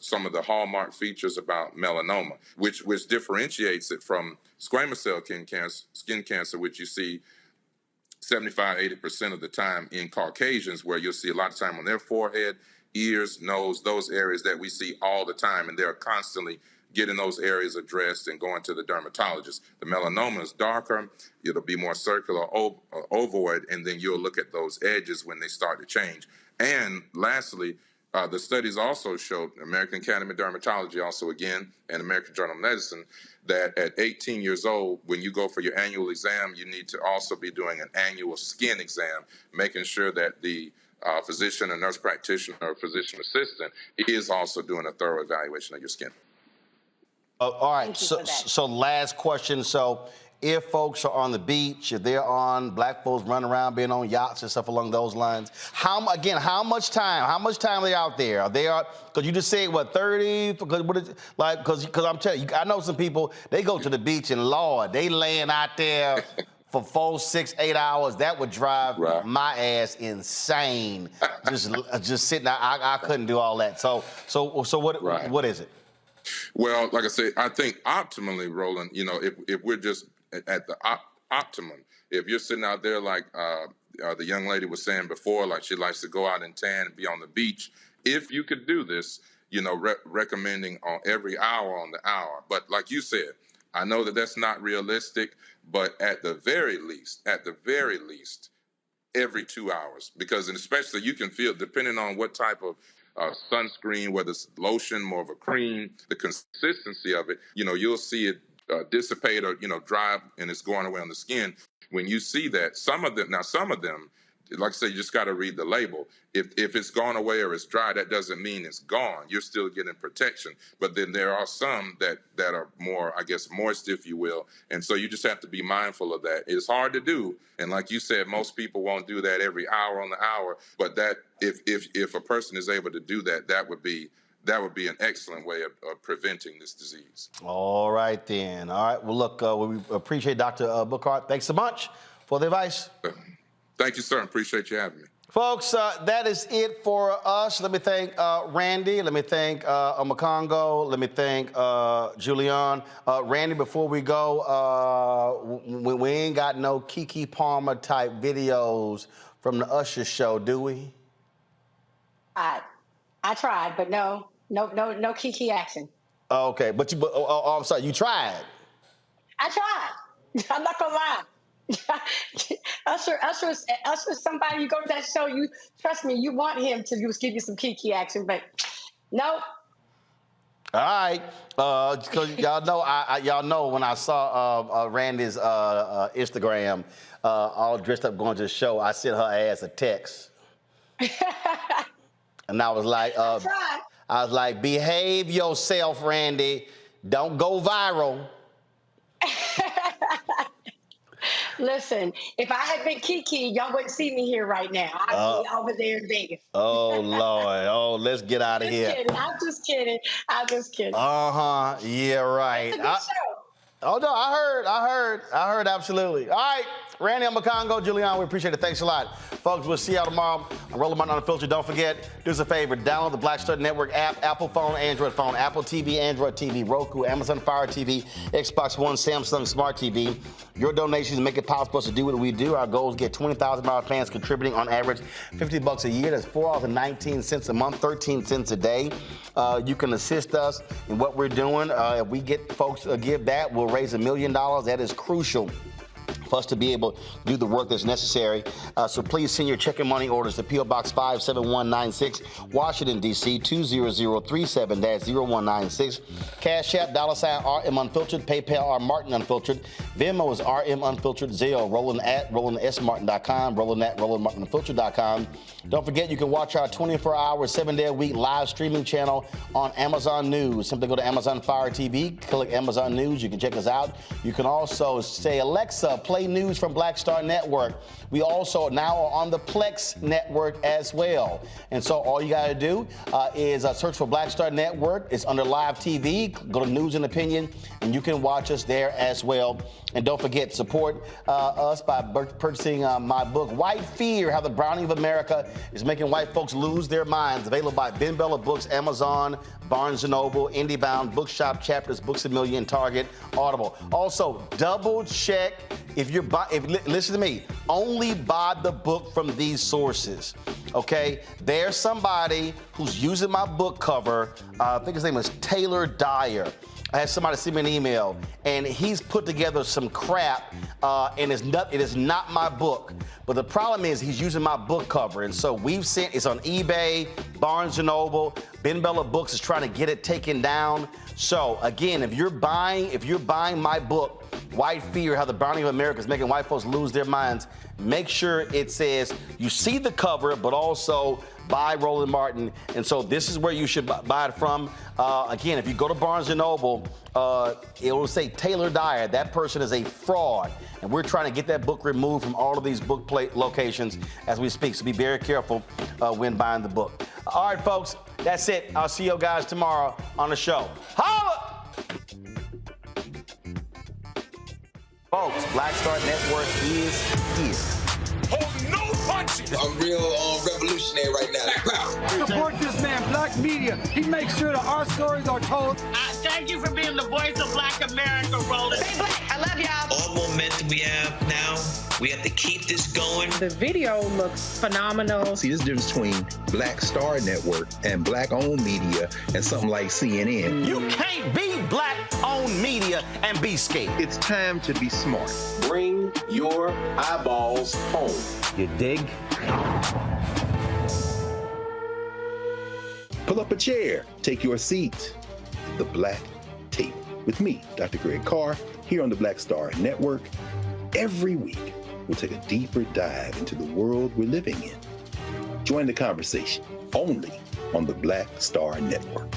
some of the hallmark features about melanoma, which differentiates it from squamous cell skin cancer, which you see 75-80% of the time in Caucasians, where you'll see a lot of time on their forehead, ears, nose, those areas that we see all the time, and they're constantly getting those areas addressed and going to the dermatologist. The melanoma is darker, it'll be more circular, ovoid, and then you'll look at those edges when they start to change. And lastly, the studies also showed, American Academy of Dermatology also again, and American Journal of Medicine, that at 18 years old, when you go for your annual exam, you need to also be doing an annual skin exam, making sure that the physician, a nurse practitioner, or physician assistant is also doing a thorough evaluation of your skin. All right, so last question. So if folks are on the beach, if they're on, black folks running around being on yachts and stuff along those lines, how much time are they out there? Are they because you just said, what, 30? Because I'm telling you, I know some people, they go to the beach and Lord, they laying out there for 4, 6, 8 hours. That would drive my ass insane. just sitting there, I couldn't do all that. So what is it? Well, like I said, I think optimally, Roland, if we're just at the optimum, if you're sitting out there like the young lady was saying before, like she likes to go out and tan and be on the beach, if you could do this, recommending on every hour on the hour. But like you said, I know that that's not realistic, but at the very least, every 2 hours, because especially you can feel, depending on what type of sunscreen, whether it's lotion, more of a cream, the consistency of it, you'll see it dissipate or, dry, and it's going away on the skin. When you see that, some of them, like I say, you just got to read the label. If it's gone away or it's dry, that doesn't mean it's gone. You're still getting protection. But then there are some that are more, I guess, moist, if you will. And so you just have to be mindful of that. It's hard to do. And like you said, most people won't do that every hour on the hour. But that if a person is able to do that, that would be an excellent way of preventing this disease. All right, then. All right. Well, look, we appreciate Dr. Bookhart. Thanks so much for the advice. Thank you, sir. Appreciate you having me. Folks, that is it for us. Let me thank Randy. Let me thank Omakongo. Let me thank Julian. Randy, before we go, we ain't got no Keke Palmer type videos from the Usher show, do we? I tried, but no Keke action. Okay, but I'm sorry, you tried. I tried. I'm not gonna lie. Usher is somebody, you go to that show, you trust me, you want him to give you some Keke action, but no. All right, because y'all know when I saw Randy's Instagram, all dressed up going to the show, I sent her ass a text, and I was like, behave yourself, Randy. Don't go viral. Listen, if I had been Keke, y'all wouldn't see me here right now. I'd be over there in Vegas. Oh, Lord. Oh, let's get out of here. I'm just kidding. Uh-huh. Yeah, right. It's a good show. Oh, no, I heard, absolutely. All right, Randy Omakongo, Julian, we appreciate it. Thanks a lot. Folks, we'll see y'all tomorrow on Roland Martin Unfiltered. Don't forget, do us a favor, download the Black Star Network app, Apple phone, Android phone, Apple TV, Android TV, Roku, Amazon Fire TV, Xbox One, Samsung Smart TV. Your donations make it possible for us to do what we do. Our goal is to get $20,000 fans contributing on average $50 a year. That's $4.19 a month, 13 cents a day. You can assist us in what we're doing. If we get folks to give that, we'll raise $1 million. That is crucial for us to be able to do the work that's necessary. So please send your check and money orders to P.O. Box 57196, Washington, D.C. 20037-0196. Cash App, $RM Unfiltered, PayPal, R Martin Unfiltered, Venmo is RM Unfiltered, Zelle, Roland at RolandSMartin.com, Roland at RolandMartinUnfiltered.com. Don't forget, you can watch our 24-hour, 7-day-a-week live streaming channel on Amazon News. Simply go to Amazon Fire TV, click Amazon News. You can check us out. You can also say, Alexa, play news from Black Star Network. We also now are on the Plex Network as well. And so all you got to do is search for Black Star Network. It's under Live TV. Go to News and Opinion, and you can watch us there as well. And don't forget, support us by purchasing my book, White Fear, How the Browning of America is Making White Folks Lose Their Minds, available by Ben Bella Books, Amazon, Barnes & Noble, IndieBound, Bookshop, Chapters, Books A Million, Target, Audible. Also, double check if listen to me, only buy the book from these sources, okay? There's somebody who's using my book cover. I think his name is Taylor Dyer. I had somebody send me an email, and he's put together some crap, and it is not my book. But the problem is he's using my book cover, and so it's on eBay, Barnes & Noble. Ben Bella Books is trying to get it taken down. So again, if you're buying my book, White Fear, How the Browning of America is Making White Folks Lose Their Minds, make sure it says you see the cover, but also by Roland Martin. And so this is where you should buy it from. Again, if you go to Barnes & Noble, it will say Taylor Dyer. That person is a fraud. And we're trying to get that book removed from all of these book plate locations as we speak. So be very careful when buying the book. All right, folks, that's it. I'll see you guys tomorrow on the show. Holla! Folks, Black Star Network is here. Oh, no punches! I'm real revolutionary right now. Support this man, Black Media. He makes sure that our stories are told. Thank you for being the voice of Black America, Roland. Stay black. I love y'all. All momentum we have now, we have to keep this going. The video looks phenomenal. See, there's a difference between Black Star Network and Black-owned media and something like CNN. You can't be Black-owned media and be scared. It's time to be smart. Bring your eyeballs home. You dig? Pull up a chair. Take your seat. The Black Table with me, Dr. Greg Carr, here on the Black Star Network. Every week, we'll take a deeper dive into the world we're living in. Join the conversation only on the Black Star Network.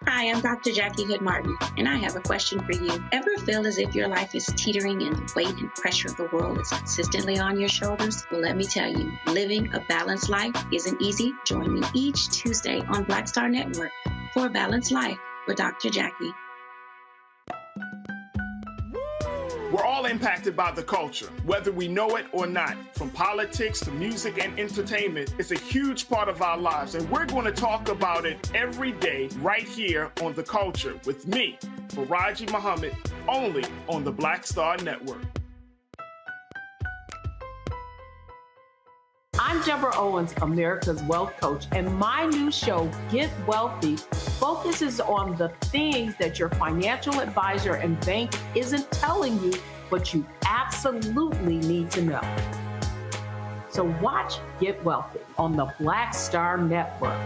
Hi, I'm Dr. Jackie Hood Martin, and I have a question for you. Ever feel as if your life is teetering and the weight and pressure of the world is consistently on your shoulders? Well, let me tell you, living a balanced life isn't easy. Join me each Tuesday on Black Star Network for A Balanced Life with Dr. Jackie. We're all impacted by the culture, whether we know it or not. From politics to music and entertainment, it's a huge part of our lives, and we're going to talk about it every day right here on The Culture with me, Faraji Muhammad, only on the Black Star Network. I'm Deborah Owens, America's Wealth Coach, and my new show, Get Wealthy, focuses on the things that your financial advisor and bank isn't telling you, but you absolutely need to know. So watch Get Wealthy on the Black Star Network.